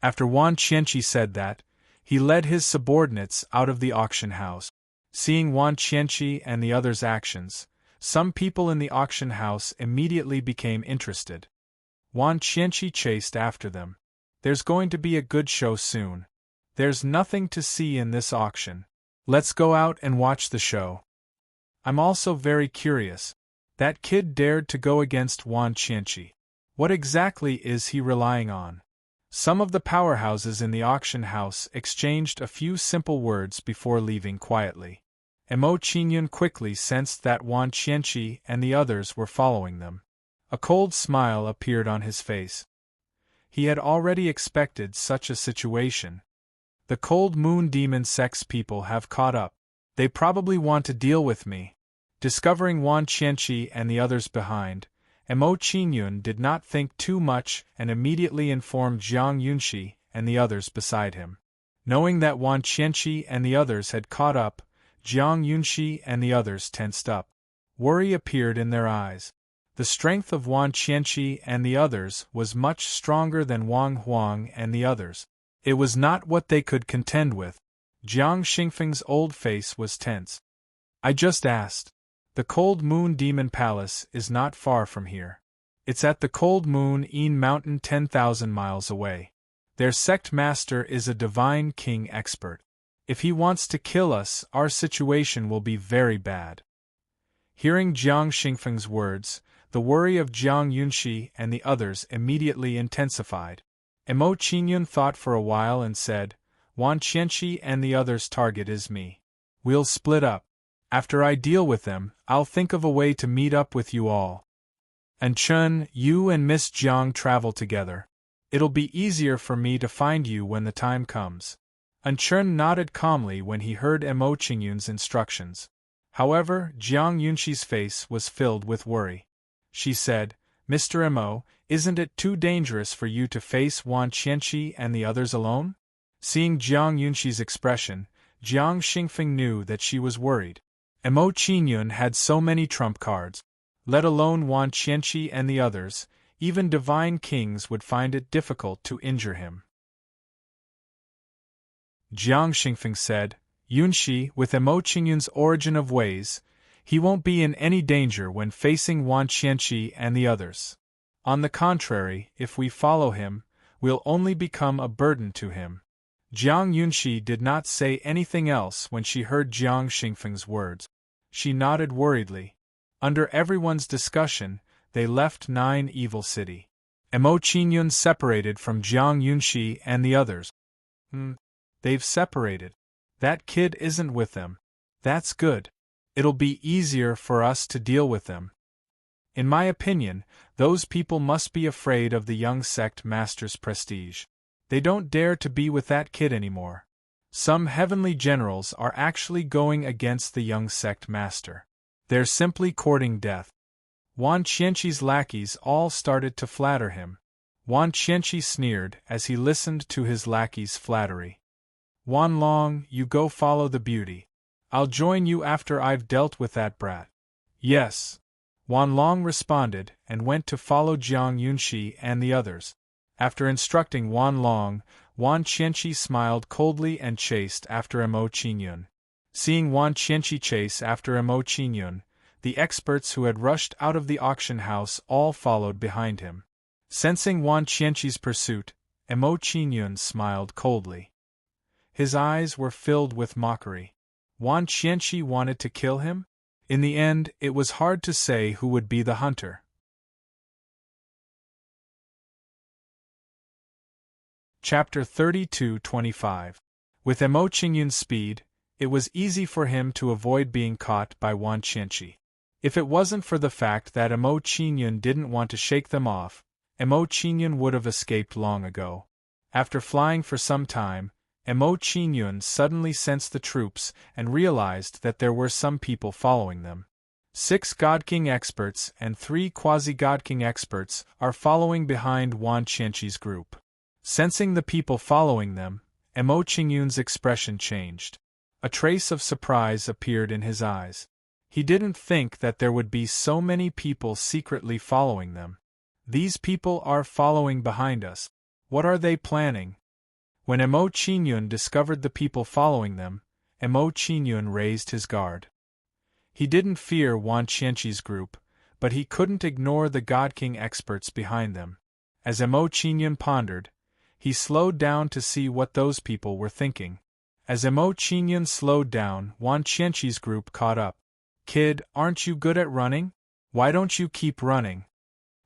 After Wan Qianqi said that, he led his subordinates out of the auction house. Seeing Wan Qianqi and the others' actions, some people in the auction house immediately became interested. Wan Qianqi chased after them. There's going to be a good show soon. There's nothing to see in this auction. Let's go out and watch the show. I'm also very curious. That kid dared to go against Wan Qianqi. What exactly is he relying on? Some of the powerhouses in the auction house exchanged a few simple words before leaving quietly. Mo Qingyun quickly sensed that Wan Qianqi and the others were following them. A cold smile appeared on his face. He had already expected such a situation. The Cold Moon Demon Sect's people have caught up. They probably want to deal with me. Discovering Wan Qianqi and the others behind, Mo Qingyun did not think too much and immediately informed Jiang Yunxi and the others beside him. Knowing that Wan Qianqi and the others had caught up, Jiang Yunxi and the others tensed up. Worry appeared in their eyes. The strength of Wan Qianqi and the others was much stronger than Wang Huang and the others. It was not what they could contend with. Jiang Xingfeng's old face was tense. I just asked. The Cold Moon Demon Palace is not far from here. It's at the Cold Moon Een Mountain 10,000 miles away. Their sect master is a divine king expert. If he wants to kill us, our situation will be very bad. Hearing Jiang Xingfeng's words, the worry of Jiang Yunxi and the others immediately intensified. Mo Qingyun thought for a while and said, Wan Qianqi and the others' target is me. We'll split up. After I deal with them, I'll think of a way to meet up with you all. And Chun, you and Miss Jiang travel together. It'll be easier for me to find you when the time comes. And Chun nodded calmly when he heard Mo Qingyun's instructions. However, Jiang Yunxi's face was filled with worry. She said, Mr. Mo, isn't it too dangerous for you to face Wan Qianqi and the others alone? Seeing Jiang Yunxi's expression, Jiang Xingfeng knew that she was worried. Mo Qingyun had so many trump cards. Let alone Wan Qianqi and the others, even divine kings would find it difficult to injure him. Jiang Xingfeng said, Yunxi, with Mo Qingyun's origin of ways, he won't be in any danger when facing Wan Qianqi and the others. On the contrary, if we follow him, we'll only become a burden to him. Jiang Yunxi did not say anything else when she heard Jiang Xingfeng's words. She nodded worriedly. Under everyone's discussion, they left 9 Evil City. Mo Qingyun separated from Jiang Yunxi and the others. They've separated. That kid isn't with them. That's good. It'll be easier for us to deal with them. In my opinion, those people must be afraid of the young sect master's prestige. They don't dare to be with that kid anymore. Some heavenly generals are actually going against the young sect master. They're simply courting death. Wan Qianqi's lackeys all started to flatter him. Wan Qianqi sneered as he listened to his lackey's flattery. Wan Long, you go follow the beauty. I'll join you after I've dealt with that brat. Yes. Wan Long responded and went to follow Jiang Yunxi and the others. After instructing Wan Long, Wan Qianqi smiled coldly and chased after Mo Qingyun. Seeing Wan Qianqi chase after Mo Qingyun, the experts who had rushed out of the auction house all followed behind him. Sensing Wan Qianqi's pursuit, Mo Qingyun smiled coldly. His eyes were filled with mockery. Wan Qianqi wanted to kill him? In the end, it was hard to say who would be the hunter. Chapter 32-25. With Emo Qingyun's speed, it was easy for him to avoid being caught by Wan Qianqi. If it wasn't for the fact that Emo Qingyun didn't want to shake them off, Emo Qingyun would have escaped long ago. After flying for some time, Emo Qingyun suddenly sensed the troops and realized that there were some people following them. 6 God King experts and 3 quasi-God King experts are following behind Wan Qianqi's group. Sensing the people following them, Emo Qingyun's expression changed. A trace of surprise appeared in his eyes. He didn't think that there would be so many people secretly following them. These people are following behind us. What are they planning? When Emo Qingyun discovered the people following them, Emo Qingyun raised his guard. He didn't fear Wan Qianqi's group, but he couldn't ignore the God King experts behind them. As Emo Qingyun pondered, he slowed down to see what those people were thinking. As Emo Qingyun slowed down, Wan Qianqi's group caught up. "Kid, aren't you good at running? Why don't you keep running?"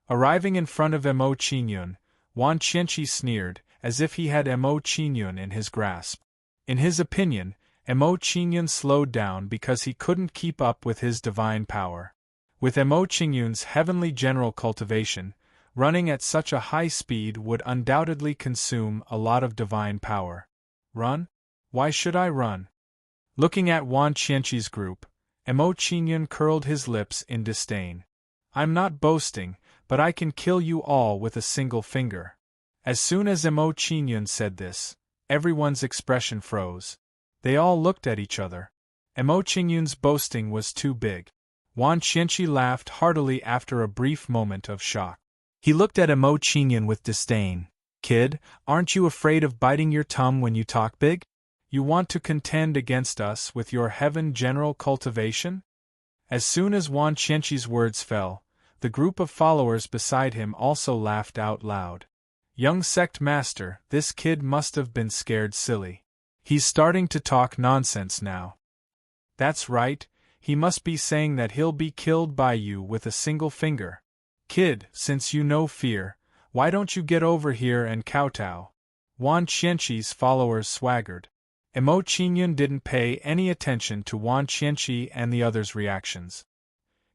Arriving in front of Emo Qingyun, Wan Qianqi sneered, as if he had Emo Qingyun in his grasp. In his opinion, Emo Qingyun slowed down because he couldn't keep up with his divine power. With Emo Qingyun's heavenly general cultivation, running at such a high speed would undoubtedly consume a lot of divine power. Run? Why should I run? Looking at Wan Qianqi's group, Emo Qingyun curled his lips in disdain. "I'm not boasting, but I can kill you all with a single finger." As soon as Emo Qingyun said this, everyone's expression froze. They all looked at each other. Emo Qingyun's boasting was too big. Wan Qianqi laughed heartily after a brief moment of shock. He looked at Emo Qingyun with disdain. "Kid, aren't you afraid of biting your tongue when you talk big? You want to contend against us with your heaven general cultivation?" As soon as Wan Qianqi's words fell, the group of followers beside him also laughed out loud. "Young sect master, this kid must have been scared silly. He's starting to talk nonsense now." "That's right, he must be saying that he'll be killed by you with a single finger. Kid, since you know fear, why don't you get over here and kowtow?" Wan Qianqi's followers swaggered. Emo Qingyun didn't pay any attention to Wan Qianqi and the others' reactions.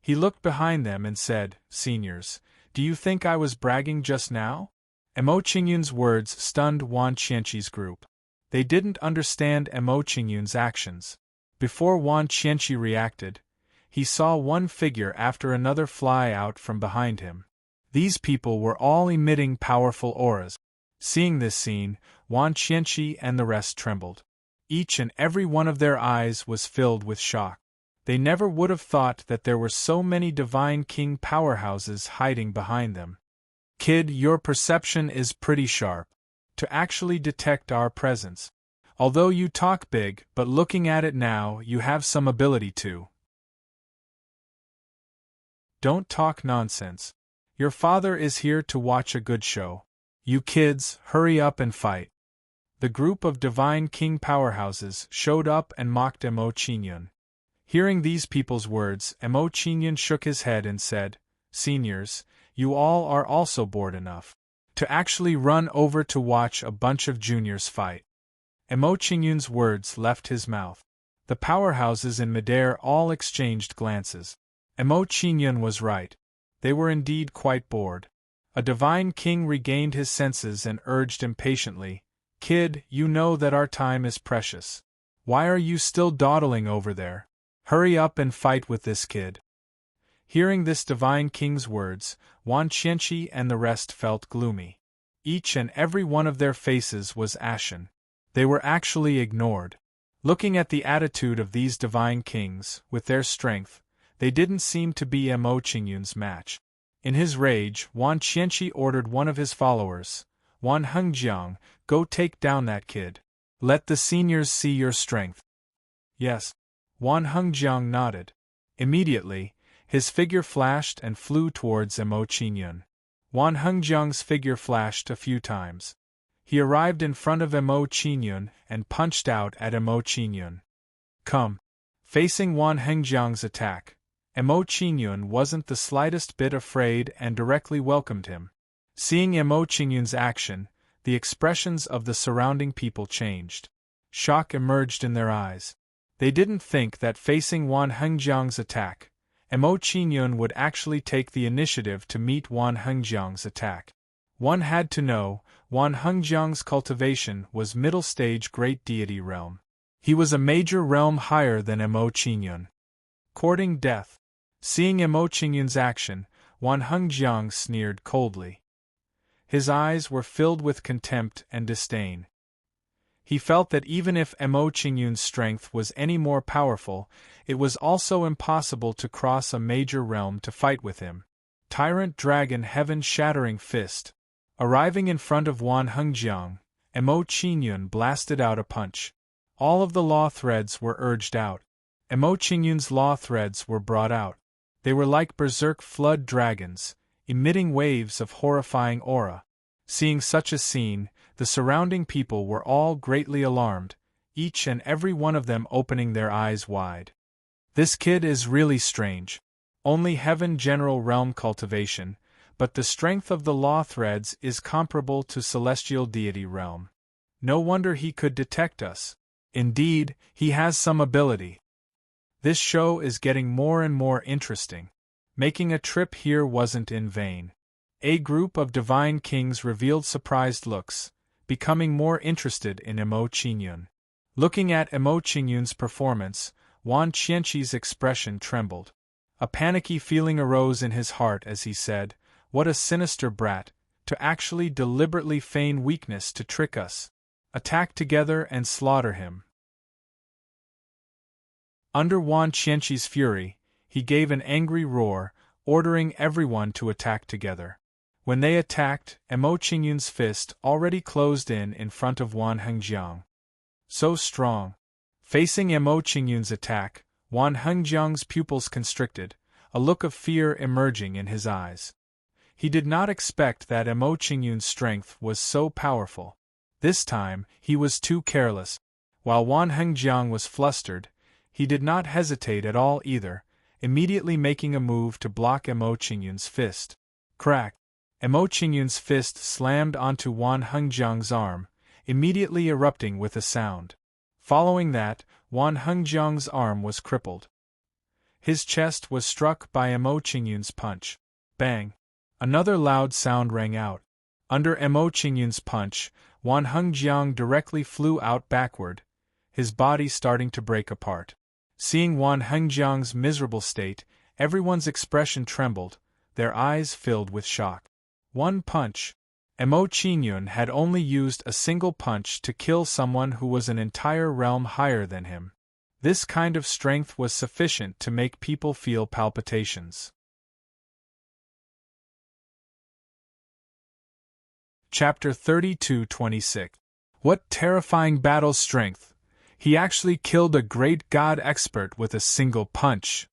He looked behind them and said, "Seniors, do you think I was bragging just now?" Emo Qingyun's words stunned Wan Qianqi's group. They didn't understand Emo Qingyun's actions. Before Wan Qianqi reacted, he saw one figure after another fly out from behind him. These people were all emitting powerful auras. Seeing this scene, Wan Qianqi and the rest trembled. Each and every one of their eyes was filled with shock. They never would have thought that there were so many divine king powerhouses hiding behind them. "Kid, your perception is pretty sharp. To actually detect our presence. Although you talk big, but looking at it now, you have some ability to." "Don't talk nonsense. Your father is here to watch a good show. You kids, hurry up and fight." The group of divine king powerhouses showed up and mocked Emo Qingyun. Hearing these people's words, Emo Qingyun shook his head and said, "Seniors, you all are also bored enough to actually run over to watch a bunch of juniors fight." Emo Qingyun's words left his mouth. The powerhouses in midair all exchanged glances. Emo Qingyun was right. They were indeed quite bored. A divine king regained his senses and urged impatiently, "Kid, you know that our time is precious. Why are you still dawdling over there? Hurry up and fight with this kid." Hearing this divine king's words, Wan Qianqi and the rest felt gloomy. Each and every one of their faces was ashen. They were actually ignored. Looking at the attitude of these divine kings, with their strength, they didn't seem to be Emo Qingyun's match. In his rage, Wan Qianqi ordered one of his followers, Wan Hengjiang, "Go take down that kid. Let the seniors see your strength." "Yes." Wan Hengjiang nodded. Immediately, his figure flashed and flew towards Emo Qingyun. Wan Hengjiang's figure flashed a few times. He arrived in front of Emo Qingyun and punched out at Emo Qingyun. "Come." Facing Wan Hengjiang's attack, Emo Qingyun wasn't the slightest bit afraid and directly welcomed him. Seeing Emo Qingyun's action, the expressions of the surrounding people changed. Shock emerged in their eyes. They didn't think that facing Wan Hengjiang's attack, Mo Qingyun would actually take the initiative to meet Wan Hengjiang's attack. One had to know, Wan Hengjiang's cultivation was middle-stage great deity realm. He was a major realm higher than Mo Qingyun. Courting death. Seeing Mo Qingyun's action, Wan Hengjiang sneered coldly. His eyes were filled with contempt and disdain. He felt that even if Mo Qingyun's strength was any more powerful, it was also impossible to cross a major realm to fight with him. Tyrant Dragon Heaven-Shattering Fist. Arriving in front of Wan Hengjiang, Mo Qingyun blasted out a punch. All of the law threads were urged out. Mo Qingyun's law threads were brought out. They were like berserk flood dragons, emitting waves of horrifying aura. Seeing such a scene, the surrounding people were all greatly alarmed, each and every one of them opening their eyes wide. This kid is really strange. Only heaven general realm cultivation, but the strength of the law threads is comparable to celestial deity realm. No wonder he could detect us. Indeed, he has some ability. This show is getting more and more interesting. Making a trip here wasn't in vain. A group of divine kings revealed surprised looks, becoming more interested in Mo Qingyun. Looking at Mo Qingyun's performance, Wan Qianqi's expression trembled. A panicky feeling arose in his heart as he said, "What a sinister brat, to actually deliberately feign weakness to trick us. Attack together and slaughter him." Under Wan Qianqi's fury, he gave an angry roar, ordering everyone to attack together. When they attacked, Mo Qingyun's fist already closed in front of Wan Hengjiang. So strong. Facing Mo Qingyun's attack, Wan Hengjiang's pupils constricted, a look of fear emerging in his eyes. He did not expect that Mo Qingyun's strength was so powerful. This time, he was too careless. While Wan Hengjiang was flustered, he did not hesitate at all either, immediately making a move to block Mo Qingyun's fist. Crack! Mo Qingyun's fist slammed onto Wan Hengjiang's arm, immediately erupting with a sound. Following that, Wan Hengjiang's arm was crippled. His chest was struck by Mo Qingyun's punch. Bang! Another loud sound rang out. Under Mo Qingyun's punch, Wan Hengjiang directly flew out backward, his body starting to break apart. Seeing Wan Hengjiang's miserable state, everyone's expression trembled, their eyes filled with shock. One punch. Mo Qingyun had only used a single punch to kill someone who was an entire realm higher than him. This kind of strength was sufficient to make people feel palpitations. Chapter 32-26. What terrifying battle strength! He actually killed a great god expert with a single punch,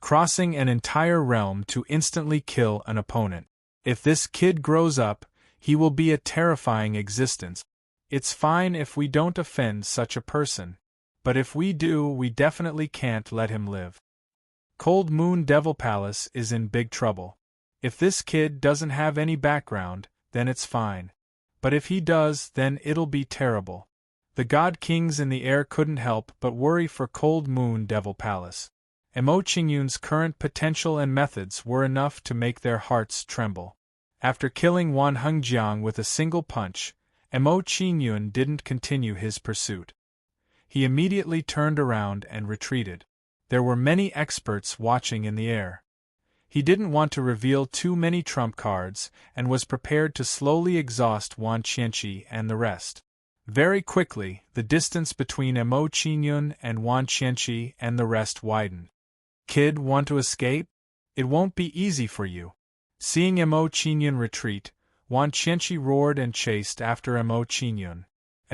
crossing an entire realm to instantly kill an opponent. If this kid grows up, he will be a terrifying existence. It's fine if we don't offend such a person, but if we do, we definitely can't let him live. Cold Moon Devil Palace is in big trouble. If this kid doesn't have any background, then it's fine. But if he does, then it'll be terrible. The god kings in the air couldn't help but worry for Cold Moon Devil Palace. Mo Qingyun's current potential and methods were enough to make their hearts tremble. After killing Wan Hengjiang with a single punch, Mo Qingyun didn't continue his pursuit. He immediately turned around and retreated. There were many experts watching in the air. He didn't want to reveal too many trump cards and was prepared to slowly exhaust Wan Qianqi and the rest. Very quickly, the distance between Mo Qingyun and Wan Qianqi and the rest widened. Kid, want to escape? It won't be easy for you. Seeing Mo Qingyun retreat, Wan Qianqi roared and chased after Mo Qingyun.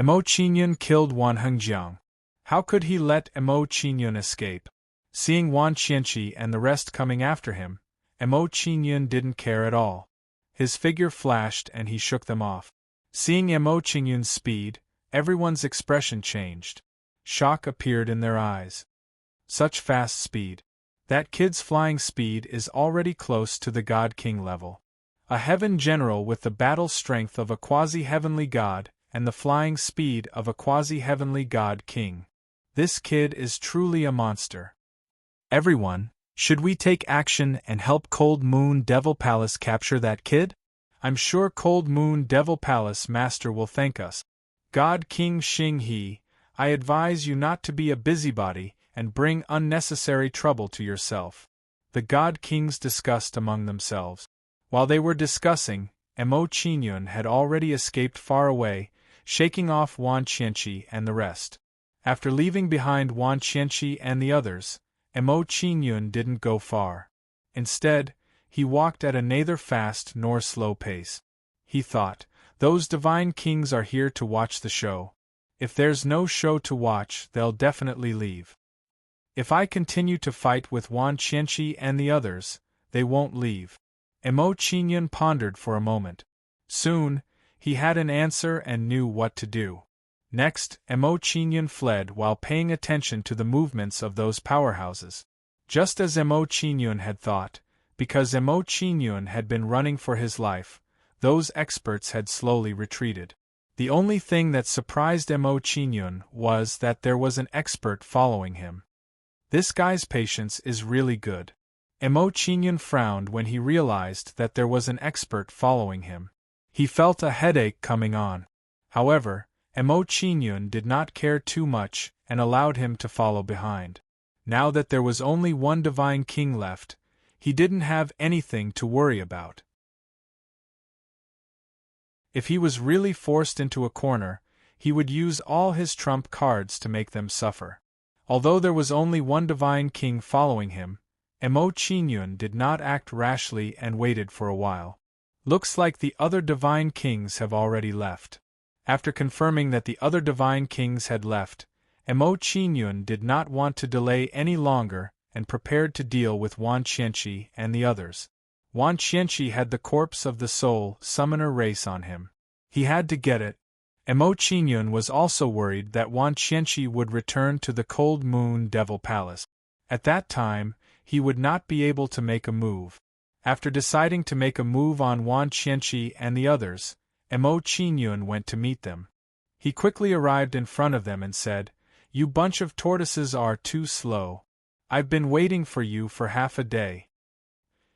Mo Qingyun killed Wan Hengjiang. How could he let Mo Qingyun escape? Seeing Wan Qianqi and the rest coming after him, Mo Qingyun didn't care at all. His figure flashed and he shook them off. Seeing Mo Qingyun's speed, everyone's expression changed. Shock appeared in their eyes. Such fast speed. That kid's flying speed is already close to the God King level. A heaven general with the battle strength of a quasi-heavenly god, and the flying speed of a quasi-heavenly god king. This kid is truly a monster. Everyone, should we take action and help Cold Moon Devil Palace capture that kid? I'm sure Cold Moon Devil Palace Master will thank us. God King Xing He, I advise you not to be a busybody and bring unnecessary trouble to yourself. The God Kings discussed among themselves. While they were discussing, Mo Qingyun had already escaped far away, shaking off Wan Qianqi and the rest. After leaving behind Wan Qianqi and the others, Mo Qingyun didn't go far. Instead, he walked at a neither fast nor slow pace. He thought, those divine kings are here to watch the show. If there's no show to watch, they'll definitely leave. If I continue to fight with Wan Qianqi and the others, they won't leave. Mo Qingyun pondered for a moment. Soon, he had an answer and knew what to do. Next, Mo Qingyun fled while paying attention to the movements of those powerhouses. Just as Mo Qingyun had thought, because Mo Qingyun had been running for his life, those experts had slowly retreated. The only thing that surprised Mo Qingyun was that there was an expert following him. This guy's patience is really good. Mo Qingyun frowned when he realized that there was an expert following him. He felt a headache coming on. However, Mo Qingyun did not care too much and allowed him to follow behind. Now that there was only one divine king left, he didn't have anything to worry about. If he was really forced into a corner, he would use all his trump cards to make them suffer. Although there was only one divine king following him, Mo Qingyun did not act rashly and waited for a while. Looks like the other divine kings have already left. After confirming that the other divine kings had left, Mo Qingyun did not want to delay any longer and prepared to deal with Wan Qianqi and the others. Wan Qianqi had the corpse of the soul summoner race on him. He had to get it. Mo Qingyun was also worried that Wan Qianqi would return to the Cold Moon Devil Palace. At that time, he would not be able to make a move. After deciding to make a move on Wan Qianqi and the others, Mo Qingyun went to meet them. He quickly arrived in front of them and said, "You bunch of tortoises are too slow. I've been waiting for you for half a day."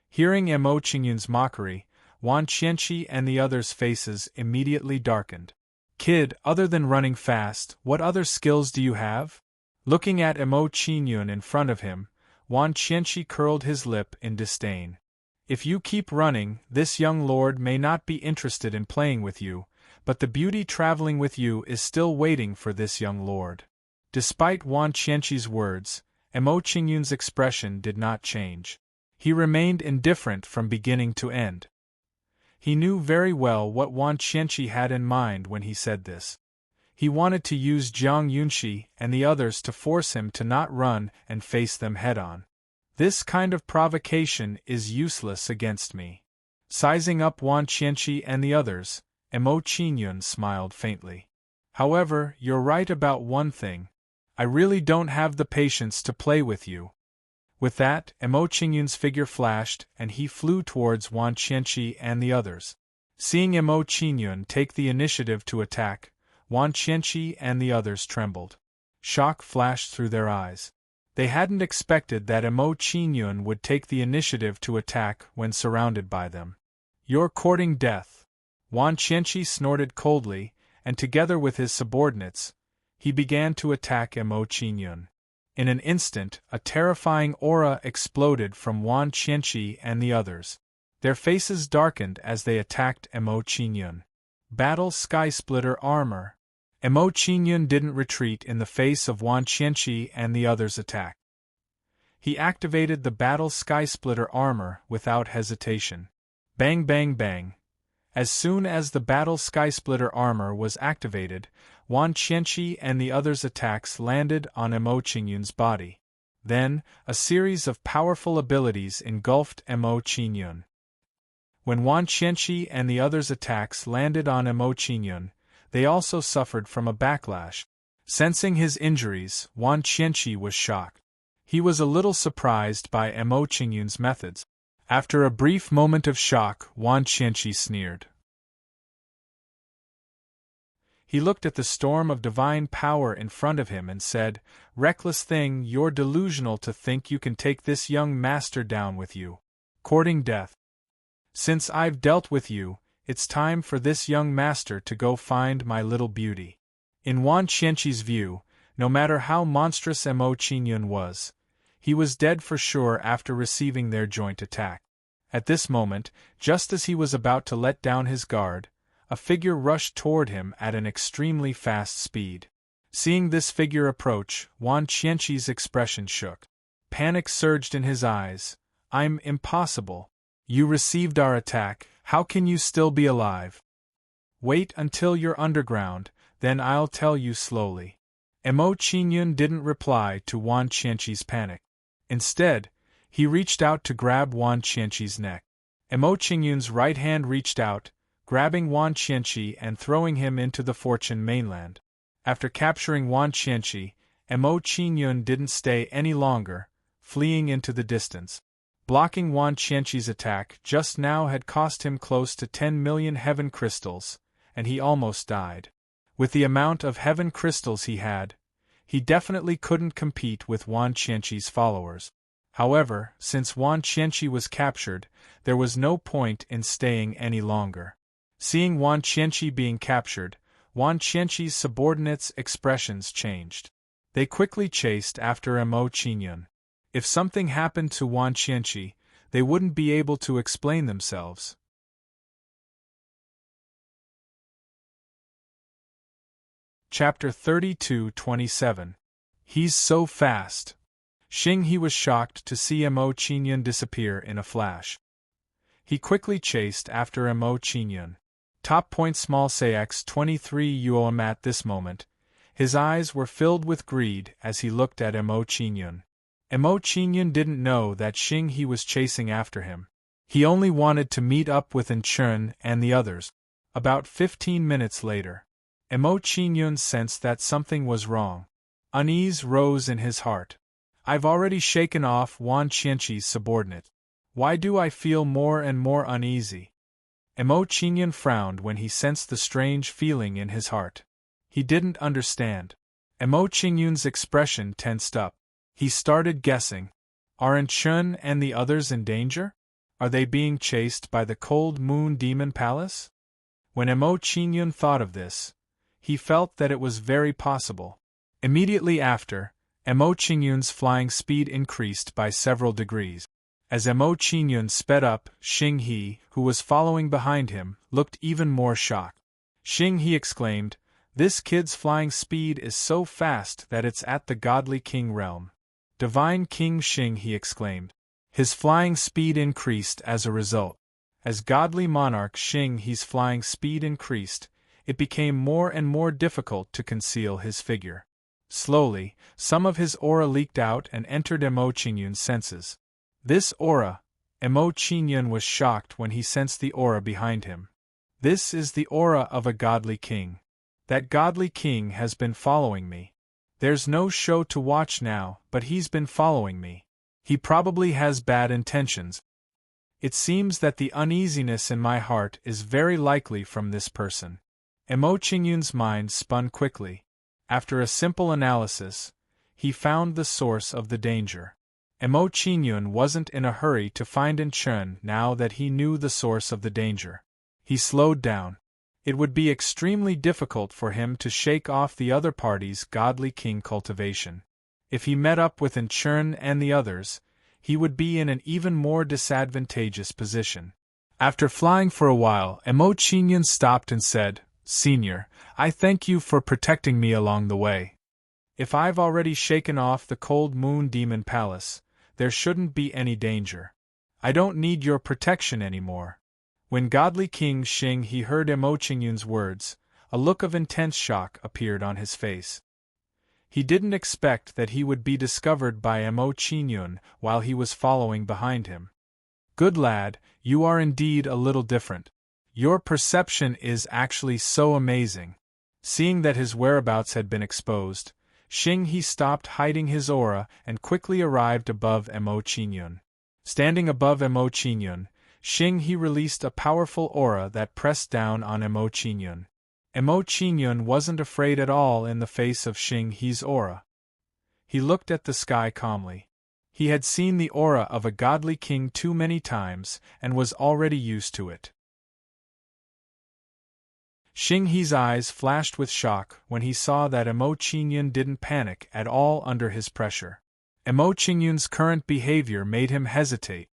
Hearing Mo Qingyun's mockery, Wan Qianqi and the others' faces immediately darkened. "Kid, other than running fast, what other skills do you have?" Looking at Mo Qingyun in front of him, Wan Qianqi curled his lip in disdain. "If you keep running, this young lord may not be interested in playing with you, but the beauty traveling with you is still waiting for this young lord." Despite Wan Qianqi's words, Mo Qingyun's expression did not change. He remained indifferent from beginning to end. He knew very well what Wan Qianqi had in mind when he said this. He wanted to use Jiang Yunxi and the others to force him to not run and face them head-on. This kind of provocation is useless against me. Sizing up Wan Qianqi and the others, Mo Qingyun smiled faintly. "However, you're right about one thing. I really don't have the patience to play with you." With that, Mo Qingyun's figure flashed and he flew towards Wan Qianqi and the others. Seeing Mo Qingyun take the initiative to attack, Wan Qianqi and the others trembled. Shock flashed through their eyes. They hadn't expected that Mo Qingyun would take the initiative to attack when surrounded by them. "You're courting death." Wan Qianqi snorted coldly, and together with his subordinates, he began to attack Mo Qingyun. In an instant, a terrifying aura exploded from Wan Qianqi and the others. Their faces darkened as they attacked Mo Qingyun. Battle Skysplitter Armor. Mo Qingyun didn't retreat in the face of Wan Qianqi and the others' attack. He activated the Battle Skysplitter Armor without hesitation. Bang bang bang. As soon as the Battle Skysplitter Armor was activated, Wan Qianqi and the others' attacks landed on Mo Qingyun's body. Then, a series of powerful abilities engulfed Mo Qingyun. When Wan Qianqi and the others' attacks landed on Mo Qingyun, they also suffered from a backlash. Sensing his injuries, Wan Qianqi was shocked. He was a little surprised by Mo Qingyun's methods. After a brief moment of shock, Wan Qianqi sneered. He looked at the storm of divine power in front of him and said, "Reckless thing, you're delusional to think you can take this young master down with you. Courting death. Since I've dealt with you, it's time for this young master to go find my little beauty." In Wan Qianqi's view, no matter how monstrous Mo Qingyun was, he was dead for sure after receiving their joint attack. At this moment, just as he was about to let down his guard, a figure rushed toward him at an extremely fast speed. Seeing this figure approach, Wan Qianqi's expression shook. Panic surged in his eyes. Impossible. You received our attack, how can you still be alive? Wait until you're underground, then I'll tell you slowly. Mo Qingyun didn't reply to Wan Qianqi's panic. Instead, he reached out to grab Wan Qianqi's neck. Mo Qingyun's right hand reached out, grabbing Wan Qianqi and throwing him into the Fortune mainland. After capturing Wan Qianqi, Mo Qingyun didn't stay any longer, fleeing into the distance. Blocking Wan Qianqi's attack just now had cost him close to 10 million heaven crystals, and he almost died. With the amount of heaven crystals he definitely couldn't compete with Wan Qianqi's followers. However, since Wan Qianqi was captured, there was no point in staying any longer. Seeing Wan Qianqi being captured, Wan Qianqi's subordinates' expressions changed. They quickly chased after Mo Qingyun. If something happened to Wan Qianqi, they wouldn't be able to explain themselves. Chapter 32:27. He's so fast. Xing He was shocked to see Mo Qingyun disappear in a flash. He quickly chased after Mo Qingyun. Top point small CX 23 UOM at this moment. His eyes were filled with greed as he looked at Mo Qingyun. Mo Qingyun didn't know that Xing He was chasing after him. He only wanted to meet up with Chun and the others. About 15 minutes later, Mo Qingyun sensed that something was wrong. Unease rose in his heart. I've already shaken off Wan Qianqi's subordinate. Why do I feel more and more uneasy? Mo Qingyun frowned when he sensed the strange feeling in his heart. He didn't understand. Mo Qingyun's expression tensed up. He started guessing. Are Chun and the others in danger? Are they being chased by the Cold Moon Demon Palace? When Mo Qingyun thought of this, he felt that it was very possible. Immediately after, Mo Qingyun's flying speed increased by several degrees. As Mo Qingyun sped up, Xing He, who was following behind him, looked even more shocked. Xing He exclaimed, "This kid's flying speed is so fast that it's at the godly king realm." Divine King Xing He exclaimed. His flying speed increased as a result. As godly monarch Xing He's flying speed increased, it became more and more difficult to conceal his figure. Slowly, some of his aura leaked out and entered Mo Qingyun's senses. This aura, Mo Qingyun was shocked when he sensed the aura behind him. This is the aura of a godly king. That godly king has been following me. There's no show to watch now, but he's been following me. He probably has bad intentions. It seems that the uneasiness in my heart is very likely from this person. Mo Qingyun's mind spun quickly. After a simple analysis, he found the source of the danger. Mo Qingyun wasn't in a hurry to find Chun now that he knew the source of the danger. He slowed down. It would be extremely difficult for him to shake off the other party's godly king cultivation. If he met up with Chun and the others, he would be in an even more disadvantageous position. After flying for a while, Mo Qingyun stopped and said, "Senior, I thank you for protecting me along the way. If I've already shaken off the Cold Moon Demon Palace, there shouldn't be any danger. I don't need your protection anymore." When godly King Xing He heard Mo Qingyun's words, a look of intense shock appeared on his face. He didn't expect that he would be discovered by Mo Qingyun while he was following behind him. "Good lad, you are indeed a little different. Your perception is actually so amazing." Seeing that his whereabouts had been exposed, Xing He stopped hiding his aura and quickly arrived above Mo Qingyun. Standing above Emo Qingyun, Xing He released a powerful aura that pressed down on Emo Qingyun. Emo Qingyun wasn't afraid at all in the face of Xing He's aura. He looked at the sky calmly. He had seen the aura of a godly king too many times and was already used to it. Xing He's eyes flashed with shock when he saw that Emo Qingyun didn't panic at all under his pressure. Emo Qingyun's current behavior made him hesitate.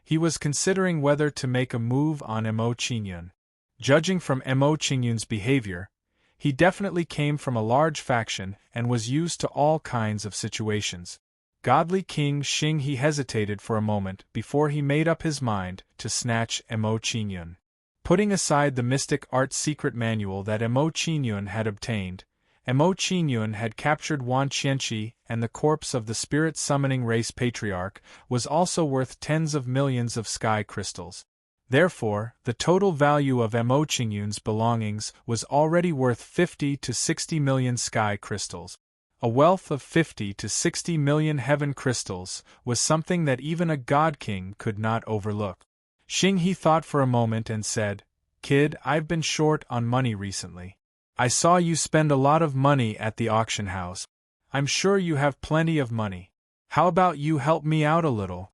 He was considering whether to make a move on Emo Qingyun. Judging from Emo Qingyun's behavior, he definitely came from a large faction and was used to all kinds of situations. Godly King Xing He hesitated for a moment before he made up his mind to snatch Emo Qingyun. Putting aside the mystic art secret manual that Emo Qingyun had obtained, Emo Qingyun had captured Wan Qianqi, and the corpse of the spirit summoning race patriarch was also worth tens of millions of sky crystals. Therefore, the total value of Emo Qingyun's belongings was already worth 50 to 60 million sky crystals. A wealth of 50 to 60 million heaven crystals was something that even a god king could not overlook. Xing He thought for a moment and said, "Kid, I've been short on money recently. I saw you spend a lot of money at the auction house. I'm sure you have plenty of money. How about you help me out a little?"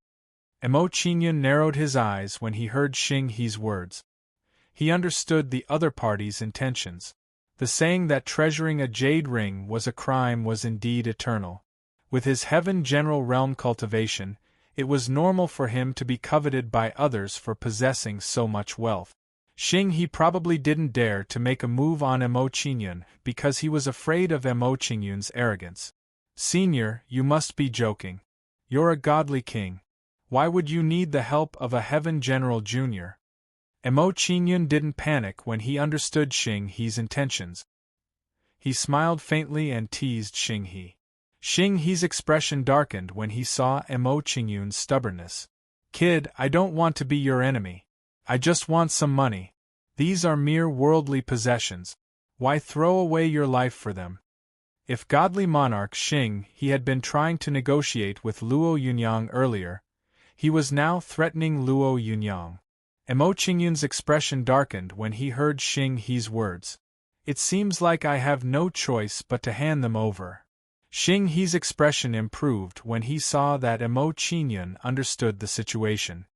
Emo Qingyun narrowed his eyes when he heard Xing He's words. He understood the other party's intentions. The saying that treasuring a jade ring was a crime was indeed eternal. With his heaven general realm cultivation, it was normal for him to be coveted by others for possessing so much wealth. Xing He probably didn't dare to make a move on Emo Qingyun because he was afraid of Emo Qingyun's arrogance. "Senior, you must be joking. You're a godly king. Why would you need the help of a heaven general junior?" Emo Qingyun didn't panic when he understood Xing He's intentions. He smiled faintly and teased Xing He. Xing He's expression darkened when he saw Emo Qingyun's stubbornness. "Kid, I don't want to be your enemy. I just want some money. These are mere worldly possessions. Why throw away your life for them?" If godly monarch Xing He had been trying to negotiate with Luo Yunyang earlier, he was now threatening Luo Yunyang. Emo Qingyun's expression darkened when he heard Xing He's words. "It seems like I have no choice but to hand them over." Xing He's expression improved when he saw that Emo Qingyun understood the situation.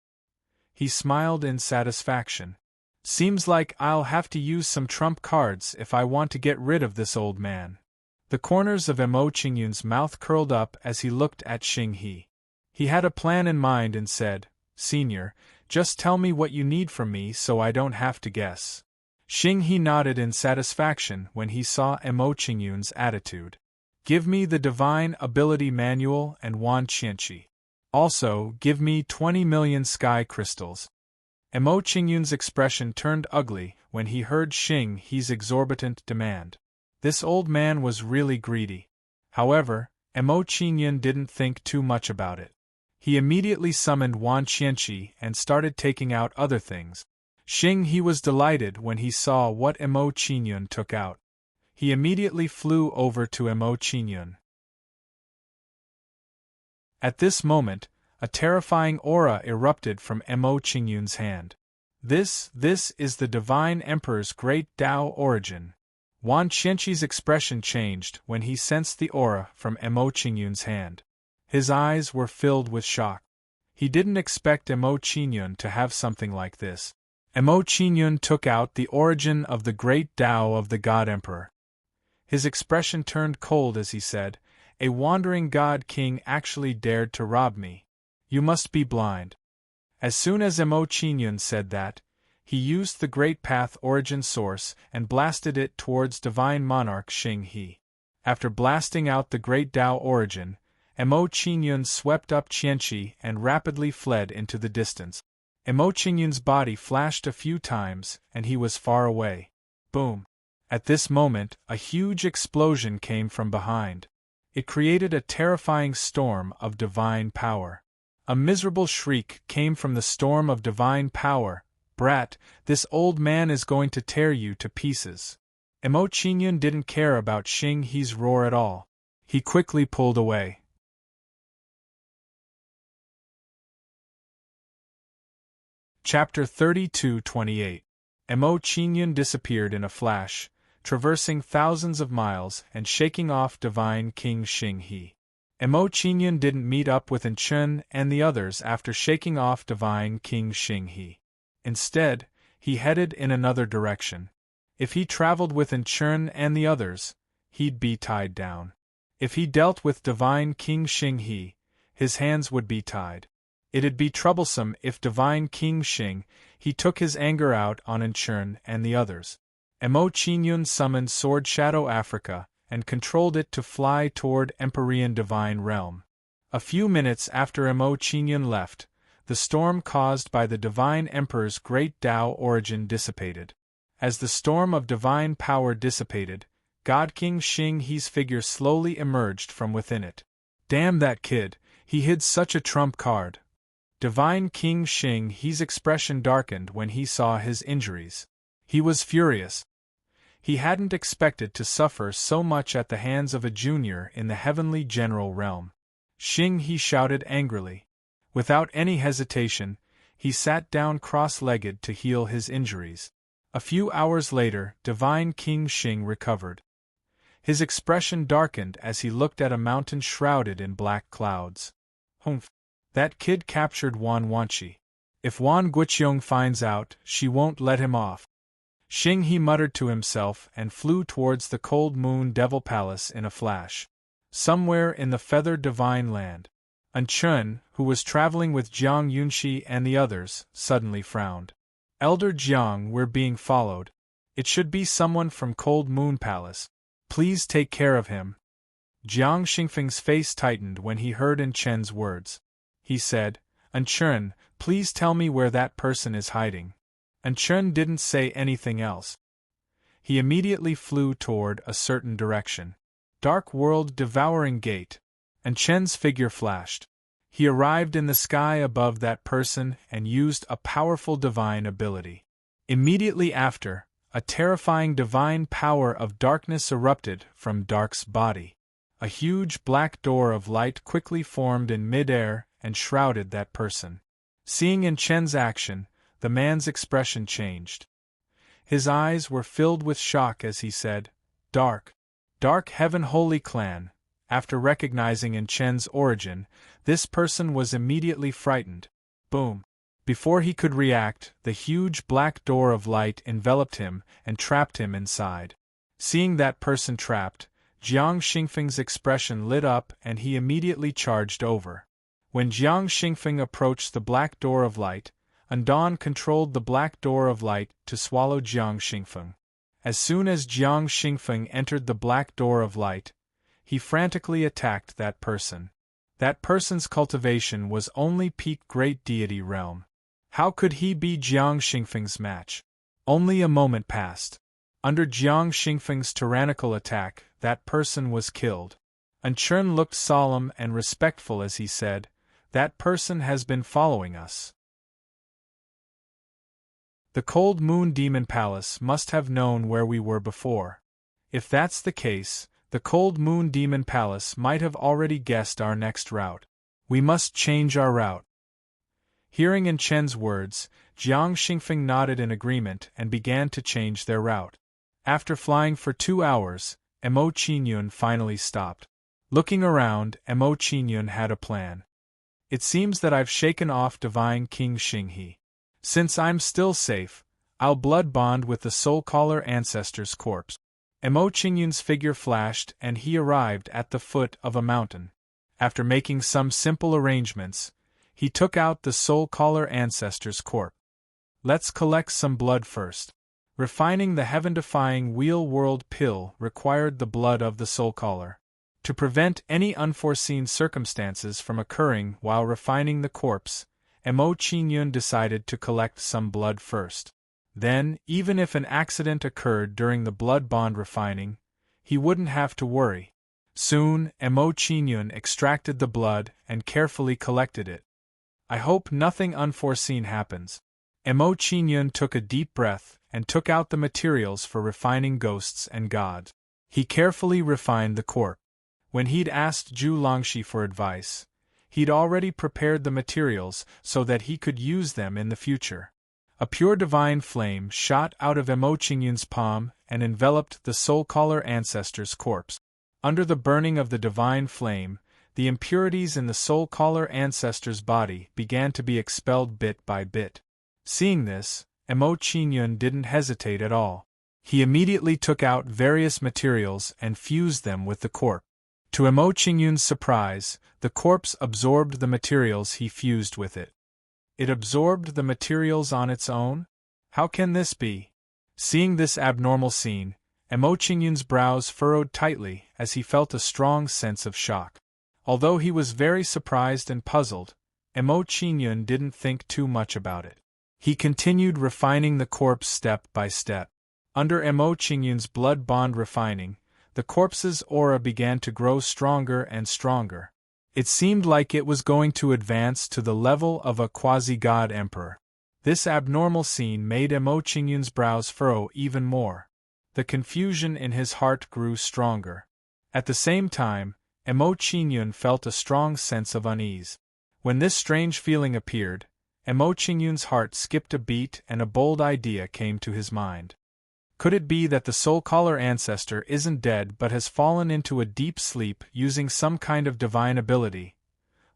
He smiled in satisfaction. "Seems like I'll have to use some trump cards if I want to get rid of this old man." The corners of Emo Qingyun's mouth curled up as he looked at Xing He. He had a plan in mind and said, "Senior, just tell me what you need from me so I don't have to guess." Xing He nodded in satisfaction when he saw Emo Qingyun's attitude. "Give me the Divine Ability Manual and Wan Qianqi. Also, give me 20 million sky crystals." Emo Qingyun's expression turned ugly when he heard Xing He's exorbitant demand. This old man was really greedy. However, Emo Qingyun didn't think too much about it. He immediately summoned Wan Qianqi and started taking out other things. Xing He was delighted when he saw what Emo Qingyun took out. He immediately flew over to Emo Qingyun. At this moment, a terrifying aura erupted from Emo Qingyun's hand. This is the Divine Emperor's great Tao origin." Wan Qianqi's expression changed when he sensed the aura from Emo Qingyun's hand. His eyes were filled with shock. He didn't expect Emo Qingyun to have something like this. Emo Qingyun took out the origin of the great Tao of the God Emperor. His expression turned cold as he said, "A wandering god king actually dared to rob me. You must be blind." As soon as Emo Qingyun said that, he used the Great Path origin source and blasted it towards Divine Monarch Xing He. After blasting out the Great Tao origin, Emo Qingyun swept up Qianqi and rapidly fled into the distance. Emo Qingyun's body flashed a few times and he was far away. Boom! At this moment, a huge explosion came from behind. It created a terrifying storm of divine power. A miserable shriek came from the storm of divine power. "Brat, this old man is going to tear you to pieces." Emo Qingyun didn't care about Xing He's roar at all. He quickly pulled away. Chapter 32-28. Mo Qingyun disappeared in a flash, traversing thousands of miles and shaking off divine King Xing He. Mo Qingyun didn't meet up with Enchun and the others after shaking off divine King Xing He. Instead, he headed in another direction. If he traveled with Enchun and the others, he'd be tied down. If he dealt with divine King Xing He, his hands would be tied. It'd be troublesome if divine King Xing He took his anger out on Enchun and the others. Mo Qingyun summoned Sword Shadow Africa and controlled it to fly toward Empyrean Divine Realm. A few minutes after Mo Qingyun left, the storm caused by the Divine Emperor's great Tao origin dissipated. As the storm of divine power dissipated, God King Xing He's figure slowly emerged from within it. Damn that kid, he hid such a trump card. Divine King Xing He's expression darkened when he saw his injuries. He was furious. He hadn't expected to suffer so much at the hands of a junior in the heavenly general realm. Xing He shouted angrily. Without any hesitation, he sat down cross-legged to heal his injuries. A few hours later, divine King Xing recovered. His expression darkened as he looked at a mountain shrouded in black clouds. Humph! That kid captured Wan Wanqi. If Wan Guqiong finds out, she won't let him off. Xing He muttered to himself and flew towards the Cold Moon Devil Palace in a flash. Somewhere in the feathered divine land, Enchun, who was traveling with Jiang Yunxi and the others, suddenly frowned. Elder Jiang, we're being followed. It should be someone from Cold Moon Palace. Please take care of him. Jiang Xingfeng's face tightened when he heard Enchun's words. He said, Enchun, please tell me where that person is hiding. Enchun didn't say anything else. He immediately flew toward a certain direction. Dark World Devouring Gate. Enchun's figure flashed. He arrived in the sky above that person and used a powerful divine ability. Immediately after, a terrifying divine power of darkness erupted from Dark's body. A huge black door of light quickly formed in mid-air and shrouded that person. Seeing Enchun's action, the man's expression changed. His eyes were filled with shock as he said, Dark Heaven Holy Clan. After recognizing Enchun's origin, this person was immediately frightened. Boom! Before he could react, the huge black door of light enveloped him and trapped him inside. Seeing that person trapped, Jiang Xingfeng's expression lit up and he immediately charged over. When Jiang Xingfeng approached the black door of light, Undawn controlled the black door of light to swallow Jiang Xingfeng. As soon as Jiang Xingfeng entered the black door of light, he frantically attacked that person. That person's cultivation was only peak Great Deity realm. How could he be Jiang Xingfeng's match? Only a moment passed. Under Jiang Xingfeng's tyrannical attack, that person was killed. Enchun looked solemn and respectful as he said, That person has been following us. The Cold Moon Demon Palace must have known where we were before. If that's the case, the Cold Moon Demon Palace might have already guessed our next route. We must change our route. Hearing Enchun's words, Jiang Xingfeng nodded in agreement and began to change their route. After flying for 2 hours, Mo Qingyun finally stopped. Looking around, Mo Qingyun had a plan. It seems that I've shaken off divine King Xing He. Since I'm still safe, I'll blood bond with the Soul Caller ancestor's corpse. Mo Qingyun's figure flashed and he arrived at the foot of a mountain. After making some simple arrangements, he took out the Soul Caller ancestor's corpse. Let's collect some blood first. Refining the heaven-defying Wheel World pill required the blood of the Soul Caller. To prevent any unforeseen circumstances from occurring while refining the corpse, Mo Qingyun decided to collect some blood first. Then, even if an accident occurred during the blood bond refining, he wouldn't have to worry. Soon, Mo Qingyun extracted the blood and carefully collected it. I hope nothing unforeseen happens. Mo Qingyun took a deep breath and took out the materials for refining ghosts and gods. He carefully refined the corpse. When he'd asked Zhu Longxi for advice, He'd already prepared the materials so that he could use them in the future. A pure divine flame shot out of Emoqingyun's palm and enveloped the soul-caller ancestor's corpse. Under the burning of the divine flame, the impurities in the soul-caller ancestor's body began to be expelled bit by bit. Seeing this, Emoqingyun didn't hesitate at all. He immediately took out various materials and fused them with the corpse. To Emoqingyun's surprise, the corpse absorbed the materials he fused with it. It absorbed the materials on its own? How can this be? Seeing this abnormal scene, Emoqingyun's brows furrowed tightly as he felt a strong sense of shock. Although he was very surprised and puzzled, Emoqingyun didn't think too much about it. He continued refining the corpse step by step. Under Emoqingyun's blood bond refining, the corpse's aura began to grow stronger and stronger. It seemed like it was going to advance to the level of a quasi-god emperor. This abnormal scene made Emoqingyun's brows furrow even more. The confusion in his heart grew stronger. At the same time, Emoqingyun felt a strong sense of unease. When this strange feeling appeared, Emoqingyun's heart skipped a beat and a bold idea came to his mind. Could it be that the soul-caller ancestor isn't dead but has fallen into a deep sleep using some kind of divine ability?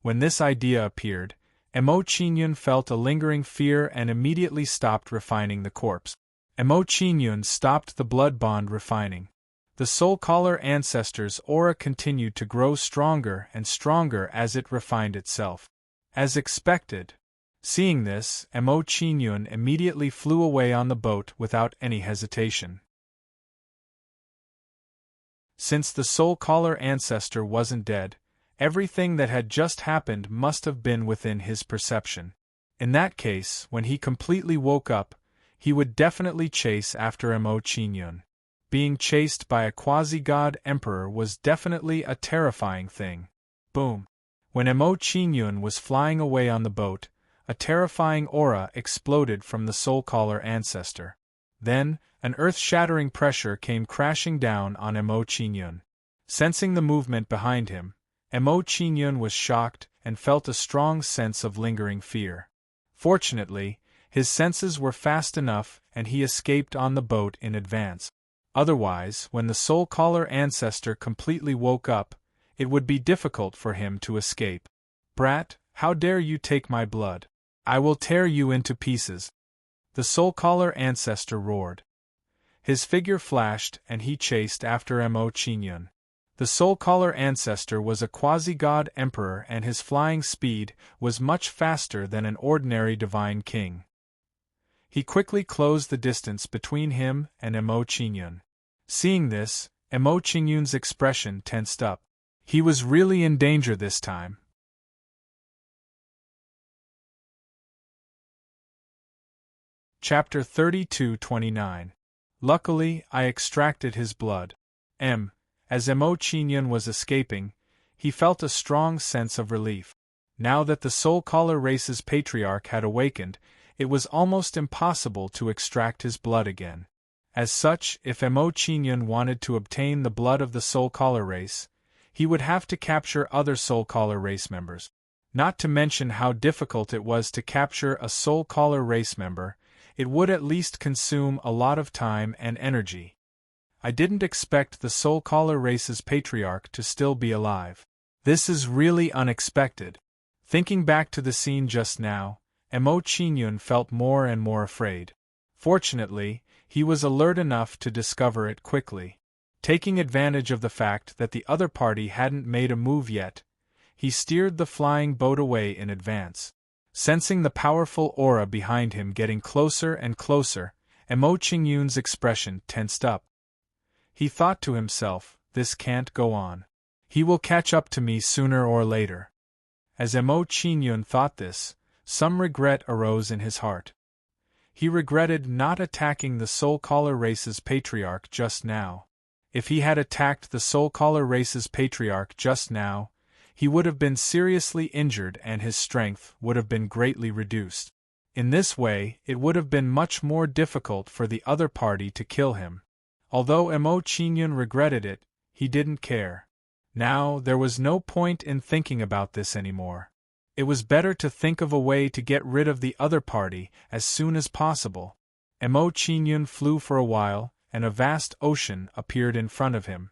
When this idea appeared, Emoqingyun felt a lingering fear and immediately stopped refining the corpse. Emoqingyun stopped the blood bond refining. The soul-caller ancestor's aura continued to grow stronger and stronger as it refined itself. As expected. Seeing this, Emoqingyun immediately flew away on the boat without any hesitation. Since the soul-caller ancestor wasn't dead, everything that had just happened must have been within his perception. In that case, when he completely woke up, he would definitely chase after Emoqingyun. Being chased by a quasi-god emperor was definitely a terrifying thing. Boom! When Emoqingyun was flying away on the boat, a terrifying aura exploded from the soul-caller ancestor. Then, an earth-shattering pressure came crashing down on Emoqingyun. Sensing the movement behind him, Emoqingyun was shocked and felt a strong sense of lingering fear. Fortunately, his senses were fast enough and he escaped on the boat in advance. Otherwise, when the soul-caller ancestor completely woke up, it would be difficult for him to escape. "Brat, how dare you take my blood? I will tear you into pieces," the soul-caller ancestor roared. His figure flashed and he chased after Emoqingyun. The soul-caller ancestor was a quasi-god emperor and his flying speed was much faster than an ordinary divine king. He quickly closed the distance between him and Emoqingyun. Seeing this, Emoqingyun's expression tensed up. He was really in danger this time. Chapter 32-29. Luckily, I extracted his blood. As Emoqingyun was escaping, he felt a strong sense of relief. Now that the soul-caller race's patriarch had awakened, it was almost impossible to extract his blood again. As such, if Emoqingyun wanted to obtain the blood of the soul-caller race, he would have to capture other soul-caller race members. Not to mention how difficult it was to capture a soul-caller race member, it would at least consume a lot of time and energy. I didn't expect the soul-caller race's patriarch to still be alive. This is really unexpected. Thinking back to the scene just now, Emoqingyun felt more and more afraid. Fortunately, he was alert enough to discover it quickly. Taking advantage of the fact that the other party hadn't made a move yet, he steered the flying boat away in advance. Sensing the powerful aura behind him getting closer and closer, Emoqingyun's expression tensed up. He thought to himself, "This can't go on. He will catch up to me sooner or later." As Emoqingyun thought this, some regret arose in his heart. He regretted not attacking the soul-caller race's patriarch just now. If he had attacked the soul-caller race's patriarch just now, he would have been seriously injured and his strength would have been greatly reduced. In this way, it would have been much more difficult for the other party to kill him. Although Emoqingyun regretted it, he didn't care. Now, there was no point in thinking about this anymore. It was better to think of a way to get rid of the other party as soon as possible. Mo Qingyun flew for a while, and a vast ocean appeared in front of him.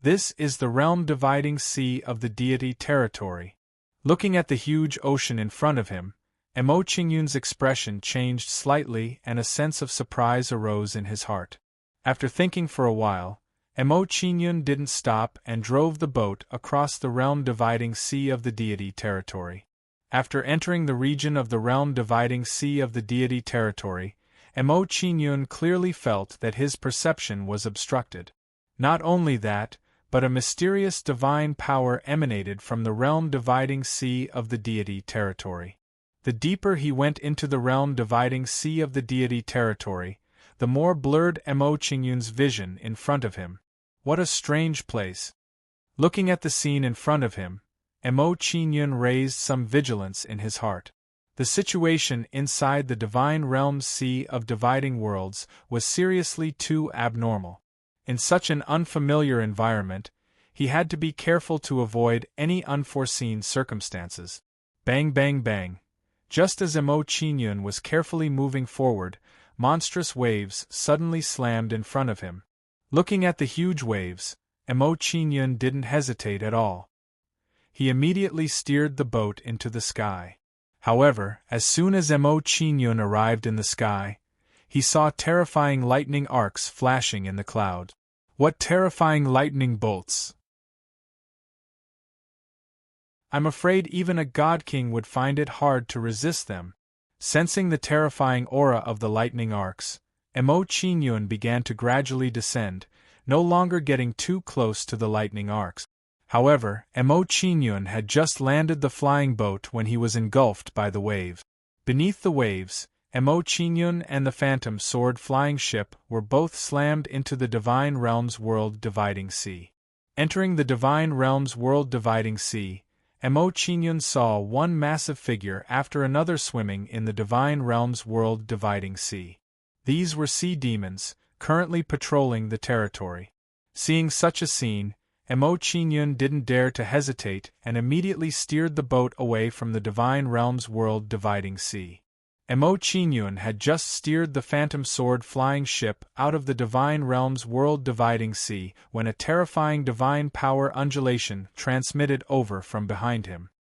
This is the realm-dividing sea of the deity territory. Looking at the huge ocean in front of him, Mo Qingyun's expression changed slightly and a sense of surprise arose in his heart. After thinking for a while, Mo Qingyun didn't stop and drove the boat across the realm-dividing sea of the deity territory. After entering the region of the realm-dividing sea of the deity territory, Mo Qingyun clearly felt that his perception was obstructed. Not only that, but a mysterious divine power emanated from the realm-dividing sea of the deity territory. The deeper he went into the realm-dividing sea of the deity territory, the more blurred Mo Qingyun's vision in front of him. What a strange place! Looking at the scene in front of him, Mo Qingyun raised some vigilance in his heart. The situation inside the divine realm sea of dividing worlds was seriously too abnormal. In such an unfamiliar environment, he had to be careful to avoid any unforeseen circumstances. Bang bang bang. Just as Mo Qingyun was carefully moving forward, monstrous waves suddenly slammed in front of him. Looking at the huge waves, Mo Qingyun didn't hesitate at all. He immediately steered the boat into the sky. However, as soon as Mo Qingyun arrived in the sky, he saw terrifying lightning arcs flashing in the cloud. What terrifying lightning bolts! I'm afraid even a god king would find it hard to resist them. Sensing the terrifying aura of the lightning arcs, Mo Qingyun began to gradually descend, no longer getting too close to the lightning arcs. However, Mo Qingyun had just landed the flying boat when he was engulfed by the wave. Beneath the waves, Mo Qingyun and the phantom sword flying ship were both slammed into the Divine Realms World Dividing Sea. Entering the Divine Realms World Dividing Sea, Mo Qingyun saw one massive figure after another swimming in the Divine Realms World Dividing Sea. These were sea demons, currently patrolling the territory. Seeing such a scene, Mo Qingyun didn't dare to hesitate and immediately steered the boat away from the Divine Realms World Dividing Sea. Mo Qingyun had just steered the phantom sword flying ship out of the Divine Realms World Dividing Sea when a terrifying divine power undulation transmitted over from behind him.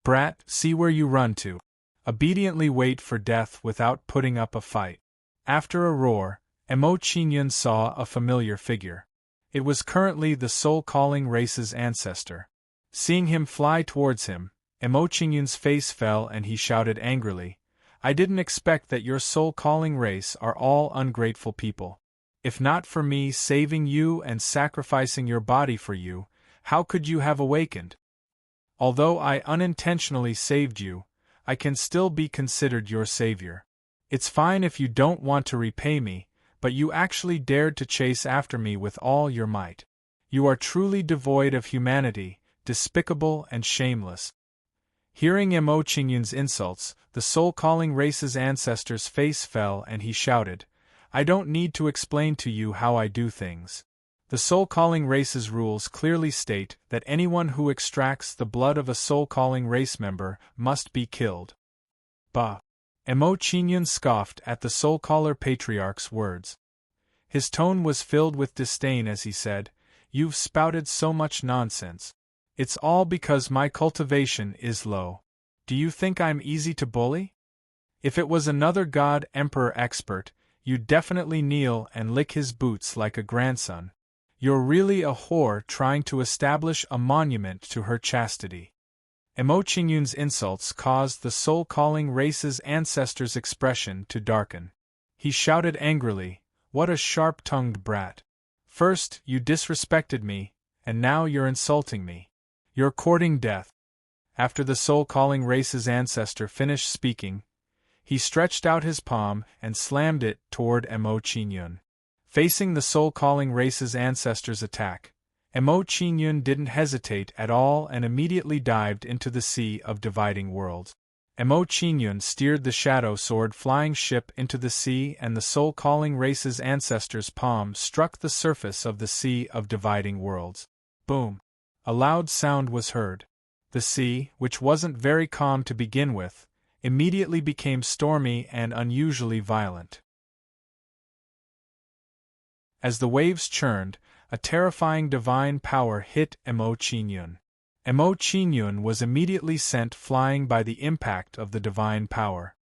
Brat, see where you run to. Obediently wait for death without putting up a fight. After a roar, Mo Qingyun saw a familiar figure. It was currently the soul-calling race's ancestor. Seeing him fly towards him, Mo Qingyun's face fell and he shouted angrily, "I didn't expect that your soul-calling race are all ungrateful people. If not for me saving you and sacrificing your body for you, how could you have awakened? Although I unintentionally saved you, I can still be considered your savior. It's fine if you don't want to repay me, but you actually dared to chase after me with all your might. You are truly devoid of humanity, despicable and shameless." Hearing Mo Qingyun's insults, the soul-calling race's ancestor's face fell and he shouted, "I don't need to explain to you how I do things. The soul-calling race's rules clearly state that anyone who extracts the blood of a soul-calling race member must be killed." Bah! Mo Qingyun scoffed at the soul-caller patriarch's words. His tone was filled with disdain as he said, "You've spouted so much nonsense. It's all because my cultivation is low. Do you think I'm easy to bully? If it was another god emperor expert, you'd definitely kneel and lick his boots like a grandson. You're really a whore trying to establish a monument to her chastity." Mo Qingyun's insults caused the soul-calling race's ancestor's expression to darken. He shouted angrily, "What a sharp-tongued brat! First, you disrespected me, and now you're insulting me. You're courting death." After the soul-calling race's ancestor finished speaking, he stretched out his palm and slammed it toward Mo Qingyun. Facing the soul-calling race's ancestor's attack, Mo Qingyun didn't hesitate at all and immediately dived into the sea of dividing worlds. Mo Qingyun steered the shadow sword flying ship into the sea and the soul-calling race's ancestor's palm struck the surface of the sea of dividing worlds. Boom! a loud sound was heard. The sea, which wasn't very calm to begin with, immediately became stormy and unusually violent. As the waves churned, a terrifying divine power hit Emo Chinyun. Emo Chinyun was immediately sent flying by the impact of the divine power.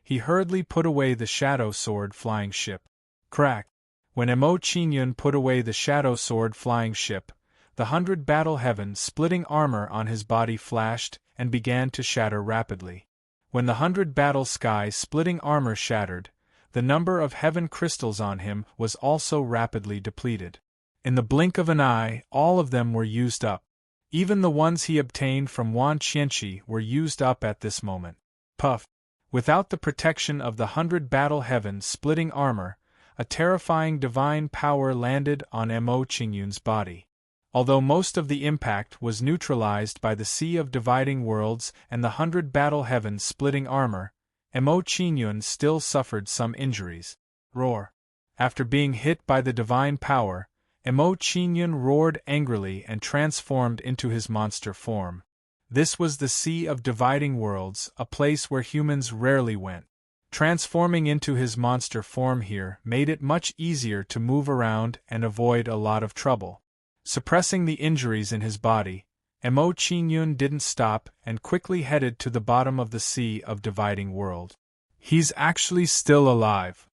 He hurriedly put away the shadow sword flying ship. Crack! When Emo Chinyun put away the shadow sword flying ship, the 100 battle heaven splitting armor on his body flashed and began to shatter rapidly. When the 100 battle sky splitting armor shattered, the number of heaven crystals on him was also rapidly depleted. In the blink of an eye, all of them were used up. Even the ones he obtained from Wan Qianqi were used up at this moment. Puff! Without the protection of the 100 battle heaven splitting armor, a terrifying divine power landed on Emo Chinyun's body. Although most of the impact was neutralized by the Sea of Dividing Worlds and the 100 battle heaven splitting armor, Emo Chinyun still suffered some injuries. Roar! After being hit by the divine power, Emo Chinyun roared angrily and transformed into his monster form. This was the Sea of Dividing Worlds, a place where humans rarely went. Transforming into his monster form here made it much easier to move around and avoid a lot of trouble. Suppressing the injuries in his body, Emo Chinyun didn't stop and quickly headed to the bottom of the Sea of Dividing World. He's actually still alive.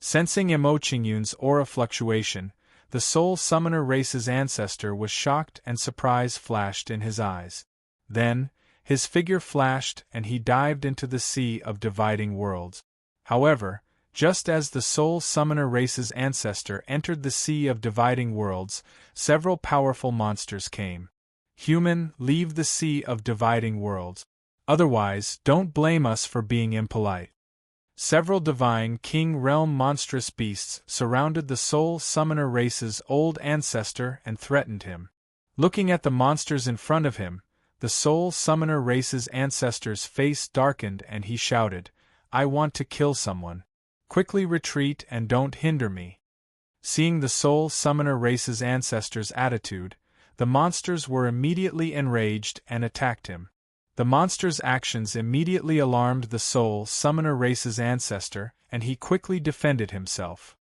Sensing Emo Chinyun's aura fluctuation, the Soul Summoner race's ancestor was shocked and surprise flashed in his eyes. Then, his figure flashed and he dived into the Sea of Dividing Worlds. However, just as the Soul Summoner race's ancestor entered the Sea of Dividing Worlds, several powerful monsters came. Human, leave the Sea of Dividing Worlds. Otherwise, don't blame us for being impolite. Several divine king realm monstrous beasts surrounded the Soul Summoner race's old ancestor and threatened him. Looking at the monsters in front of him, the Soul Summoner race's ancestor's face darkened and he shouted, "I want to kill someone. Quickly retreat and don't hinder me." Seeing the Soul Summoner race's ancestor's attitude, the monsters were immediately enraged and attacked him. The monster's actions immediately alarmed the Soul Summoner race's ancestor, and he quickly defended himself.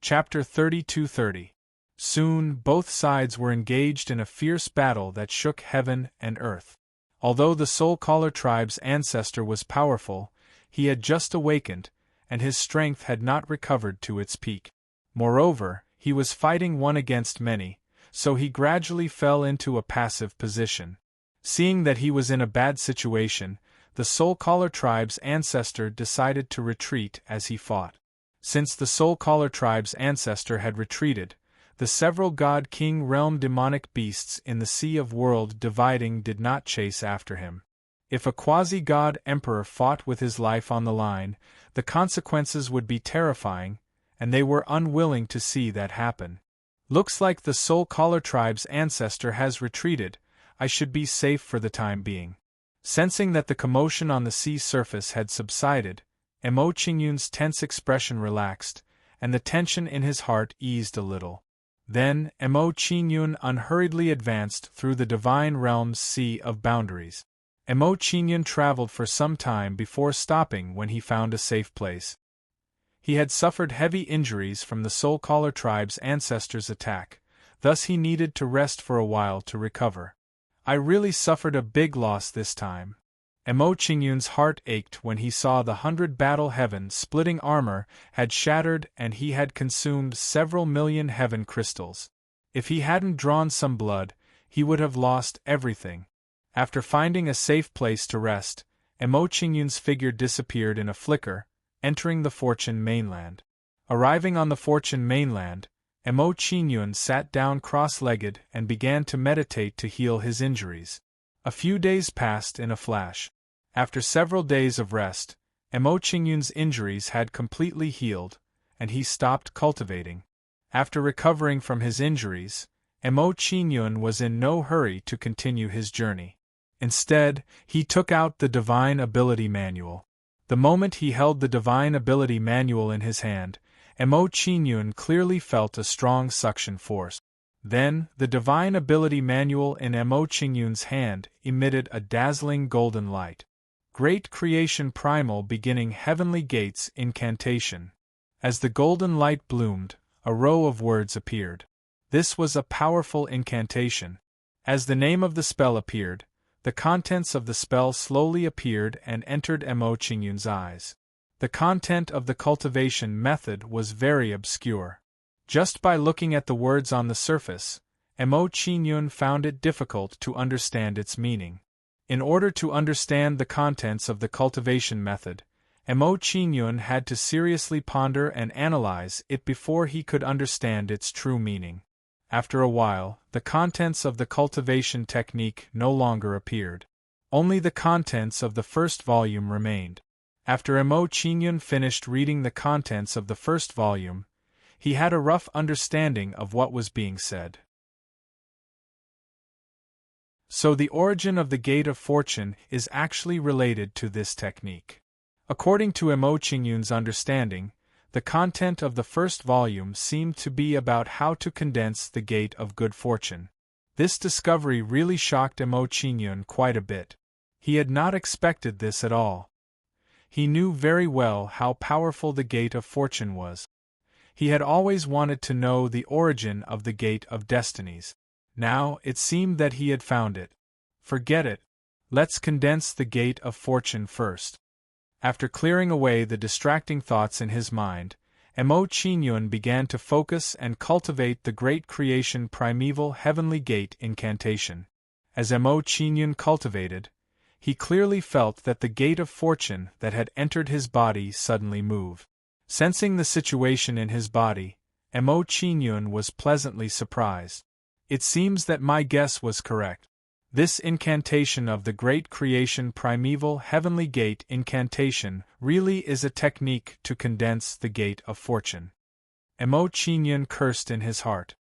Chapter 32:30. Soon, both sides were engaged in a fierce battle that shook heaven and earth. Although the Soul Caller tribe's ancestor was powerful, he had just awakened, and his strength had not recovered to its peak. Moreover, he was fighting one against many, so he gradually fell into a passive position. Seeing that he was in a bad situation, the Soul Caller tribe's ancestor decided to retreat as he fought. Since the Soul Caller tribe's ancestor had retreated, the several God King realm demonic beasts in the Sea of World Dividing did not chase after him. If a quasi-god emperor fought with his life on the line, the consequences would be terrifying, and they were unwilling to see that happen. Looks like the Soul Caller tribe's ancestor has retreated. I should be safe for the time being. Sensing that the commotion on the sea surface had subsided, Emo Chinyun's tense expression relaxed, and the tension in his heart eased a little. Then, Emo Chinyun unhurriedly advanced through the Divine Realm's sea of boundaries. Emo Chinyun traveled for some time before stopping when he found a safe place. He had suffered heavy injuries from the Soul Caller tribe's ancestors' attack, thus he needed to rest for a while to recover. I really suffered a big loss this time. Emo Chinyun's heart ached when he saw the 100 battle heaven splitting armor had shattered and he had consumed several million heaven crystals. If he hadn't drawn some blood, he would have lost everything. After finding a safe place to rest, Emo Chinyun's figure disappeared in a flicker, entering the Fortune mainland. Arriving on the Fortune mainland, Emo Chinyun sat down cross-legged and began to meditate to heal his injuries. A few days passed in a flash. After several days of rest, Emo Chinyun's injuries had completely healed, and he stopped cultivating. After recovering from his injuries, Emo Chinyun was in no hurry to continue his journey. Instead, he took out the Divine Ability Manual. The moment he held the Divine Ability Manual in his hand, Mo Qingyun clearly felt a strong suction force. Then, the Divine Ability Manual in Mo Qingyun's hand emitted a dazzling golden light. Great Creation Primal Beginning Heavenly Gates Incantation. As the golden light bloomed, a row of words appeared. This was a powerful incantation. As the name of the spell appeared, the contents of the spell slowly appeared and entered Mo Qingyun's eyes. The content of the cultivation method was very obscure. Just by looking at the words on the surface, Mo Qingyun found it difficult to understand its meaning. In order to understand the contents of the cultivation method, Mo Qingyun had to seriously ponder and analyze it before he could understand its true meaning. After a while, the contents of the cultivation technique no longer appeared. Only the contents of the first volume remained. After Mo Qingyun finished reading the contents of the first volume, he had a rough understanding of what was being said. So the origin of the Gate of Fortune is actually related to this technique. According to Mo Qingyun's understanding, the content of the first volume seemed to be about how to condense the Gate of Good Fortune. This discovery really shocked Mo Qingyun quite a bit. He had not expected this at all. He knew very well how powerful the Gate of Fortune was. He had always wanted to know the origin of the Gate of Destinies. Now, it seemed that he had found it. Forget it. Let's condense the Gate of Fortune first. After clearing away the distracting thoughts in his mind, Mo Qingyun began to focus and cultivate the Great Creation Primeval Heavenly Gate incantation. As Mo Qingyun cultivated, he clearly felt that the Gate of Fortune that had entered his body suddenly moved. Sensing the situation in his body, Mo Qingyun was pleasantly surprised. It seems that my guess was correct. This incantation of the Great Creation Primeval Heavenly Gate incantation really is a technique to condense the Gate of Fortune. Mo Qingyun cursed in his heart.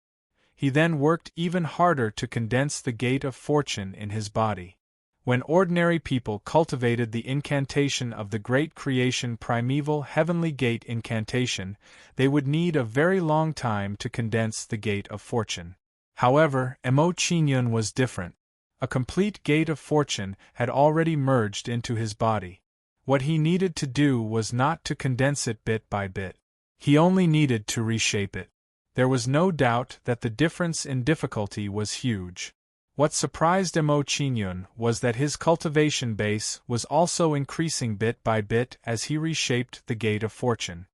He then worked even harder to condense the Gate of Fortune in his body. When ordinary people cultivated the incantation of the Great Creation Primeval Heavenly Gate incantation, they would need a very long time to condense the Gate of Fortune. However, Mo Qingyun was different. A complete Gate of Fortune had already merged into his body. What he needed to do was not to condense it bit by bit. He only needed to reshape it. There was no doubt that the difference in difficulty was huge. What surprised Mo Qingyun was that his cultivation base was also increasing bit by bit as he reshaped the Gate of Fortune.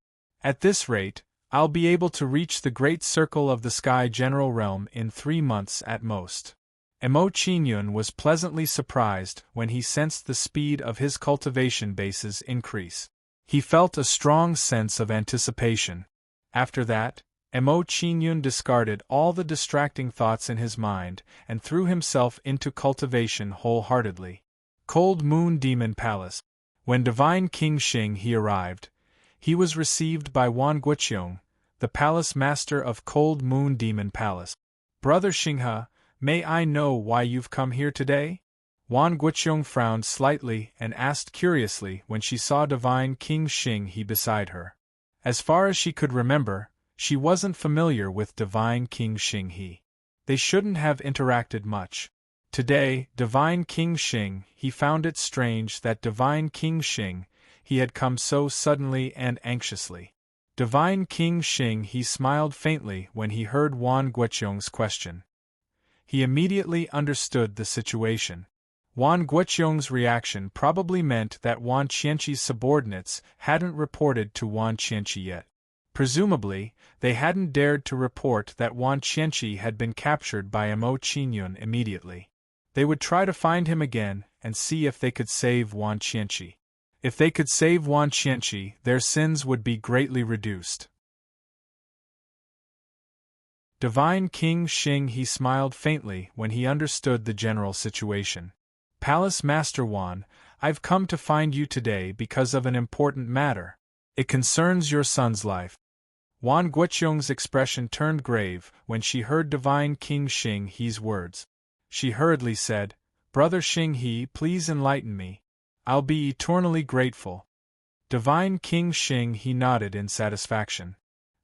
At this rate, I'll be able to reach the Great Circle of the Sky General Realm in 3 months at most. Mo Qingyun was pleasantly surprised when he sensed the speed of his cultivation base's increase. He felt a strong sense of anticipation. After that, Mo Qingyun discarded all the distracting thoughts in his mind and threw himself into cultivation wholeheartedly. Cold Moon Demon Palace. When Divine King Xing he arrived, he was received by Wan Guoqiong, the palace master of Cold Moon Demon Palace. Brother Xinghe, may I know why you've come here today? Wan Guoqiong frowned slightly and asked curiously when she saw Divine King Xing he beside her. As far as she could remember, she wasn't familiar with Divine King Xing he. They shouldn't have interacted much. Today, Divine King Xing he found it strange that Divine King Xing he had come so suddenly and anxiously. Divine King Xing he smiled faintly when he heard Wan Guoqiong's question. He immediately understood the situation. Wan Guoqiong's reaction probably meant that Wan Qianqi's subordinates hadn't reported to Wan Qianqi yet. Presumably, they hadn't dared to report that Wan Qianqi had been captured by Mo Qingyun immediately. They would try to find him again and see if they could save Wan Qianqi. If they could save Wan Qianqi, their sins would be greatly reduced. Divine King Xing he smiled faintly when he understood the general situation. Palace Master Wan, I've come to find you today because of an important matter. It concerns your son's life. Wan Guoqiong's expression turned grave when she heard Divine King Xing he's words. She hurriedly said, Brother Xing he, please enlighten me. I'll be eternally grateful. Divine King Xing he nodded in satisfaction.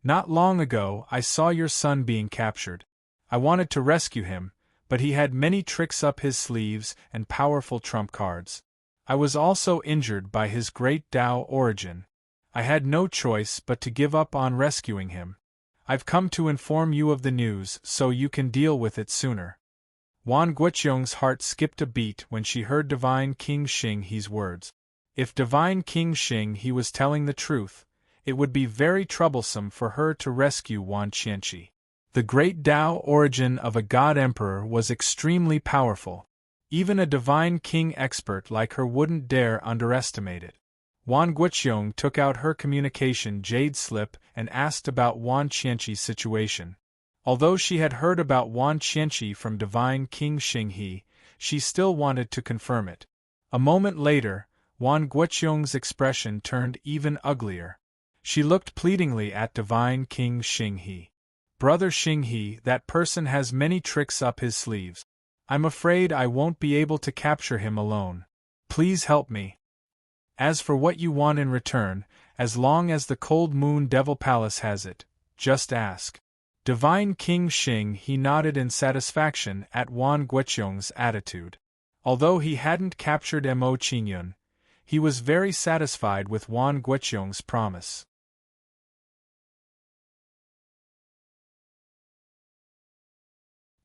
Not long ago I saw your son being captured. I wanted to rescue him, but he had many tricks up his sleeves and powerful trump cards. I was also injured by his great Tao origin. I had no choice but to give up on rescuing him. I've come to inform you of the news so you can deal with it sooner. Wan Guoqiong's heart skipped a beat when she heard Divine King Xing He's words. If Divine King Xing He was telling the truth, it would be very troublesome for her to rescue Wan Qianqi. The great Tao origin of a god emperor was extremely powerful. Even a divine king expert like her wouldn't dare underestimate it. Wan Guoqiong took out her communication jade slip and asked about Wan Qianqi's situation. Although she had heard about Wan Qianqi from Divine King Xing He, she still wanted to confirm it. A moment later, Wan Guoqiong's expression turned even uglier. She looked pleadingly at Divine King Xing He. Brother Xing He, that person has many tricks up his sleeves. I'm afraid I won't be able to capture him alone. Please help me. As for what you want in return, as long as the Cold Moon Devil Palace has it, just ask. Divine King Xing He nodded in satisfaction at Wan Guoqiong's attitude. Although he hadn't captured Mo Qingyun, he was very satisfied with Wan Guoqiong's promise.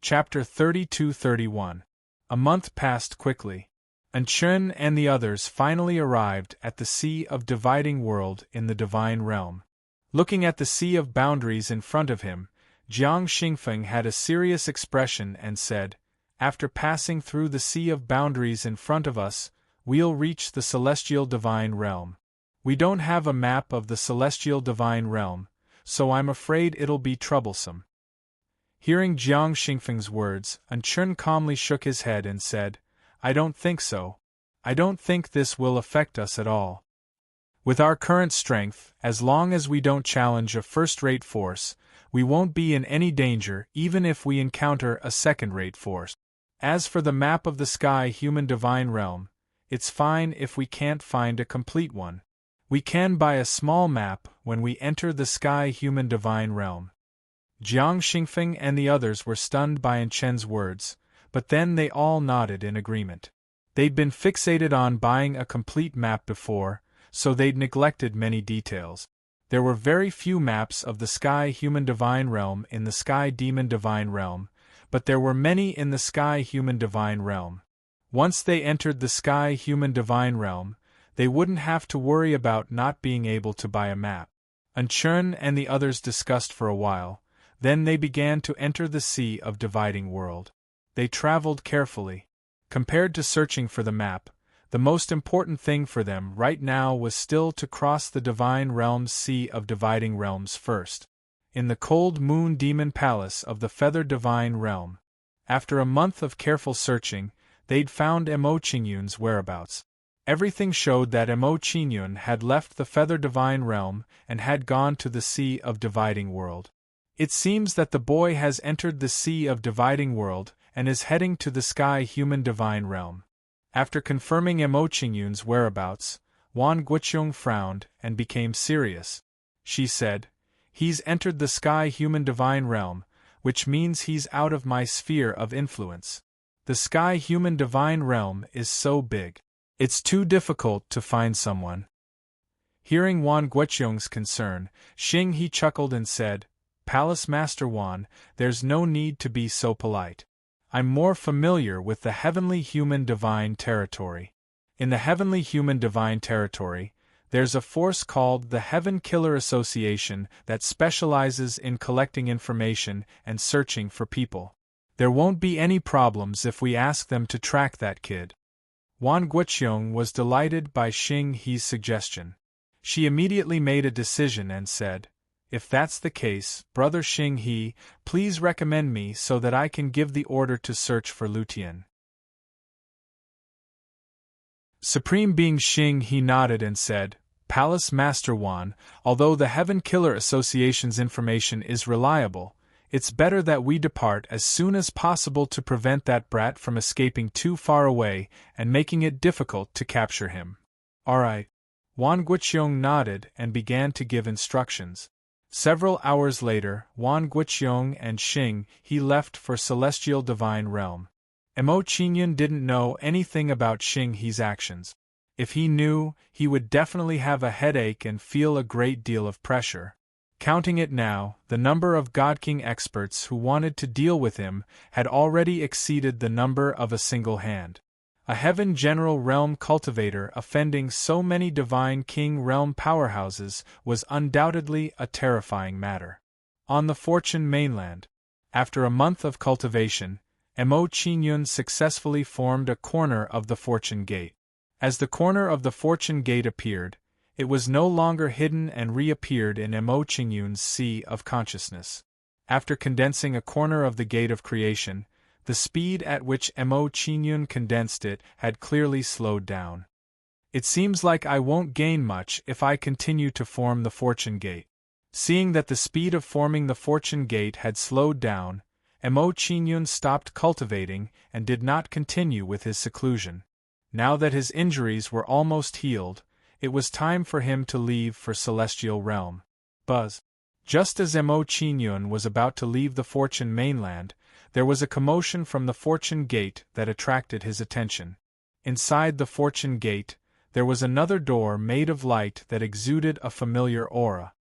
Chapter 32-31. A month passed quickly. Chen and the others finally arrived at the Sea of Dividing World in the Divine Realm. Looking at the Sea of Boundaries in front of him, Jiang Xingfeng had a serious expression and said, "After passing through the Sea of Boundaries in front of us, we'll reach the Celestial Divine Realm. We don't have a map of the Celestial Divine Realm, so I'm afraid it'll be troublesome." Hearing Jiang Xingfeng's words, Chen calmly shook his head and said, "I don't think so. I don't think this will affect us at all. With our current strength, as long as we don't challenge a first-rate force, we won't be in any danger even if we encounter a second-rate force. As for the map of the Sky Human Divine Realm, it's fine if we can't find a complete one. We can buy a small map when we enter the Sky Human Divine Realm." Jiang Xingfeng and the others were stunned by Chen's words, but then they all nodded in agreement. They'd been fixated on buying a complete map before, so they'd neglected many details. There were very few maps of the Sky Human Divine Realm in the Sky Demon Divine Realm, but there were many in the Sky Human Divine Realm. Once they entered the Sky Human Divine Realm, they wouldn't have to worry about not being able to buy a map. Chen and the others discussed for a while. Then they began to enter the Sea of Dividing World. They traveled carefully. Compared to searching for the map, the most important thing for them right now was still to cross the Divine Realm's Sea of Dividing Realms first. In the Cold Moon Demon Palace of the Feather Divine Realm. After a month of careful searching, they'd found Mo Qingyun's whereabouts. Everything showed that Mo Qingyun had left the Feather Divine Realm and had gone to the Sea of Dividing World. It seems that the boy has entered the Sea of Dividing World and is heading to the Sky Human Divine Realm. After confirming Mo Qingyun's whereabouts, Wan Guoqiong frowned and became serious. She said, "He's entered the Sky Human Divine Realm, which means he's out of my sphere of influence. The Sky Human Divine Realm is so big. It's too difficult to find someone." Hearing Wan Guoqiong's concern, Xing He chuckled and said, "Palace Master Wan, there's no need to be so polite. I'm more familiar with the Heavenly Human Divine Territory. In the Heavenly Human Divine Territory, there's a force called the Heaven Killer Association that specializes in collecting information and searching for people. There won't be any problems if we ask them to track that kid." Wan Guoqiong was delighted by Xing He's suggestion. She immediately made a decision and said, "If that's the case, Brother Xing He, please recommend me so that I can give the order to search for Lutian." Supreme Being Xing He nodded and said, "Palace Master Wan, although the Heaven Killer Association's information is reliable, it's better that we depart as soon as possible to prevent that brat from escaping too far away and making it difficult to capture him." "All right." Wan Guoqiong nodded and began to give instructions. Several hours later, Wan Guiqiong and Xing He left for Celestial Divine Realm. Mo Qingyun didn't know anything about Xing He's actions. If he knew, he would definitely have a headache and feel a great deal of pressure. Counting it now, the number of God King experts who wanted to deal with him had already exceeded the number of a single hand. A Heaven General Realm cultivator offending so many Divine King Realm powerhouses was undoubtedly a terrifying matter. On the Fortune mainland, after a month of cultivation, Mo Qingyun successfully formed a corner of the Fortune Gate. As the corner of the Fortune Gate appeared, it was no longer hidden and reappeared in Mo Qingyun's sea of consciousness. After condensing a corner of the Gate of Creation, the speed at which Mo Qingyun condensed it had clearly slowed down. It seems like I won't gain much if I continue to form the Fortune Gate. Seeing that the speed of forming the Fortune Gate had slowed down, Mo Qingyun stopped cultivating and did not continue with his seclusion. Now that his injuries were almost healed, it was time for him to leave for Celestial Realm. Buzz. Just as Mo Qingyun was about to leave the Fortune mainland, there was a commotion from the Fortune Gate that attracted his attention. Inside the Fortune Gate, there was another door made of light that exuded a familiar aura.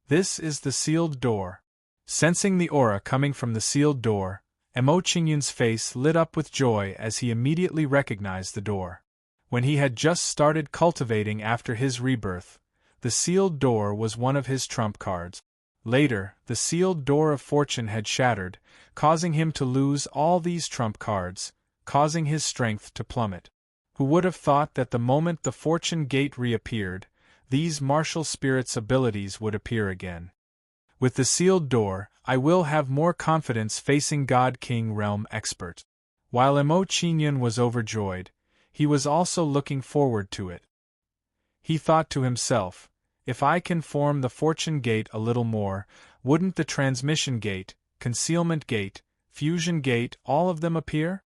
This is the sealed door. Sensing the aura coming from the sealed door, Mo Qingyun's face lit up with joy as he immediately recognized the door. When he had just started cultivating after his rebirth, the sealed door was one of his trump cards. Later, the sealed door of fortune had shattered, causing him to lose all these trump cards, causing his strength to plummet. Who would have thought that the moment the Fortune Gate reappeared, these martial spirit's abilities would appear again? With the sealed door, I will have more confidence facing God King Realm expert. While Mo Qingyun was overjoyed, he was also looking forward to it. He thought to himself, if I can form the Fortune Gate a little more, wouldn't the Transmission Gate, Concealment Gate, Fusion Gate all of them appear?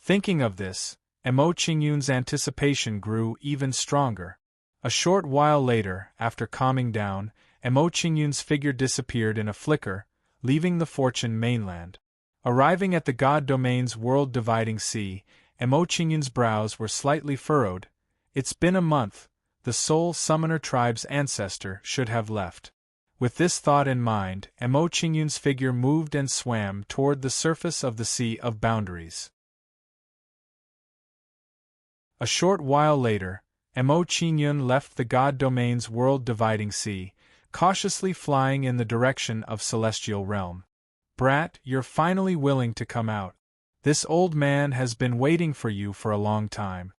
Thinking of this, Mo Qingyun's anticipation grew even stronger. A short while later, after calming down, Mo Qingyun's figure disappeared in a flicker, leaving the Fortune mainland. Arriving at the God Domain's world-dividing sea, Mo Qingyun's brows were slightly furrowed. It's been a month. The Soul Summoner tribe's ancestor should have left. With this thought in mind, Mo Qingyun's figure moved and swam toward the surface of the Sea of Boundaries. A short while later, Mo Qingyun left the God Domain's world-dividing sea, cautiously flying in the direction of Celestial Realm. Brat, you're finally willing to come out. This old man has been waiting for you for a long time.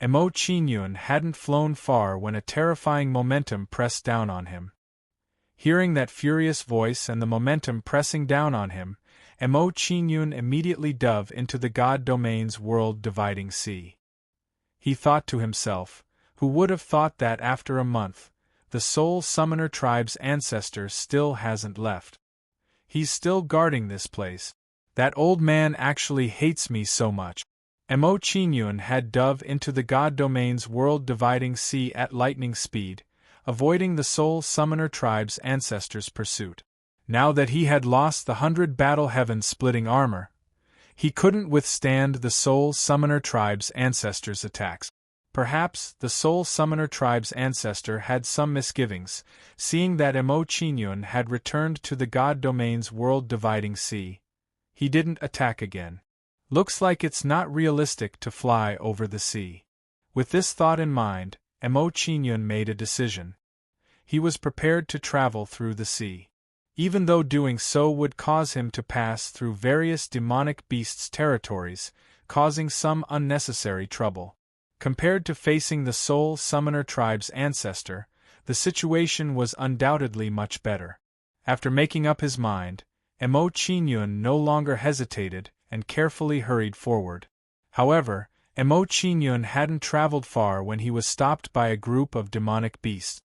Mo Qingyun hadn't flown far when a terrifying momentum pressed down on him. Hearing that furious voice and the momentum pressing down on him, Mo Qingyun immediately dove into the God Domain's world-dividing sea. He thought to himself, who would have thought that after a month, the Soul Summoner tribe's ancestor still hasn't left. He's still guarding this place. That old man actually hates me so much. Mo Qingyun had dove into the God Domain's world-dividing sea at lightning speed, avoiding the Soul Summoner tribe's ancestors' pursuit. Now that he had lost the 100 battle heaven-splitting armor, he couldn't withstand the Soul Summoner tribe's ancestors' attacks. Perhaps the Soul Summoner tribe's ancestor had some misgivings, seeing that Mo Qingyun had returned to the God Domain's world-dividing sea. He didn't attack again. Looks like it's not realistic to fly over the sea. With this thought in mind, Mo Qingyun made a decision. He was prepared to travel through the sea. Even though doing so would cause him to pass through various demonic beasts' territories, causing some unnecessary trouble. Compared to facing the Soul Summoner tribe's ancestor, the situation was undoubtedly much better. After making up his mind, Mo Qingyun no longer hesitated and carefully hurried forward. However, Mo Qingyun hadn't traveled far when he was stopped by a group of demonic beasts.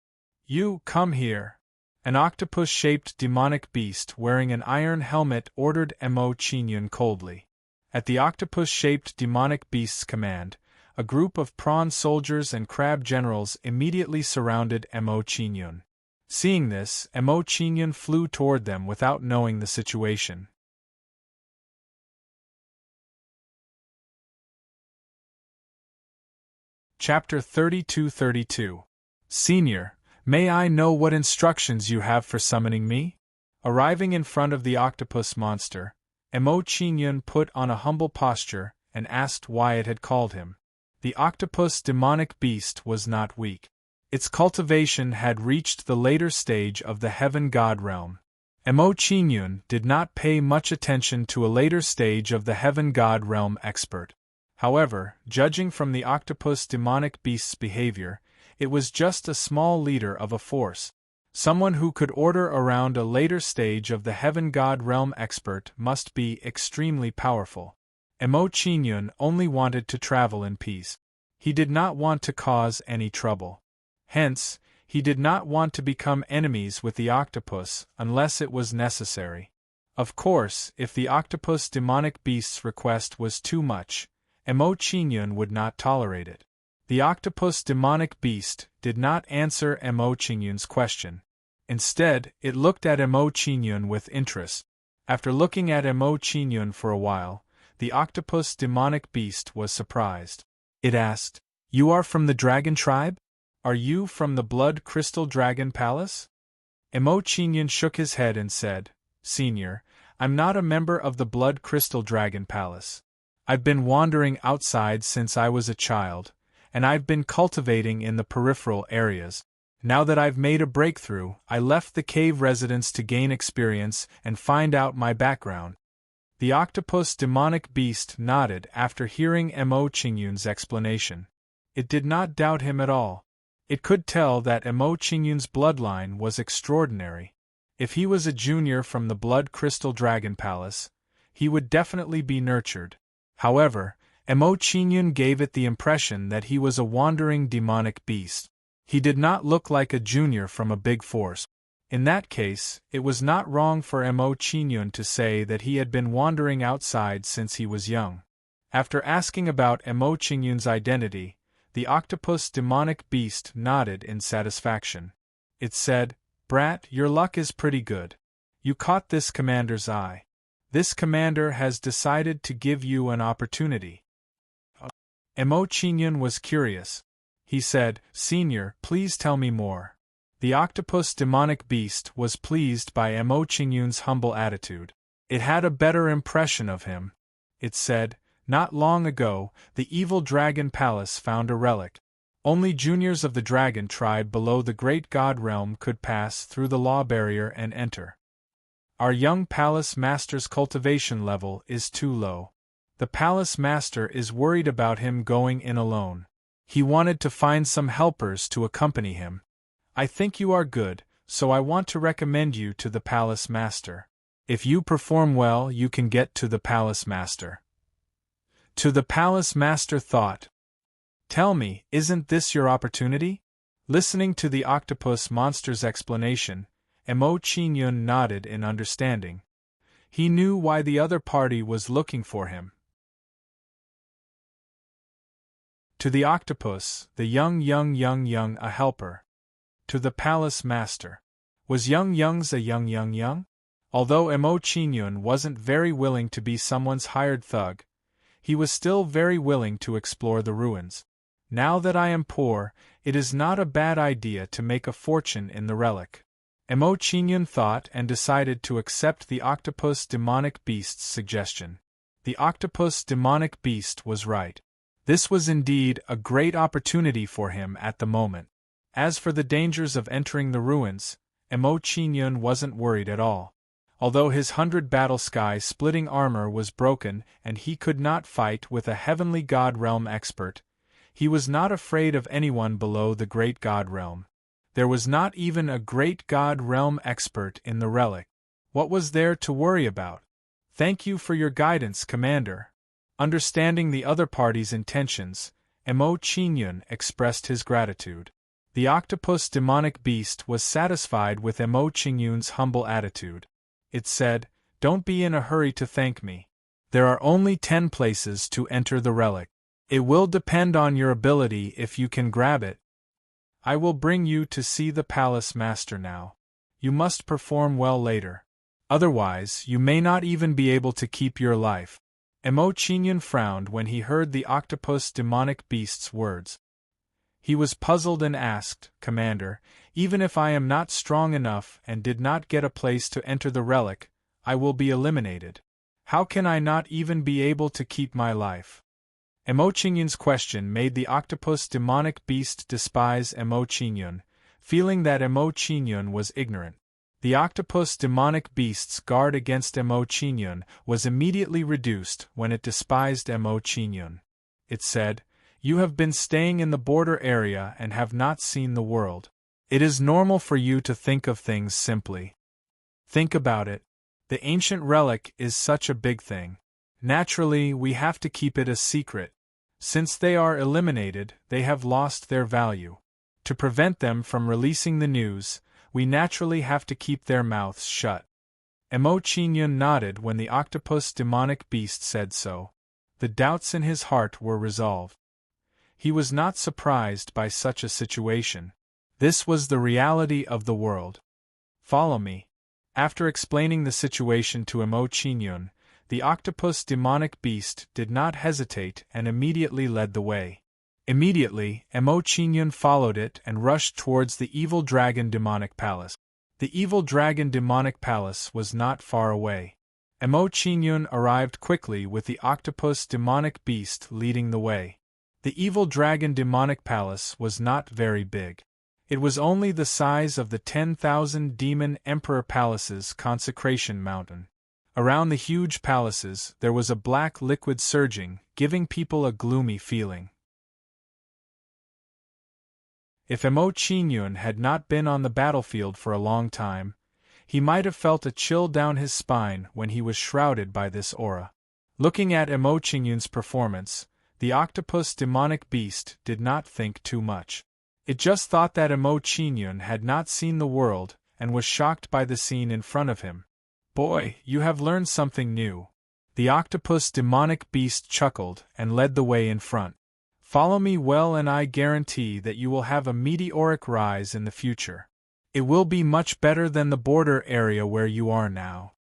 You, come here. An octopus-shaped demonic beast wearing an iron helmet ordered Mo Qingyun coldly. At the octopus-shaped demonic beast's command, a group of prawn soldiers and crab generals immediately surrounded Mo Qingyun. Seeing this, Mo Qingyun flew toward them without knowing the situation. Chapter 32-32. Senior, may I know what instructions you have for summoning me? Arriving in front of the octopus monster, Mo Qingyun put on a humble posture and asked why it had called him. The octopus demonic beast was not weak. Its cultivation had reached the later stage of the heaven god realm. Mo Qingyun did not pay much attention to a later stage of the heaven god realm expert. However, judging from the octopus demonic beast's behavior, it was just a small leader of a force. Someone who could order around a later stage of the heaven god realm expert must be extremely powerful. Mo Qingyun only wanted to travel in peace. He did not want to cause any trouble. Hence, he did not want to become enemies with the octopus unless it was necessary. Of course, if the octopus demonic beast's request was too much, Mo Qingyun would not tolerate it. The octopus demonic beast did not answer Mo Qingyun's question. Instead, it looked at Mo Qingyun with interest. After looking at Mo Qingyun for a while, the octopus demonic beast was surprised. It asked, "You are from the dragon tribe? Are you from the Blood Crystal Dragon Palace?" Mo Qingyun shook his head and said, "Senior, I'm not a member of the Blood Crystal Dragon Palace. I've been wandering outside since I was a child, and I've been cultivating in the peripheral areas. Now that I've made a breakthrough, I left the cave residence to gain experience and find out my background." The octopus demonic beast nodded after hearing Mo Qingyun's explanation. It did not doubt him at all. It could tell that Mo Qingyun's bloodline was extraordinary. If he was a junior from the Blood Crystal Dragon Palace, he would definitely be nurtured. However, Mo Qingyun gave it the impression that he was a wandering demonic beast. He did not look like a junior from a big force. In that case, it was not wrong for Mo Qingyun to say that he had been wandering outside since he was young. After asking about Mo Qingyun's identity, the octopus demonic beast nodded in satisfaction. It said, "Brat, your luck is pretty good. You caught this commander's eye. This commander has decided to give you an opportunity." Mo Qingyun was curious. He said, "Senior, please tell me more." The octopus demonic beast was pleased by Mo Qingyun's humble attitude. It had a better impression of him. It said, "Not long ago, the evil dragon palace found a relic. Only juniors of the dragon tribe below the great god realm could pass through the law barrier and enter. Our young palace master's cultivation level is too low. The palace master is worried about him going in alone. He wanted to find some helpers to accompany him. I think you are good, so I want to recommend you to the palace master. If you perform well, you can get to the palace master." To the palace master thought, "Tell me, isn't this your opportunity?" Listening to the octopus monster's explanation, Mo Qingyun nodded in understanding. He knew why the other party was looking for him. To the octopus, the young a helper. To the palace master. Was young's a young? Although Mo Qingyun wasn't very willing to be someone's hired thug, he was still very willing to explore the ruins. Now that I am poor, it is not a bad idea to make a fortune in the relic. Mo Qingyun thought and decided to accept the octopus demonic beast's suggestion. The octopus demonic beast was right. This was indeed a great opportunity for him at the moment. As for the dangers of entering the ruins, Mo Qingyun wasn't worried at all. Although his 100 battle sky-splitting armor was broken and he could not fight with a heavenly god realm expert, he was not afraid of anyone below the great god realm. There was not even a great god realm expert in the relic. What was there to worry about? "Thank you for your guidance, Commander." Understanding the other party's intentions, Mo Qingyun expressed his gratitude. The octopus demonic beast was satisfied with Mo Qingyun's humble attitude. It said, "Don't be in a hurry to thank me. There are only 10 places to enter the relic. It will depend on your ability if you can grab it." I will bring you to see the palace master now. You must perform well later. Otherwise, you may not even be able to keep your life. Emo-Chinyan frowned when he heard the octopus demonic beast's words. He was puzzled and asked, Commander, even if I am not strong enough and did not get a place to enter the relic, I will be eliminated. How can I not even be able to keep my life? Emo-Chinyan's question made the octopus demonic beast despise Emo-Chinyan, feeling that Emo-Chinyan was ignorant. The octopus demonic beast's guard against Emo-Chinyan was immediately reduced when it despised Emo-Chinyan. It said, You have been staying in the border area and have not seen the world. It is normal for you to think of things simply. Think about it. The ancient relic is such a big thing. Naturally, we have to keep it a secret. Since they are eliminated, they have lost their value. To prevent them from releasing the news, we naturally have to keep their mouths shut. Emo-Chinyan nodded when the octopus demonic beast said so. The doubts in his heart were resolved. He was not surprised by such a situation. This was the reality of the world. Follow me. After explaining the situation to Emo-Chinyan, the octopus demonic beast did not hesitate and immediately led the way. Immediately, Emo-Chinyan followed it and rushed towards the evil dragon demonic palace. The evil dragon demonic palace was not far away. Emo-Chinyan arrived quickly with the octopus demonic beast leading the way. The evil dragon demonic palace was not very big. It was only the size of the 10,000 demon emperor palaces' consecration mountain. Around the huge palaces there was a black liquid surging, giving people a gloomy feeling. If Emo-Chinyan had not been on the battlefield for a long time, he might have felt a chill down his spine when he was shrouded by this aura. Looking at Emo-Chinyan's performance, the octopus demonic beast did not think too much. It just thought that Emo-Chinyan had not seen the world and was shocked by the scene in front of him. Boy, you have learned something new. The octopus demonic beast chuckled and led the way in front. Follow me well and I guarantee that you will have a meteoric rise in the future. It will be much better than the border area where you are now.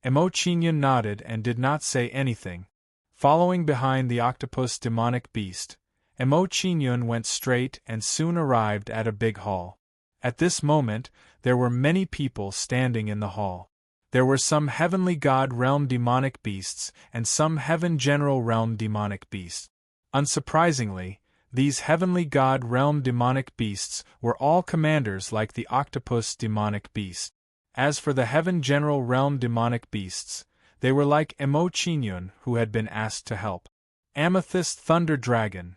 Emo-Chinyan nodded and did not say anything. Following behind the octopus demonic beast, Emo-Chinyan went straight and soon arrived at a big hall. At this moment, there were many people standing in the hall. There were some heavenly god realm demonic beasts and some heaven general realm demonic beasts. Unsurprisingly, these heavenly god realm demonic beasts were all commanders like the octopus demonic beast. As for the heaven general realm demonic beasts, they were like Emo-Chinyan who had been asked to help. Amethyst Thunder Dragon.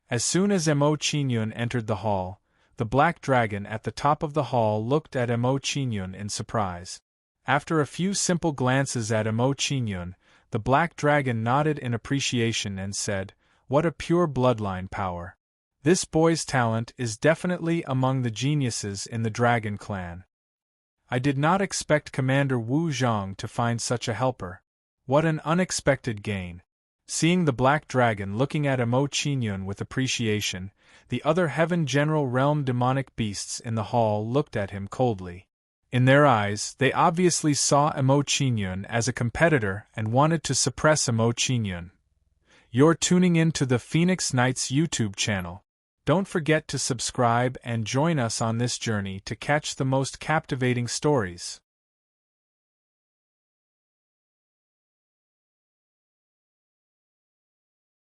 As soon as Emo-Chinyan entered the hall, the black dragon at the top of the hall looked at Emo-Chinyan in surprise. After a few simple glances at Emo-Chinyan, the black dragon nodded in appreciation and said, What a pure bloodline power. This boy's talent is definitely among the geniuses in the dragon clan. I did not expect Commander Wu Zhang to find such a helper. What an unexpected gain. Seeing the black dragon looking at Emo-Chinyan with appreciation, the other heaven general realm demonic beasts in the hall looked at him coldly. In their eyes, they obviously saw Emo-Chinyan as a competitor and wanted to suppress Emo-Chinyan. You're tuning in to the Phoenix Knights YouTube channel. Don't forget to subscribe and join us on this journey to catch the most captivating stories.